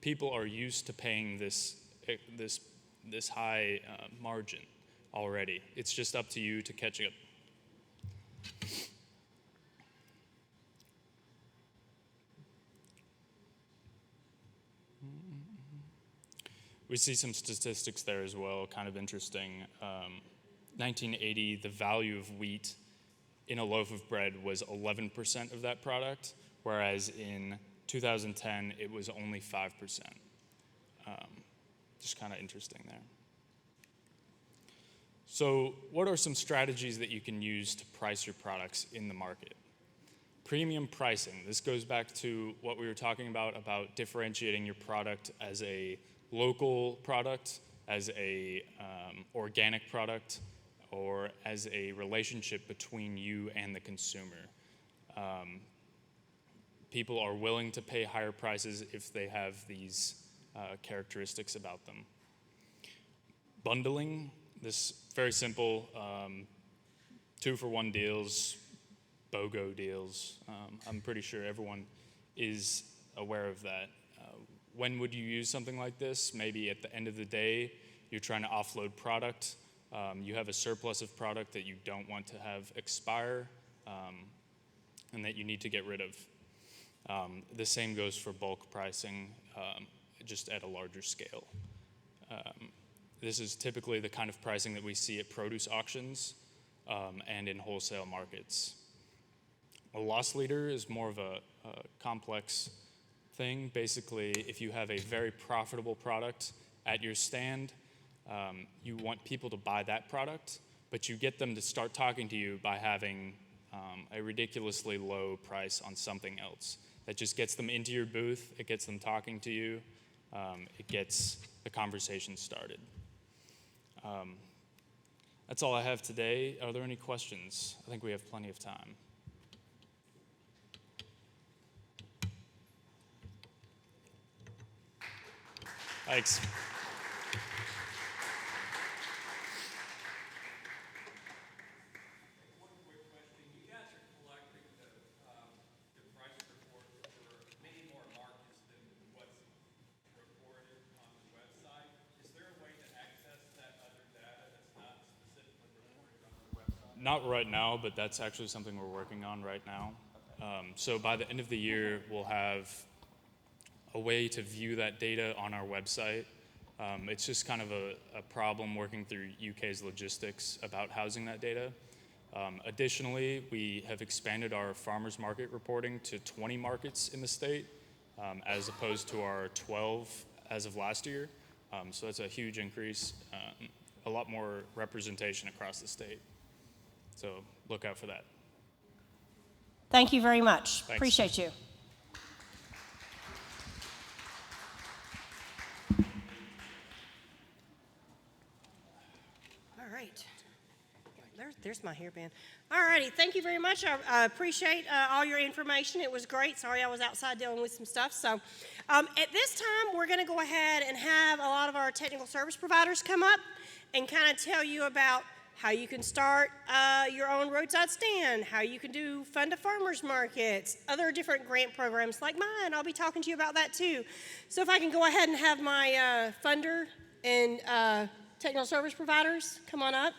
People are used to paying this high margin already. It's just up to you to catch up. We see some statistics there as well, kind of interesting. 1980, the value of wheat in a loaf of bread was 11% of that product, whereas in 2010, it was only 5%. Just kind of interesting there. So what are some strategies that you can use to price your products in the market? Premium pricing. This goes back to what we were talking about differentiating your product as a local product, as a organic product, or as a relationship between you and the consumer. People are willing to pay higher prices if they have these characteristics about them. Bundling, this very simple 2-for-1 deals, BOGO deals. I'm pretty sure everyone is aware of that. When would you use something like this? Maybe at the end of the day, you're trying to offload product. You have a surplus of product that you don't want to have expire and that you need to get rid of. The same goes for bulk pricing, just at a larger scale. This is typically the kind of pricing that we see at produce auctions and in wholesale markets. A loss leader is more of a complex thing. Basically, if you have a very profitable product at your stand, you want people to buy that product, but you get them to start talking to you by having a ridiculously low price on something else. That just gets them into your booth, it gets them talking to you, it gets the conversation started. That's all I have today. Are there any questions? I think we have plenty of time. Thanks. Not right now, but that's actually something we're working on right now. So by the end of the year, we'll have a way to view that data on our website. It's just kind of a problem working through UK's logistics about housing that data. Additionally, we have expanded our farmers market reporting to 20 markets in the state, as opposed to our 12 as of last year. So that's a huge increase, a lot more representation across the state. So look out for that. Thank you very much. Thanks. Appreciate you. All right. There's my hairband. All righty. Thank you very much. I appreciate all your information. It was great. Sorry I was outside dealing with some stuff. So at this time, we're going to go ahead and have a lot of our technical service providers come up and kind of tell you about how you can start your own roadside stand, how you can do fund to farmers markets, other different grant programs like mine. I'll be talking to you about that too. So if I can go ahead and have my funder and technical service providers come on up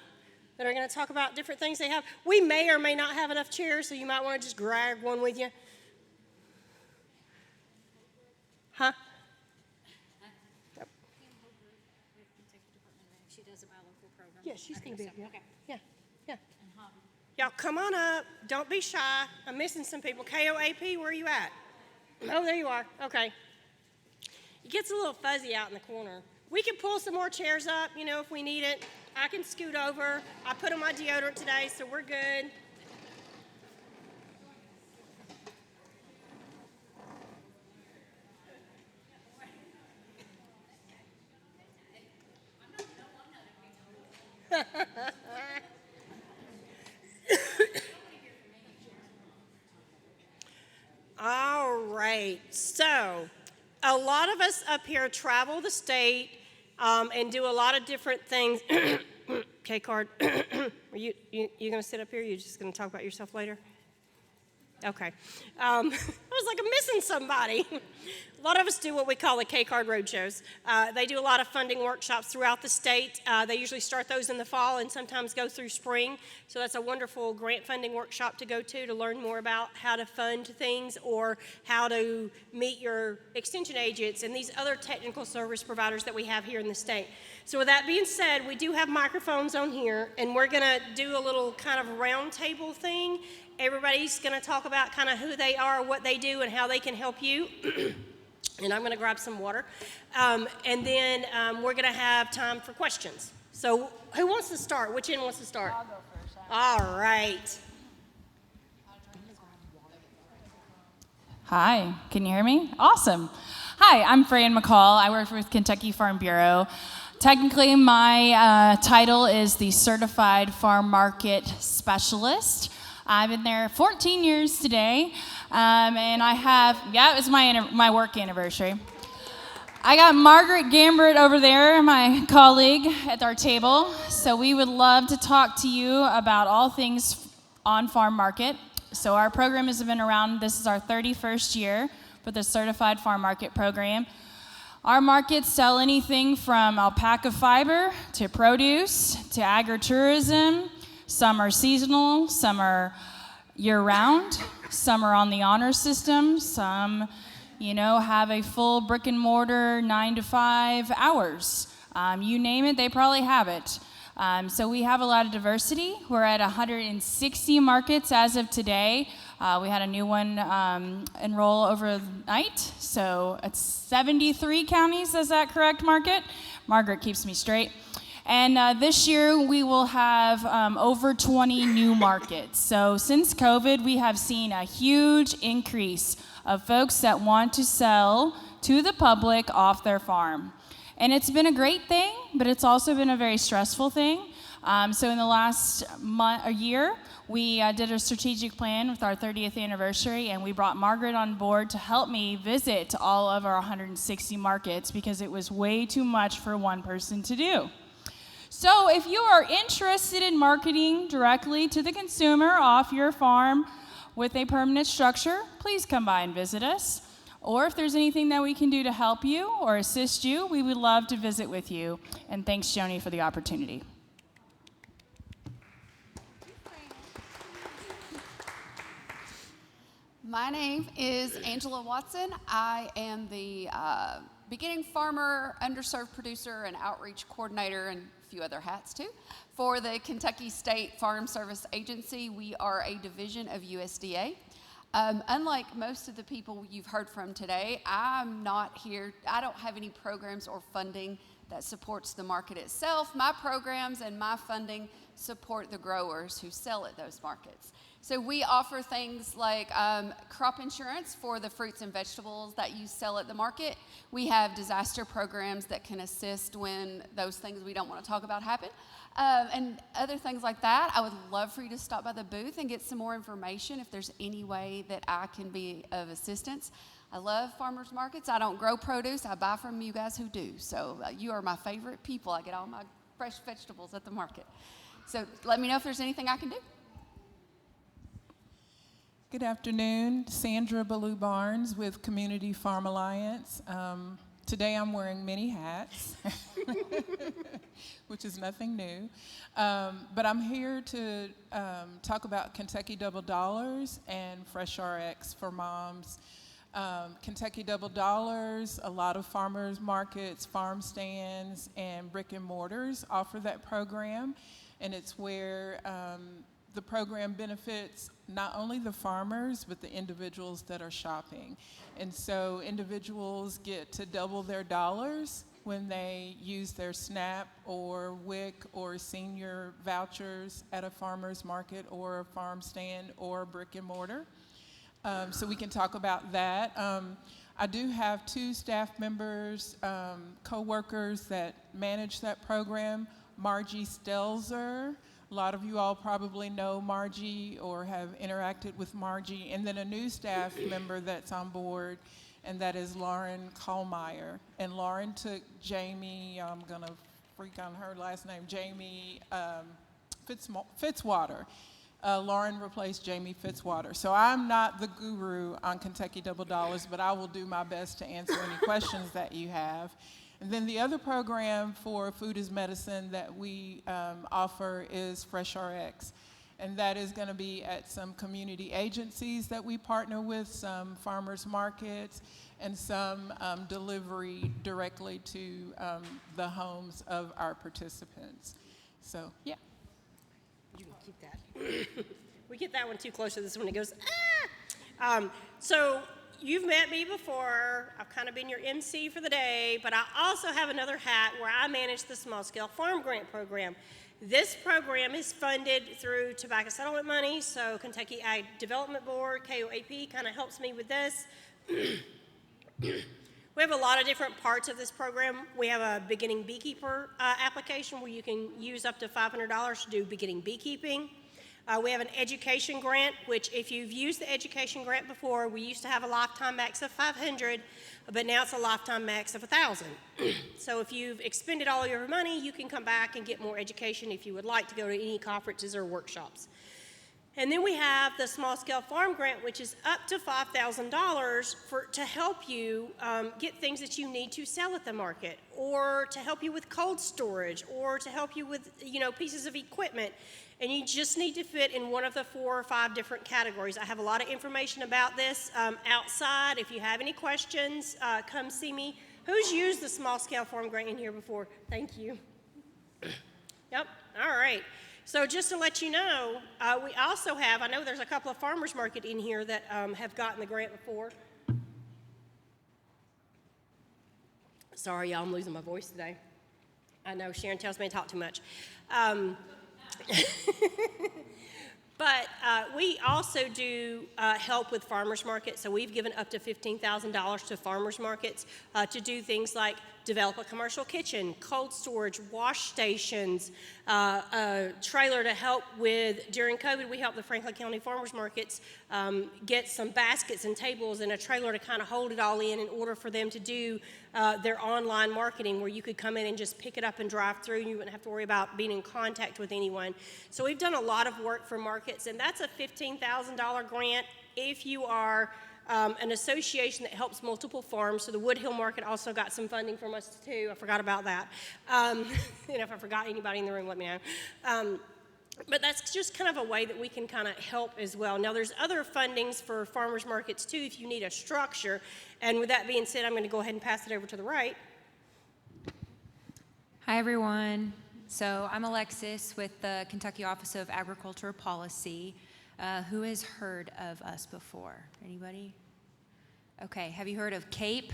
that are going to talk about different things they have. We may or may not have enough chairs, so you might want to just grab one with you. Huh? Yeah, she's going to be here. Yeah, yeah. Y'all come on up. Don't be shy. I'm missing some people. KOAP, where are you at? Oh, there you are. Okay. It gets a little fuzzy out in the corner. We can pull some more chairs up, if we need it. I can scoot over. I put on my deodorant today, so we're good. All right, so a lot of us up here travel the state and do a lot of different things. K-Card, are you going to sit up here? Or are you just going to talk about yourself later? Okay. I was like, I'm missing somebody. A lot of us do what we call the K-Card roadshows. They do a lot of funding workshops throughout the state. They usually start those in the fall and sometimes go through spring. So that's a wonderful grant funding workshop to go to learn more about how to fund things or how to meet your extension agents and these other technical service providers that we have here in the state. So with that being said, we do have microphones on here, and we're going to do a little kind of round table thing. Everybody's going to talk about kind of who they are, what they do, and how they can help you. And I'm going to grab some water. And then we're going to have time for questions. So who wants to start? Which end wants to start? I'll go first. All right. Hi, can you hear me? Awesome. Hi, I'm Fran McCall. I work with Kentucky Farm Bureau. Technically, my title is the Certified Farm Market Specialist. I've been there 14 years today, and I have, it was my work anniversary. I got Margaret Gambert over there, my colleague at our table, so we would love to talk to you about all things on farm market. So our program has been around, this is our 31st year for the Certified Farm Market Program. Our markets sell anything from alpaca fiber to produce to agritourism. Some are seasonal, some are year-round, some are on the honor system, some, have a full brick and mortar 9 to 5 hours. You name it, they probably have it. So we have a lot of diversity. We're at 160 markets as of today. We had a new one enroll overnight, so it's 73 counties, is that correct, Margaret keeps me straight. And this year, we will have over 20 new markets. So since COVID, we have seen a huge increase of folks that want to sell to the public off their farm. And it's been a great thing, but it's also been a very stressful thing. So in the last year, we did a strategic plan with our 30th anniversary, and we brought Margaret on board to help me visit all of our 160 markets because it was way too much for one person to do. So if you are interested in marketing directly to the consumer off your farm with a permanent structure, please come by and visit us. Or if there's anything that we can do to help you or assist you, we would love to visit with you. And thanks, Joni, for the opportunity. My name is Angela Watson. I am the beginning farmer, underserved producer, and outreach coordinator, and a few other hats too, for the Kentucky State Farm Service Agency. We are a division of USDA. Unlike most of the people you've heard from today, I don't have any programs or funding that supports the market itself. My programs and my funding support the growers who sell at those markets. So we offer things like crop insurance for the fruits and vegetables that you sell at the market. We have disaster programs that can assist when those things we don't want to talk about happen. And other things like that. I would love for you to stop by the booth and get some more information if there's any way that I can be of assistance. I love farmers markets. I don't grow produce. I buy from you guys who do. So you are my favorite people. I get all my fresh vegetables at the market. So let me know if there's anything I can do. Good afternoon, Sandra Ballou Barnes with Community Farm Alliance. Today I'm wearing many hats, which is nothing new. But I'm here to talk about Kentucky Double Dollars and Fresh RX for moms. Kentucky Double Dollars, a lot of farmers markets, farm stands, and brick and mortars offer that program. And it's where the program benefits not only the farmers, but the individuals that are shopping. And so individuals get to double their dollars when they use their SNAP or WIC or senior vouchers at a farmer's market or a farm stand or brick and mortar. So we can talk about that. I do have 2 staff members, co-workers that manage that program. Margie Stelzer. A lot of you all probably know Margie or have interacted with Margie. And then a new staff member that's on board, and that is Lauren Kohlmeyer. And Lauren took Jamie, I'm going to freak on her last name, Jamie Fitzwater. Lauren replaced Jamie Fitzwater. So I'm not the guru on Kentucky Double Dollars, but I will do my best to answer any questions that you have. And then the other program for Food is Medicine that we offer is Fresh RX. And that is going to be at some community agencies that we partner with, some farmers markets, and some delivery directly to the homes of our participants. So, yeah. You can keep that. We get that one too close to this one. It goes, ah! So you've met me before. I've kind of been your MC for the day, but I also have another hat where I manage the Small Scale Farm Grant Program. This program is funded through tobacco settlement money, so Kentucky Ag Development Board, KOAP, kind of helps me with this. We have a lot of different parts of this program. We have a beginning beekeeper application where you can use up to $500 to do beginning beekeeping. We have an education grant, which if you've used the education grant before, we used to have a lifetime max of $500, but now it's a lifetime max of $1,000. So if you've expended all your money, you can come back and get more education if you would like to go to any conferences or workshops. And then we have the Small Scale Farm Grant, which is up to $5,000 to help you get things that you need to sell at the market, or to help you with cold storage, or to help you with pieces of equipment. And you just need to fit in one of the 4 or 5 different categories. I have a lot of information about this outside. If you have any questions, come see me. Who's used the Small Scale Farm Grant in here before? Thank you. Yep, all right. So just to let you know, we also have, I know there's a couple of farmers market in here that have gotten the grant before. Sorry, y'all, I'm losing my voice today. I know, Sharon tells me I talk too much. But we also do help with farmers markets. So we've given up to $15,000 to farmers markets to do things like develop a commercial kitchen, cold storage, wash stations, a trailer to help with, during COVID, we helped the Franklin County farmers markets get some baskets and tables and a trailer to kind of hold it all in order for them to do their online marketing, where you could come in and just pick it up and drive through, and you wouldn't have to worry about being in contact with anyone. So we've done a lot of work for markets, and that's a $15,000 grant if you are an association that helps multiple farms. So the Wood Hill Market also got some funding from us too. I forgot about that. If I forgot anybody in the room, let me know. But that's just kind of a way that we can kind of help as well. Now, there's other fundings for farmers markets too if you need a structure. And with that being said, I'm going to go ahead and pass it over to the right. Hi, everyone. So I'm Alexis with the Kentucky Office of Agriculture Policy. Who has heard of us before? Anybody? Okay, have you heard of CAPE?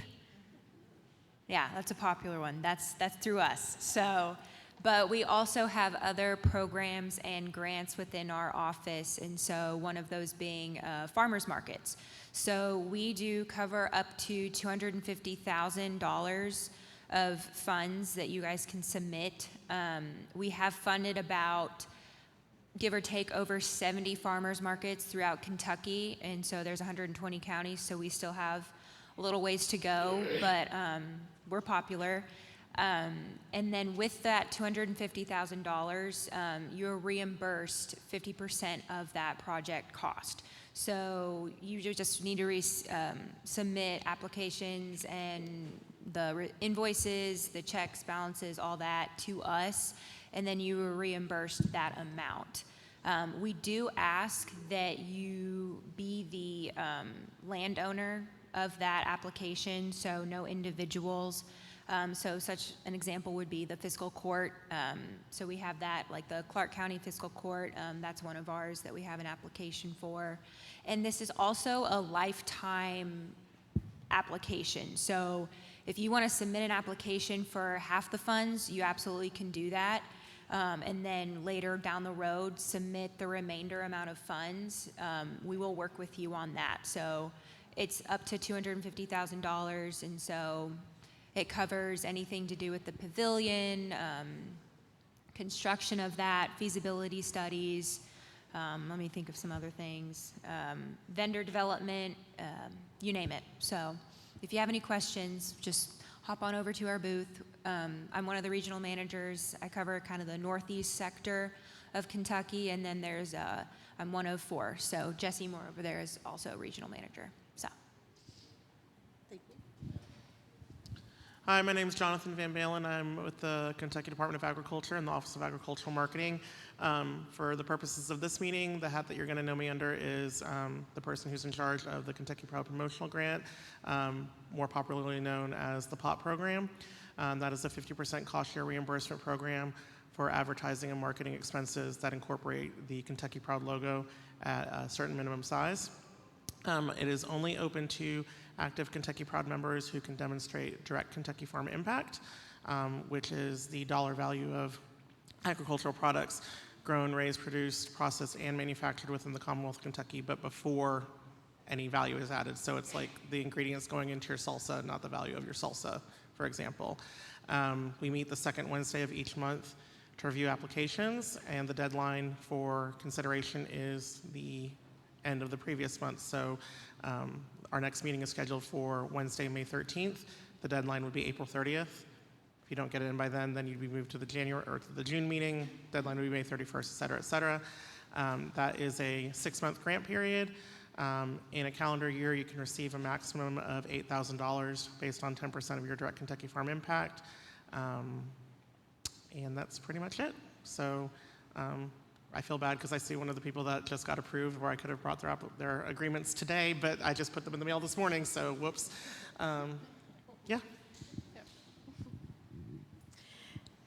Yeah, that's a popular one. That's through us. So, but we also have other programs and grants within our office, and so one of those being farmers markets. So we do cover up to $250,000 of funds that you guys can submit. We have funded about, give or take, over 70 farmers markets throughout Kentucky, and so there's 120 counties, so we still have a little ways to go, but we're popular. And then with that $250,000, you're reimbursed 50% of that project cost. So you just need to submit applications and the invoices, the checks, balances, all that to us, and then you are reimbursed that amount. We do ask that you be the landowner of that application, so no individuals. So such an example would be the fiscal court. So we have that, like the Clark County Fiscal Court, that's one of ours that we have an application for. And this is also a lifetime application. So If you want to submit an application for half the funds, you absolutely can do that. And then later down the road, submit the remainder amount of funds. We will work with you on that. So it's up to $250,000, and so it covers anything to do with the pavilion, construction of that, feasibility studies. Let me think of some other things. Vendor development, you name it. So if you have any questions, just hop on over to our booth. I'm one of the regional managers. I cover kind of the northeast sector of Kentucky, and then I'm one of 4. So Jesse Moore over there is also a regional manager. So. Hi, my name is Jonathan Van Balen. I'm with the Kentucky Department of Agriculture and the Office of Agricultural Marketing. For the purposes of this meeting, the hat that you're going to know me under is the person who's in charge of the Kentucky Proud Promotional Grant, more popularly known as the POP program. That is a 50% cost share reimbursement program for advertising and marketing expenses that incorporate the Kentucky Proud logo at a certain minimum size. It is only open to active Kentucky Proud members who can demonstrate direct Kentucky Farm Impact, which is the dollar value of agricultural products grown, raised, produced, processed, and manufactured within the Commonwealth of Kentucky, but before any value is added. So it's like the ingredients going into your salsa, not the value of your salsa, for example. We meet the second Wednesday of each month to review applications, and the deadline for consideration is the end of the previous month. So our next meeting is scheduled for Wednesday, May 13th. The deadline would be April 30th. If you don't get it in by then you'd be moved to the June meeting. Deadline would be May 31st, et cetera, et cetera. That is a 6-month grant period. In a calendar year, you can receive a maximum of $8,000 based on 10% of your direct Kentucky Farm Impact. And that's pretty much it. So I feel bad because I see one of the people that just got approved where I could have brought their agreements today, but I just put them in the mail this morning, so whoops. Yeah.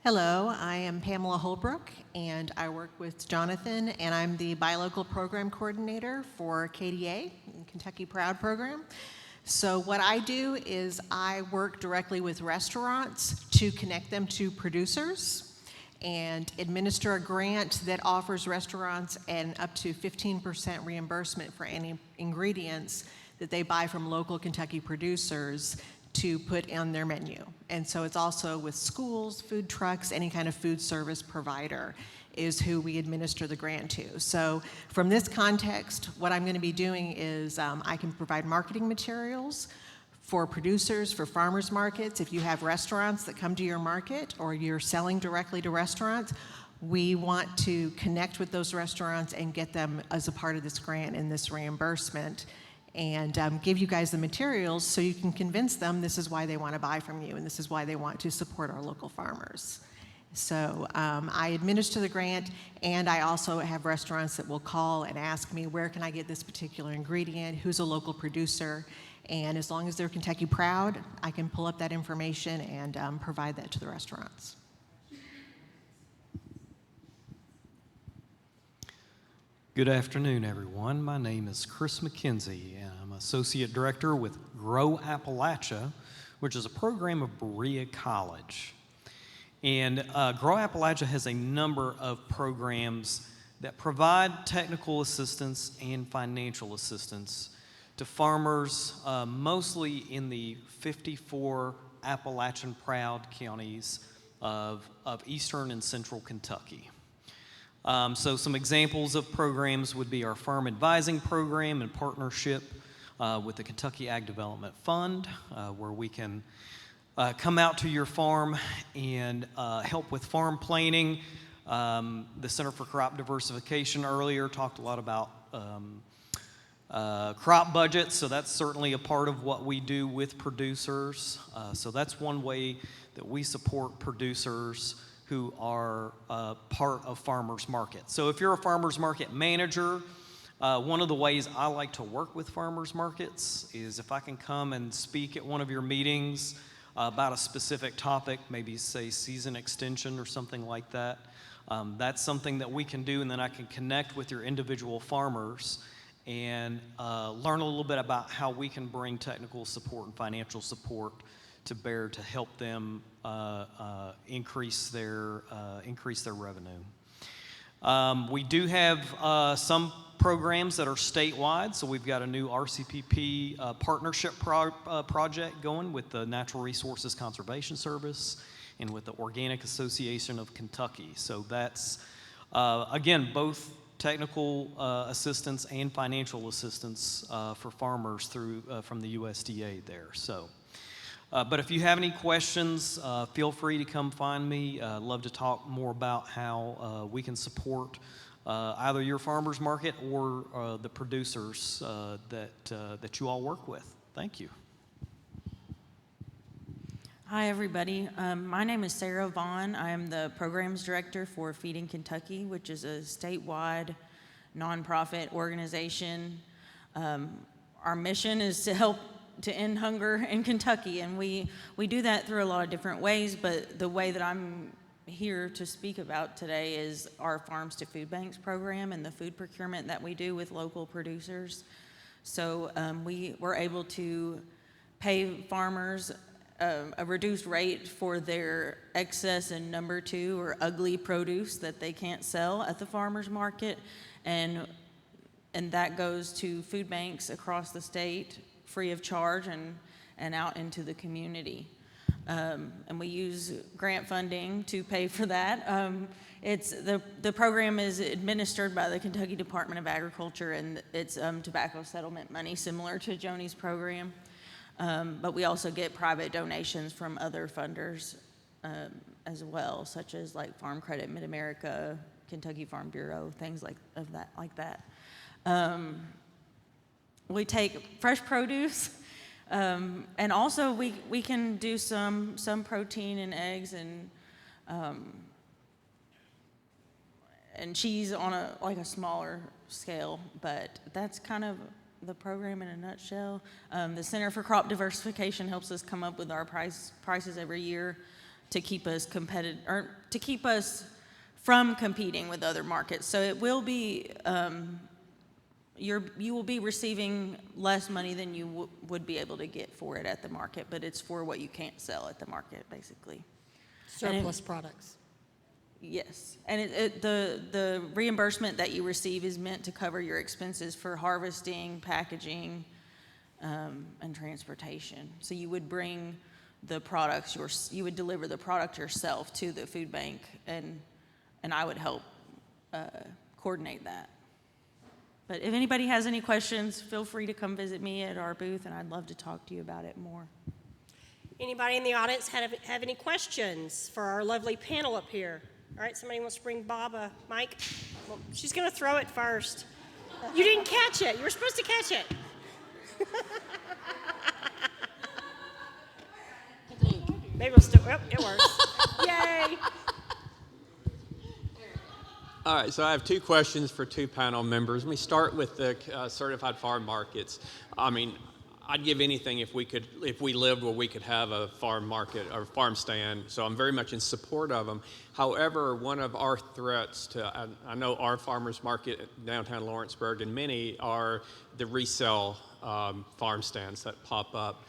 Hello, I am Pamela Holbrook, and I work with Jonathan, and I'm the Buy Local Program Coordinator for KDA, Kentucky Proud Program. So what I do is I work directly with restaurants to connect them to producers and administer a grant that offers restaurants an up to 15% reimbursement for any ingredients that they buy from local Kentucky producers to put on their menu. And so it's also with schools, food trucks, any kind of food service provider is who we administer the grant to. So from this context, what I'm going to be doing is I can provide marketing materials for producers, for farmers markets. If you have restaurants that come to your market or you're selling directly to restaurants, we want to connect with those restaurants and get them as a part of this grant and this reimbursement, and give you guys the materials so you can convince them this is why they want to buy from you and this is why they want to support our local farmers. So I administer the grant, and I also have restaurants that will call and ask me, where can I get this particular ingredient, who's a local producer, and as long as they're Kentucky Proud, I can pull up that information and provide that to the restaurants. Good afternoon, everyone. My name is Chris McKenzie, and I'm Associate Director with Grow Appalachia, which is a program of Berea College. And Grow Appalachia has a number of programs that provide technical assistance and financial assistance to farmers, mostly in the 54 Appalachian Proud counties of eastern and central Kentucky. So some examples of programs would be our Farm Advising Program in partnership with the Kentucky Ag Development Fund, where we can come out to your farm and help with farm planning. The Center for Crop Diversification earlier talked a lot about crop budgets, so that's certainly a part of what we do with producers. So that's one way that we support producers who are part of farmers markets. So if you're a farmers market manager, one of the ways I like to work with farmers markets is if I can come and speak at one of your meetings about a specific topic, maybe say season extension or something like that. That's something that we can do, and then I can connect with your individual farmers and learn a little bit about how we can bring technical support and financial support to bear to help them increase their revenue. We do have some programs that are statewide, so we've got a new RCPP partnership project going with the Natural Resources Conservation Service and with the Organic Association of Kentucky. So that's, again, both technical assistance and financial assistance for farmers through from the USDA there. So, but if you have any questions, feel free to come find me. Love to talk more about how we can support either your farmers market or the producers that you all work with. Thank you. Hi, everybody. My name is Sarah Vaughn. I am the programs director for Feeding Kentucky, which is a statewide nonprofit organization. Our mission is to help to end hunger in Kentucky, and we do that through a lot of different ways, but the way that I'm here to speak about today is our Farms to Food Banks program and the food procurement that we do with local producers. So we were able to pay farmers a reduced rate for their excess and number 2 or ugly produce that they can't sell at the farmer's market, and that goes to food banks across the state free of charge and out into the community. And we use grant funding to pay for that. It's the program is administered by the Kentucky Department of Agriculture, and it's tobacco settlement money similar to Joni's program. But we also get private donations from other funders as well, such as like Farm Credit Mid-America, Kentucky Farm Bureau, things like that. We take fresh produce, and also we can do some protein and eggs and cheese on a smaller scale, but that's kind of the program in a nutshell. The Center for Crop Diversification helps us come up with our prices every year to keep us competitive, or to keep us from competing with other markets. So it will be, you will be receiving less money than you would be able to get for it at the market, but it's for what you can't sell at the market, basically. Surplus products. Yes, and the reimbursement that you receive is meant to cover your expenses for harvesting, packaging, and transportation. So you would bring the products, you would deliver the product yourself to the food bank, and I would help coordinate that. But if anybody has any questions, feel free to come visit me at our booth, and I'd love to talk to you about it more. Anybody in the audience have any questions for our lovely panel up here? All right, somebody wants to bring Bob a mic? Well, she's going to throw it first. You didn't catch it. You were supposed to catch it. Maybe we'll still, it works. Yay. All right, so I have 2 questions for 2 panel members. Let me start with the certified farm markets. I mean, I'd give anything if we lived where we could have a farm market or farm stand. So I'm very much in support of them. However, one of our threats to, I know our farmers market downtown Lawrenceburg and many are the resale farm stands that pop up.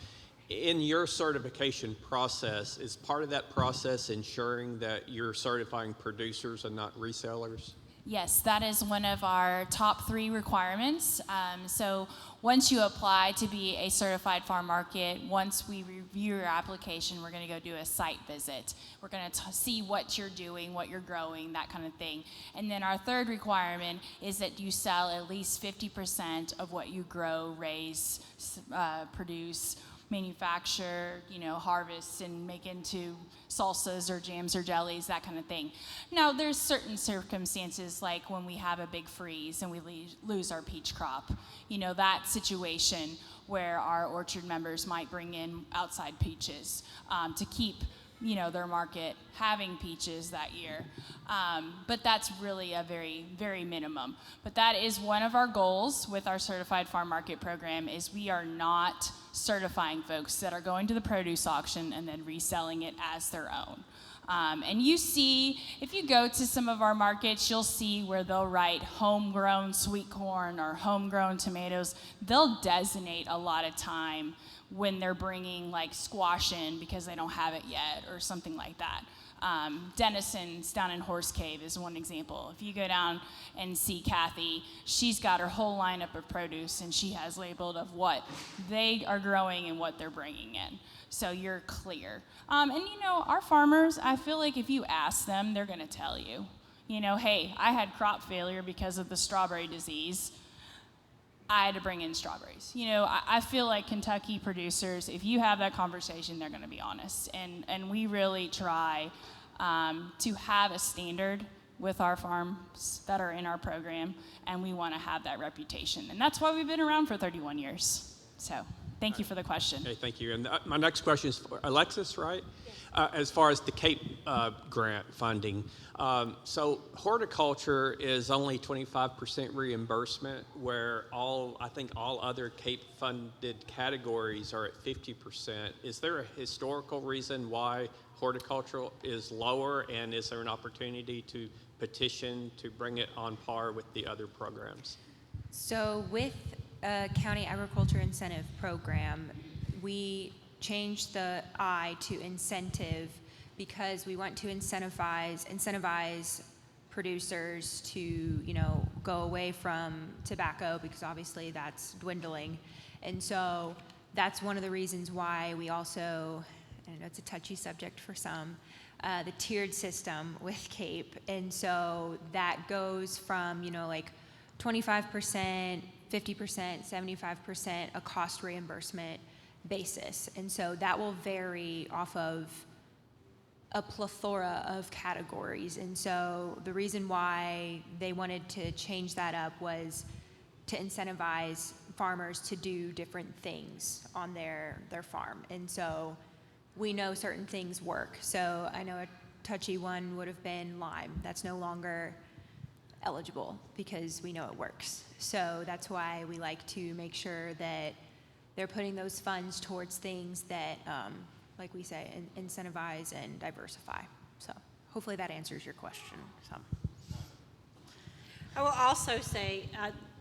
In your certification process, is part of that process ensuring that you're certifying producers and not resellers? Yes, that is one of our top 3 requirements. So once you apply to be a certified farm market, once we review your application, we're going to go do a site visit. We're going to see what you're doing, what you're growing, that kind of thing. And then our 3rd requirement is that you sell at least 50% of what you grow, raise, produce, manufacture, harvest and make into salsas or jams or jellies, that kind of thing. Now, there's certain circumstances like when we have a big freeze and we lose our peach crop, that situation where our orchard members might bring in outside peaches to keep their market having peaches that year. But that's really a very, very minimum. But that is one of our goals with our Certified Farm Market program is we are not certifying folks that are going to the produce auction and then reselling it as their own. And you see, if you go to some of our markets, you'll see where they'll write homegrown sweet corn or homegrown tomatoes. They'll designate a lot of time when they're bringing like squash in because they don't have it yet or something like that. Denison's down in Horse Cave is one example. If you go down and see Kathy, she's got her whole lineup of produce and she has labeled of what they are growing and what they're bringing in. So you're clear. And you know, our farmers, I feel like if you ask them, they're gonna tell you. You know, hey, I had crop failure because of the strawberry disease. I had to bring in strawberries. You know, I feel like Kentucky producers, if you have that conversation, they're gonna be honest. And we really try to have a standard with our farms that are in our program, and we wanna have that reputation. And that's why we've been around for 31 years. So. Thank you for the question. Okay, thank you. And my next question is for Alexis, right? As far as the CAPE grant funding. So horticulture is only 25% reimbursement, where I think all other CAPE funded categories are at 50%. Is there a historical reason why horticultural is lower, and is there an opportunity to petition to bring it on par with the other programs? So with County Agriculture Incentive Program, we changed the I to incentive because we want to incentivize producers to, you know, go away from tobacco because obviously that's dwindling. And so that's one of the reasons why we also, I know it's a touchy subject for some, the tiered system with CAPE. And so that goes from, you know, like 25%, 50%, 75%, a cost reimbursement basis. And so that will vary off of a plethora of categories. And so the reason why they wanted to change that up was to incentivize farmers to do different things on their farm. And so we know certain things work. So I know a touchy one would have been lime. That's no longer eligible because we know it works. So that's why we like to make sure that they're putting those funds towards things that, like we say, incentivize and diversify. So hopefully that answers your question. I will also say,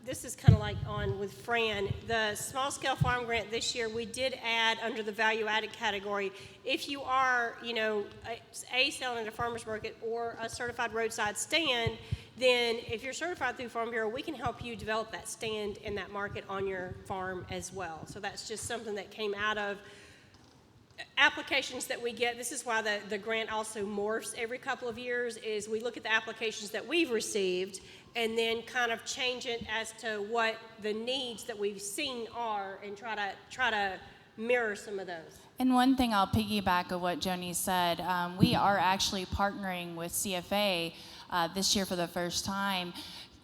this is kind of like on with Fran, the small scale farm grant this year, we did add under the value added category, if you are, you know, selling at a farmer's market or a certified roadside stand, then if you're certified through Farm Bureau, we can help you develop that stand in that market on your farm as well. So that's just something that came out of applications that we get. This is why the grant also morphs every couple of years, is we look at the applications that we've received and then kind of change it as to what the needs that we've seen are and try to mirror some of those. And one thing I'll piggyback of what Joni said, we are actually partnering with CFA this year for the first time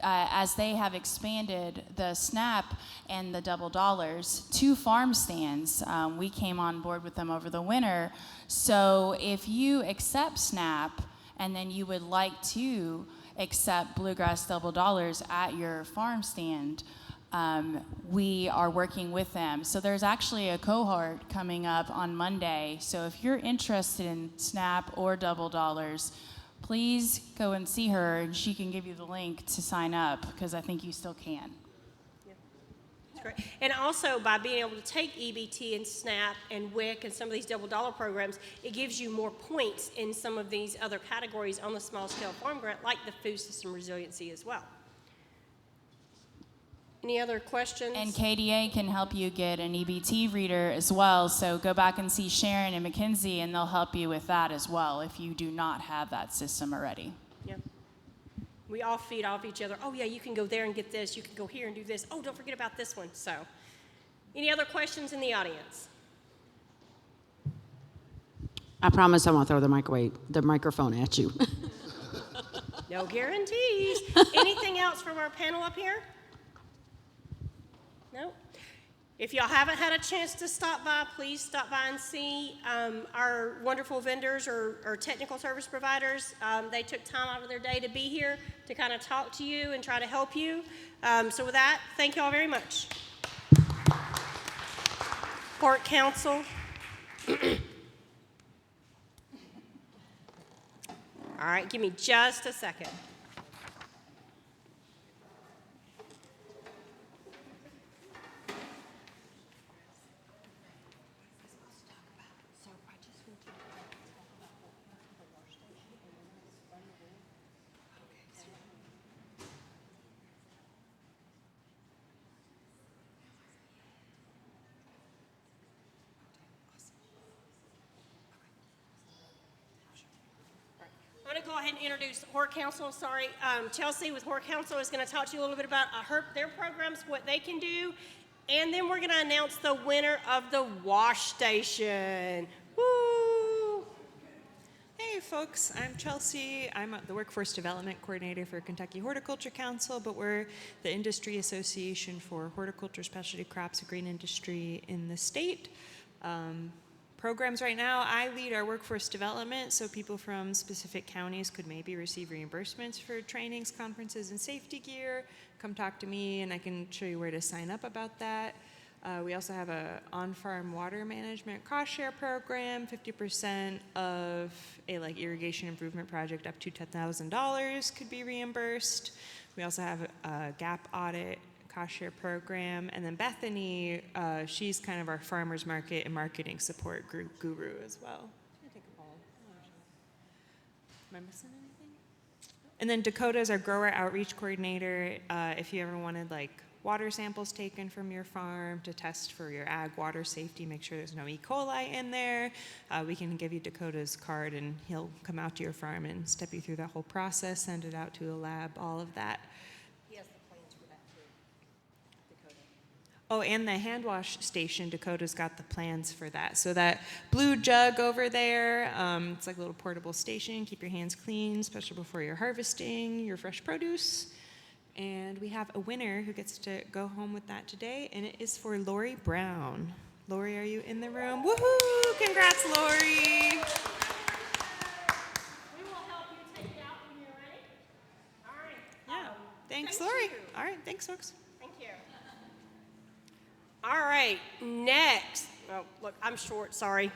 as they have expanded the SNAP and the double dollars to farm stands. We came on board with them over the winter. So if you accept SNAP and then you would like to accept Bluegrass double dollars at your farm stand, we are working with them. So there's actually a cohort coming up on Monday. So if you're interested in SNAP or double dollars, please go and see her, and she can give you the link to sign up, because I think you still can. That's great. And also, by being able to take EBT and SNAP and WIC and some of these double dollar programs, it gives you more points in some of these other categories on the small scale farm grant, like the food system resiliency as well. Any other questions? And KDA can help you get an EBT reader as well. So go back and see Sharon and Mackenzie, and they'll help you with that as well if you do not have that system already. Yep. We all feed off each other. Oh, yeah, you can go there and get this. You can go here and do this. Oh, don't forget about this one. So, any other questions in the audience? I promise I won't throw the microphone at you. No guarantees. Anything else from our panel up here? No? If y'all haven't had a chance to stop by, please stop by and see our wonderful vendors or technical service providers. They took time out of their day to be here to kind of talk to you and try to help you. So with that, thank you all very much. Port Council. All right, give me just a second. I'm going to go ahead and introduce Hort Council. Sorry, Chelsea with Hort Council is going to talk to you a little bit about their programs, what they can do, and then we're going to announce the winner of the wash station. Woo! Hey folks, I'm Chelsea. I'm the Workforce Development Coordinator for Kentucky Horticulture Council, but we're the industry association for horticulture, specialty crops, and green industry in the state. Programs right now, I lead our workforce development, so people from specific counties could maybe receive reimbursements for trainings, conferences, and safety gear. Come talk to me and I can show you where to sign up about that. We also have a on-farm water management cost share program. 50% of a irrigation improvement project up to $10,000 could be reimbursed. We also have a gap audit cost share program. And then Bethany, she's kind of our farmers market and marketing support group guru as well. Am I missing anything? And then Dakota is our grower outreach coordinator. If you ever wanted water samples taken from your farm to test for your ag water safety, make sure there's no E. coli in there, we can give you Dakota's card and he'll come out to your farm and step you through that whole process, send it out to a lab, all of that. Oh, and the hand wash station, Dakota's got the plans for that. So that blue jug over there, it's like a little portable station. Keep your hands clean, especially before you're harvesting your fresh produce. And we have a winner who gets to go home with that today, and it is for Lori Brown. Lori, are you in the room? Woohoo! Congrats, Lori! We will help you take it out when you're ready. All right. Yeah. Thanks, Lori. All right, thanks, folks. Thank you. All right, next. Oh, look, I'm short, sorry.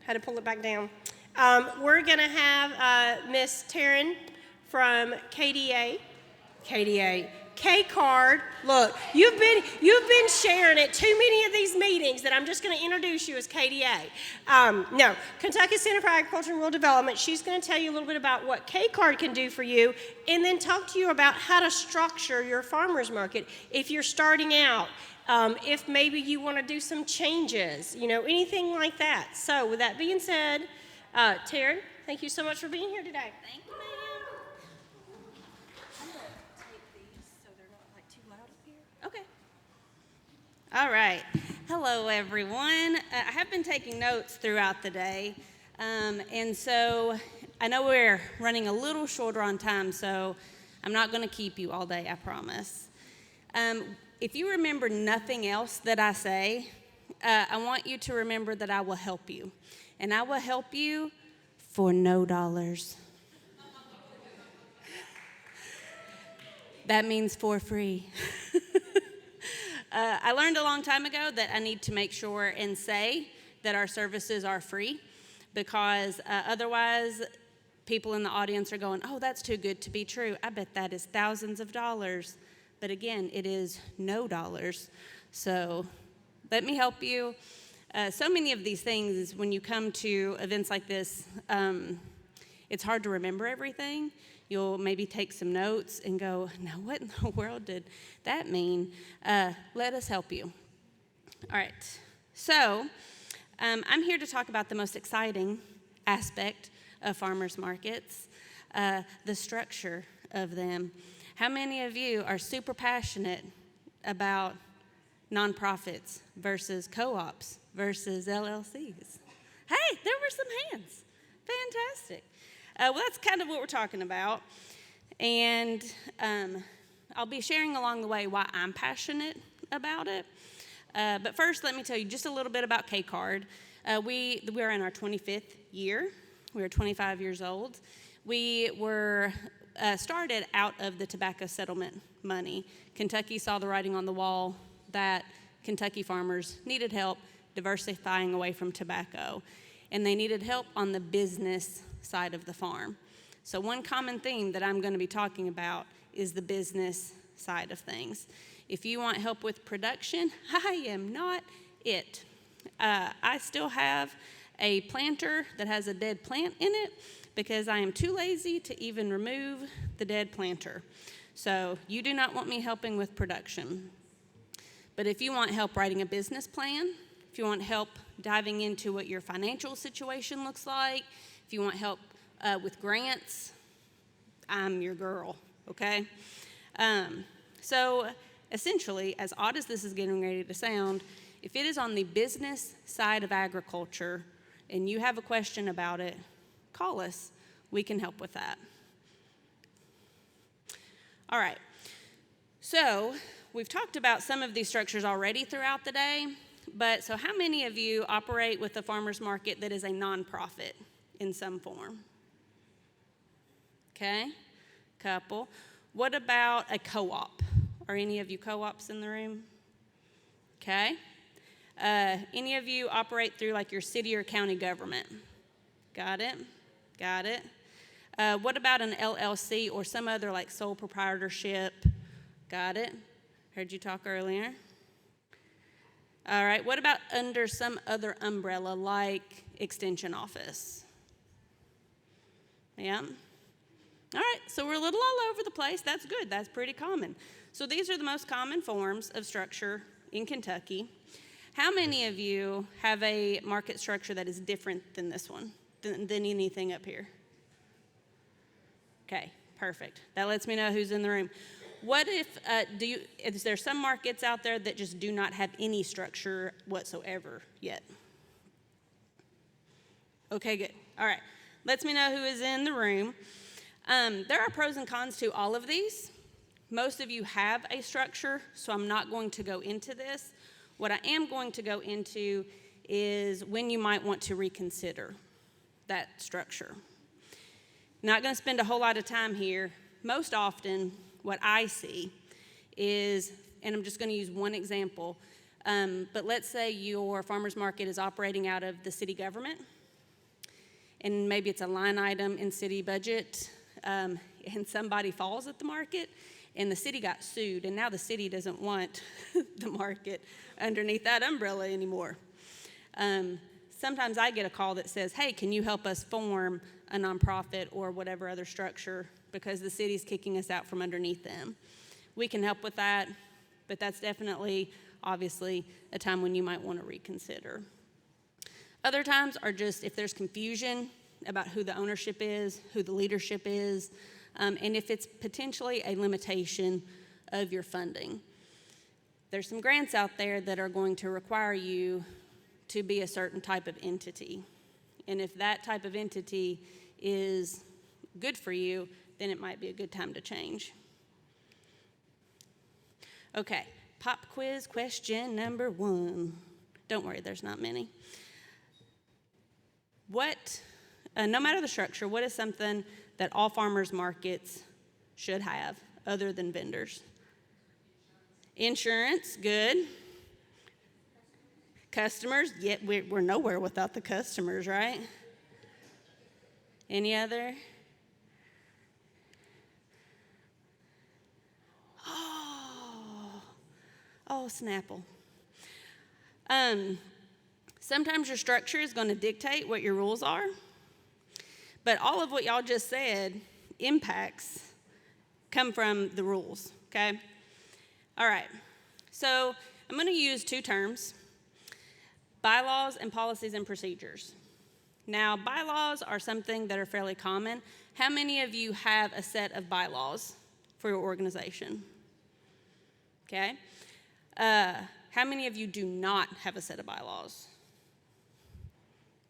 Had to pull it back down. We're going to have Miss Taryn from KDA. K-Card. Look, you've been sharing at too many of these meetings that I'm just going to introduce you as KDA. No, Kentucky Center for Agriculture and Rural Development. She's going to tell you a little bit about what K-Card can do for you, and then talk to you about how to structure your farmers market if you're starting out. If maybe you want to do some changes, anything like that. So with that being said, Taryn, thank you so much for being here today. Thank you, ma'am. I'm going to take these so they're not too loud up here. Okay. All right. Hello, everyone. I have been taking notes throughout the day, and so I know we're running a little shorter on time, so I'm not going to keep you all day, I promise. If you remember nothing else that I say, I want you to remember that I will help you. And I will help you for no dollars. That means for free. I learned a long time ago that I need to make sure and say that our services are free, because otherwise people in the audience are going, oh, that's too good to be true. I bet that is thousands of dollars. But again, it is no dollars. So let me help you. So many of these things, when you come to events like this, it's hard to remember everything. You'll maybe take some notes and go, now what in the world did that mean? Let us help you. All right. So I'm here to talk about the most exciting aspect of farmers markets, the structure of them. How many of you are super passionate about nonprofits versus co-ops versus LLCs? Hey, there were some hands. Fantastic. Well, that's kind of what we're talking about. And I'll be sharing along the way why I'm passionate about it. But first, let me tell you just a little bit about K-Card. We're in our 25th year. We were 25 years old. We were started out of the tobacco settlement money. Kentucky saw the writing on the wall that Kentucky farmers needed help diversifying away from tobacco, and they needed help on the business side of the farm. So one common theme that I'm going to be talking about is the business side of things. If you want help with production, I am not it. I still have a planter that has a dead plant in it because I am too lazy to even remove the dead planter. So you do not want me helping with production. But if you want help writing a business plan, if you want help diving into what your financial situation looks like, if you want help with grants, I'm your girl, okay? So essentially, as odd as this is getting ready to sound, if it is on the business side of agriculture and you have a question about it, call us. We can help with that. All right. So we've talked about some of these structures already throughout the day, but so how many of you operate with a farmer's market that is a nonprofit in some form? Okay, couple. What about a co-op? Are any of you co-ops in the room? Okay. Any of you operate through like your city or county government? Got it? Got it. What about an LLC or some other like sole proprietorship? Got it? Heard you talk earlier. All right. What about under some other umbrella like extension office? Yeah. All right. So we're a little all over the place. That's good. That's pretty common. So these are the most common forms of structure in Kentucky. How many of you have a market structure that is different than this one, than anything up here? Okay, perfect. That lets me know who's in the room. What if, is there some markets out there that just do not have any structure whatsoever yet? Okay, good. All right. Lets me know who is in the room. There are pros and cons to all of these. Most of you have a structure, so I'm not going to go into this. What I am going to go into is when you might want to reconsider that structure. Not going to spend a whole lot of time here. Most often, what I see is, and I'm just going to use one example, but let's say your farmer's market is operating out of the city government, and maybe it's a line item in city budget, and somebody falls at the market, and the city got sued, and now the city doesn't want the market underneath that umbrella anymore. Sometimes I get a call that says, hey, can you help us form a nonprofit or whatever other structure because the city's kicking us out from underneath them. We can help with that, but that's definitely, obviously, a time when you might want to reconsider. Other times are just if there's confusion about who the ownership is, who the leadership is, and if it's potentially a limitation of your funding. There's some grants out there that are going to require you to be a certain type of entity. And if that type of entity is good for you, then it might be a good time to change. Okay, pop quiz question number 1. Don't worry, there's not many. No matter the structure, what is something that all farmers markets should have other than vendors? Insurance, good. Customers, yet we're nowhere without the customers, right? Any other? Oh, Snapple. Sometimes your structure is going to dictate what your rules are, but all of what y'all just said impacts come from the rules, okay? All right, so I'm going to use 2 terms, bylaws and policies and procedures. Now, bylaws are something that are fairly common. How many of you have a set of bylaws for your organization? Okay. How many of you do not have a set of bylaws?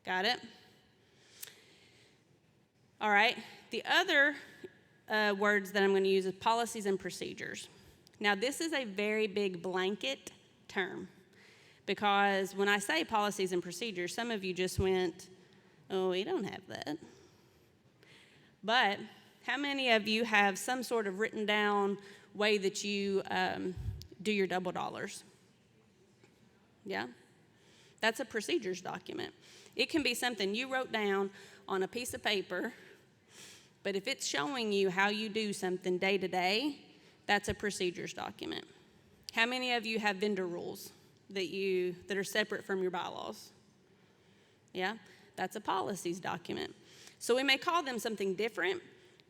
Got it? All right. The other words that I'm going to use is policies and procedures. Now, this is a very big blanket term because when I say policies and procedures, some of you just went, oh, we don't have that. But how many of you have some sort of written down way that you do your double dollars? Yeah? That's a procedures document. It can be something you wrote down on a piece of paper But if it's showing you how you do something day to day, that's a procedures document. How many of you have vendor rules that are separate from your bylaws? Yeah, that's a policies document. So we may call them something different,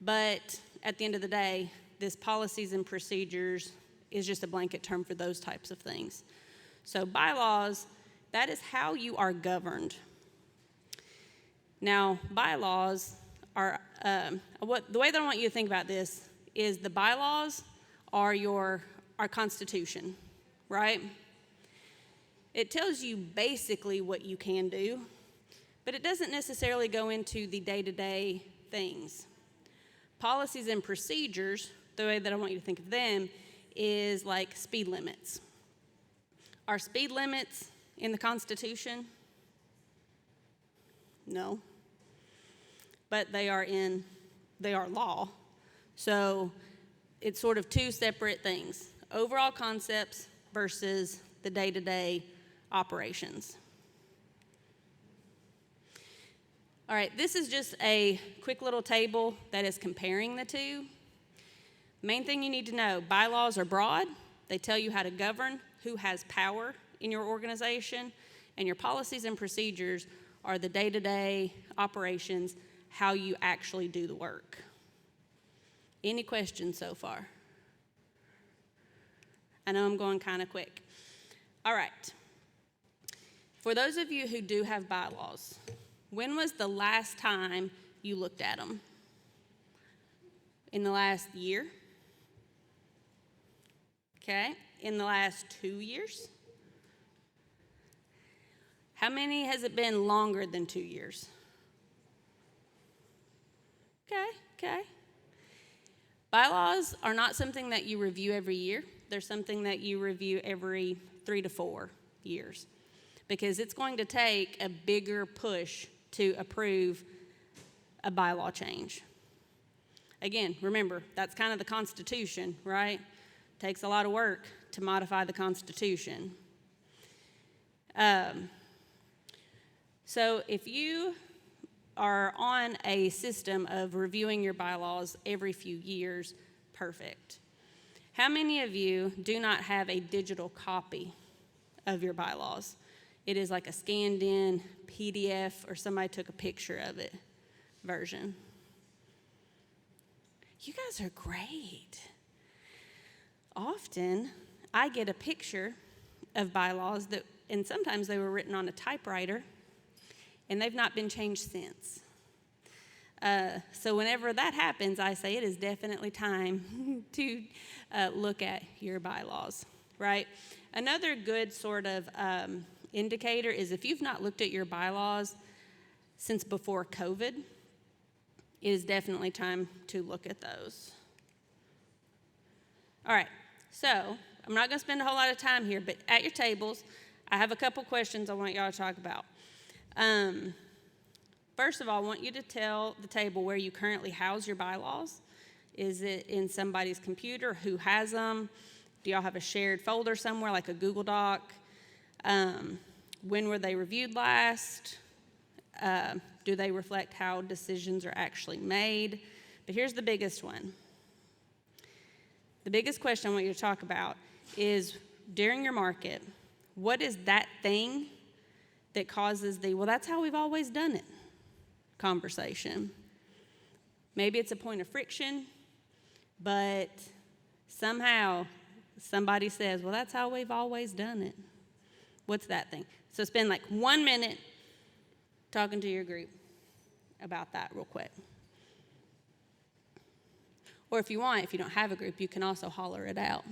but at the end of the day, this policies and procedures is just a blanket term for those types of things. So bylaws, that is how you are governed. Now, bylaws are, the way that I want you to think about this is the bylaws are our Constitution, right? It tells you basically what you can do, but it doesn't necessarily go into the day-to-day things. Policies and procedures, the way that I want you to think of them, is like speed limits. Are speed limits in the Constitution? No. But they are law. So it's sort of two separate things. Overall concepts versus the day-to-day operations. All right, this is just a quick little table that is comparing the two. Main thing you need to know, bylaws are broad. They tell you how to govern, who has power in your organization, and your policies and procedures are the day-to-day operations, how you actually do the work. Any questions so far? I know I'm going kind of quick. All right. For those of you who do have bylaws, when was the last time you looked at them? In the last year? Okay. In the last 2 years? How many has it been longer than 2 years? Okay. Bylaws are not something that you review every year. They're something that you review every 3 to 4 years because it's going to take a bigger push to approve a bylaw change. Again, remember, that's kind of the Constitution, right? Takes a lot of work to modify the Constitution. So if you are on a system of reviewing your bylaws every few years, perfect. How many of you do not have a digital copy of your bylaws? It is like a scanned in PDF or somebody took a picture of it version. You guys are great. Often, I get a picture of bylaws and sometimes they were written on a typewriter, and they've not been changed since. So whenever that happens, I say it is definitely time to look at your bylaws, right? Another good sort of indicator is if you've not looked at your bylaws since before COVID, it is definitely time to look at those. All right, so I'm not going to spend a whole lot of time here, but at your tables, I have a couple questions I want y'all to talk about. First of all, I want you to tell the table where you currently house your bylaws. Is it in somebody's computer? Who has them? Do y'all have a shared folder somewhere, like a Google Doc? When were they reviewed last? Do they reflect how decisions are actually made? But here's the biggest one. The biggest question I want you to talk about is during your market, what is that thing that causes well, that's how we've always done it conversation? Maybe it's a point of friction, but somehow somebody says, well, that's how we've always done it. What's that thing? So spend like 1 minute talking to your group about that real quick. Or if you want, if you don't have a group, you can also holler it out.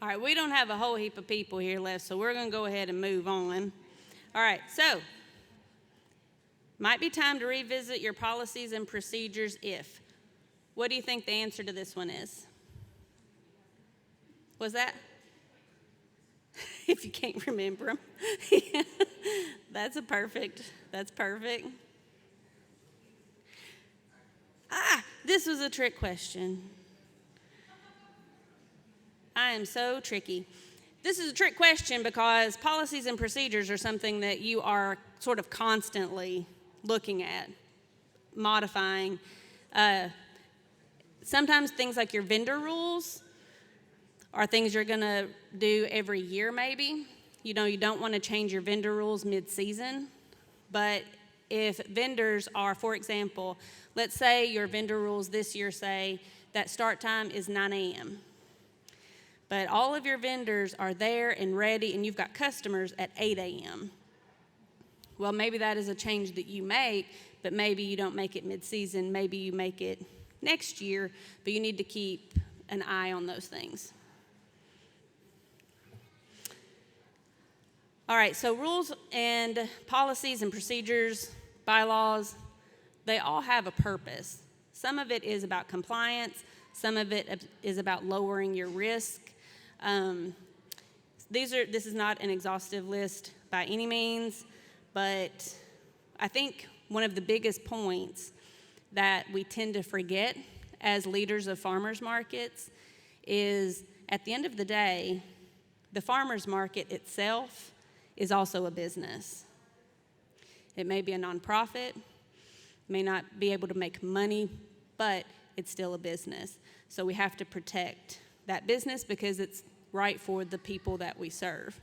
All right, we don't have a whole heap of people here left, so we're going to go ahead and move on. All right, so might be time to revisit your policies and procedures if. What do you think the answer to this one is? Was that? If you can't remember them. That's perfect. This was a trick question. I am so tricky. This is a trick question because policies and procedures are something that you are sort of constantly looking at, modifying. Sometimes things like your vendor rules are things you're going to do every year maybe. You know, you don't want to change your vendor rules mid-season, but if vendors are, for example, let's say your vendor rules this year say that start time is 9 a.m., but all of your vendors are there and ready and you've got customers at 8 a.m. Well, maybe that is a change that you make, but maybe you don't make it mid-season. Maybe you make it next year, but you need to keep an eye on those things. All right, so rules and policies and procedures, bylaws, they all have a purpose. Some of it is about compliance. Some of it is about lowering your risk. This is not an exhaustive list by any means, but I think one of the biggest points that we tend to forget as leaders of farmers markets is at the end of the day, the farmers market itself is also a business. It may be a nonprofit, may not be able to make money, but it's still a business. So we have to protect that business because it's right for the people that we serve.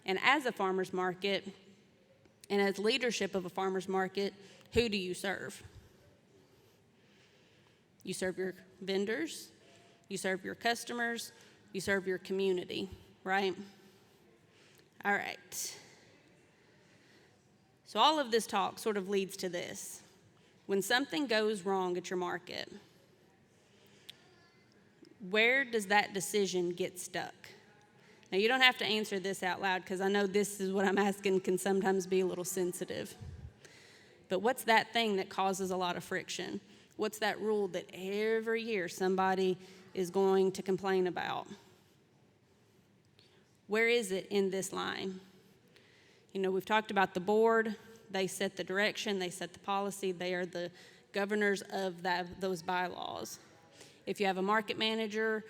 And as a farmer's market, and as leadership of a farmer's market, who do you serve? You serve your vendors, you serve your customers, you serve your community, right? All right. So all of this talk sort of leads to this. When something goes wrong at your market, where does that decision get stuck? Now, you don't have to answer this out loud because I know this is what I'm asking can sometimes be a little sensitive. But what's that thing that causes a lot of friction? What's that rule that every year somebody is going to complain about? Where is it in this line? You know, we've talked about the board. They set the direction. They set the policy. They are the governors of those bylaws. If you have a market manager,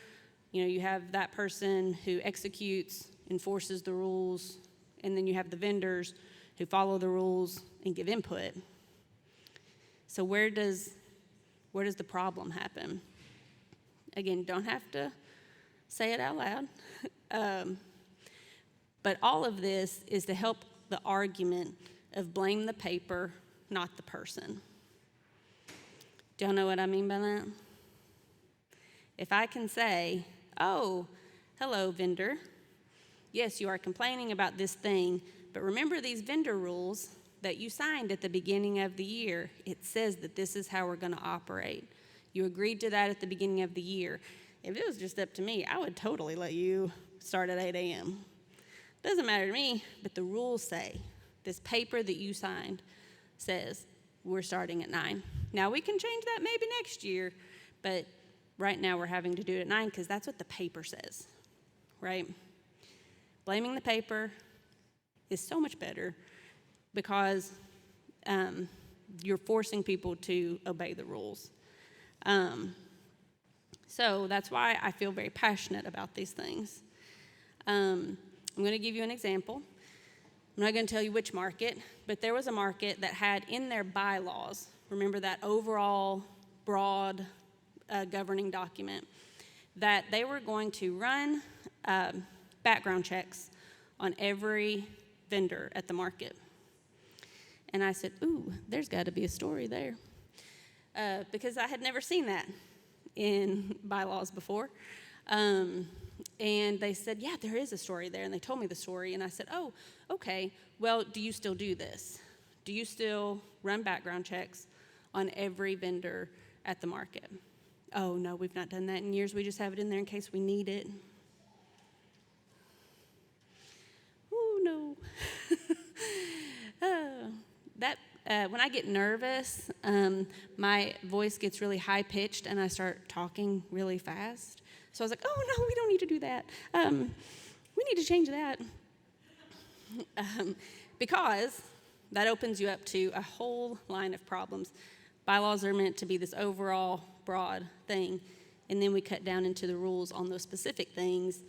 you know, you have that person who executes, enforces the rules, and then you have the vendors who follow the rules and give input. So where does the problem happen? Again, you don't have to say it out loud. But all of this is to help the argument of blame the paper, not the person. Do y'all know what I mean by that? If I can say, oh, hello, vendor. Yes, you are complaining about this thing, but remember these vendor rules that you signed at the beginning of the year. It says that this is how we're going to operate. You agreed to that at the beginning of the year. If it was just up to me, I would totally let you start at 8 a.m. Doesn't matter to me, but the rules say, this paper that you signed says we're starting at 9. Now, we can change that maybe next year, but right now we're having to do it at 9 because that's what the paper says, right? Blaming the paper is so much better because you're forcing people to obey the rules. So that's why I feel very passionate about these things. I'm going to give you an example. I'm not going to tell you which market, but there was a market that had in their bylaws, remember that overall broad governing document, that they were going to run background checks on every vendor at the market. And I said, ooh, there's got to be a story there. Because I had never seen that in bylaws before. And they said, yeah, there is a story there. And they told me the story. And I said, oh, okay. Well, do you still do this? Do you still run background checks on every vendor at the market? Oh, no, we've not done that in years. We just have it in there in case we need it. When I get nervous, my voice gets really high pitched and I start talking really fast. So I was like, oh no, we don't need to do that. We need to change that. Because that opens you up to a whole line of problems. Bylaws are meant to be this overall broad thing, and then we cut down into the rules on those specific things,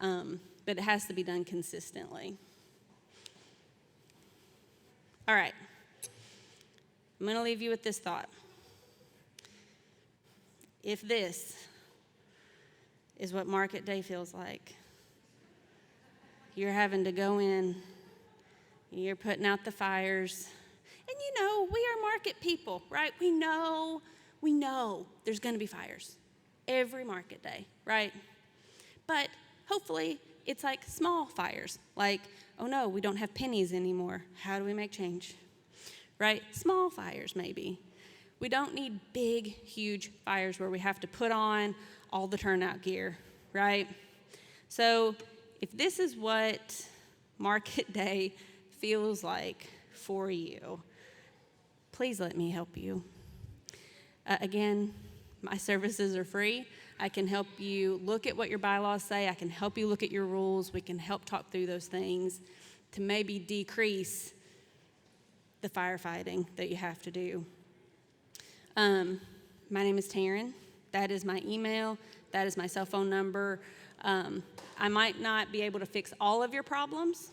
but it has to be done consistently. All right. I'm going to leave you with this thought. If this is what market day feels like, you're having to go in, you're putting out the fires, and you know, we are market people, right? We know there's going to be fires every market day, right? But hopefully it's like small fires, like, oh no, we don't have pennies anymore. How do we make change? Right? Small fires, maybe. We don't need big, huge fires where we have to put on all the turnout gear, right? So if this is what market day feels like for you, please let me help you. Again, my services are free. I can help you look at what your bylaws say. I can help you look at your rules. We can help talk through those things to maybe decrease the firefighting that you have to do. My name is Taryn. That is my email. That is my cell phone number. I might not be able to fix all of your problems,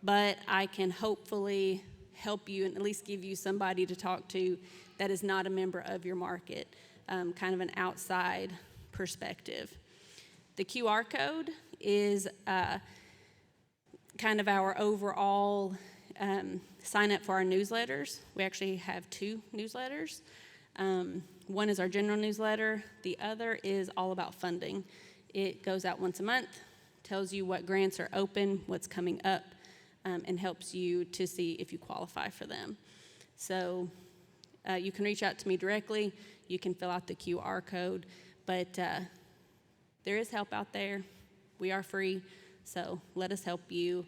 but I can hopefully help you and at least give you somebody to talk to that is not a member of your market, kind of an outside perspective. The QR code is kind of our overall sign up for our newsletters. We actually have 2 newsletters. One is our general newsletter. The other is all about funding. It goes out once a month, tells you what grants are open, what's coming up, and helps you to see if you qualify for them. So you can reach out to me directly. You can fill out the QR code, but there is help out there. We are free, so let us help you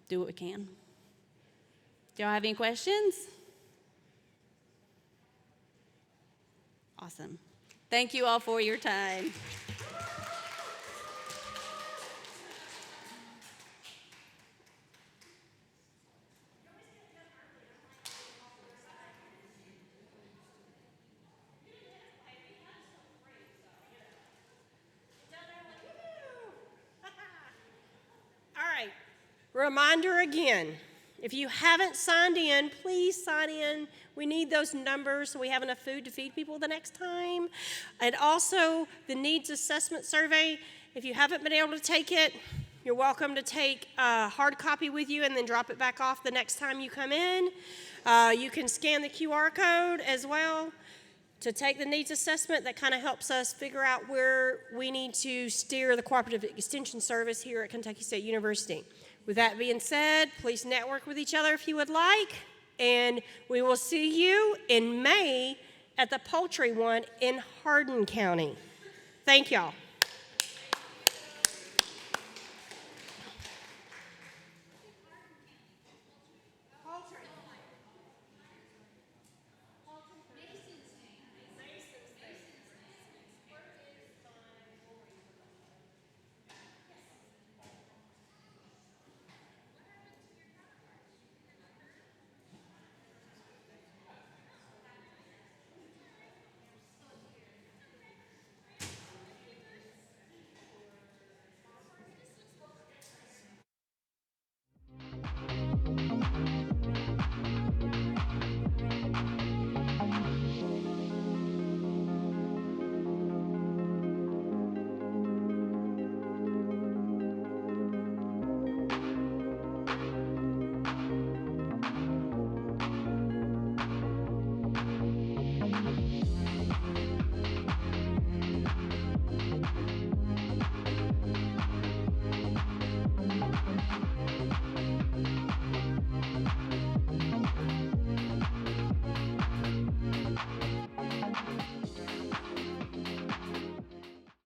do what we can. Do y'all have any questions? Awesome. Thank you all for your time. All right. Reminder again. If you haven't signed in, please sign in. We need those numbers so we have enough food to feed people the next time. And also, the needs assessment survey. If you haven't been able to take it, you're welcome to take a hard copy with you and then drop it back off the next time you come in. You can scan the QR code as well to take the needs assessment. That kind of helps us figure out where we need to steer the cooperative extension service here at Kentucky State University. With that being said, please network with each other if you would like, and we will see you in May at the poultry one in Hardin County. Thank y'all.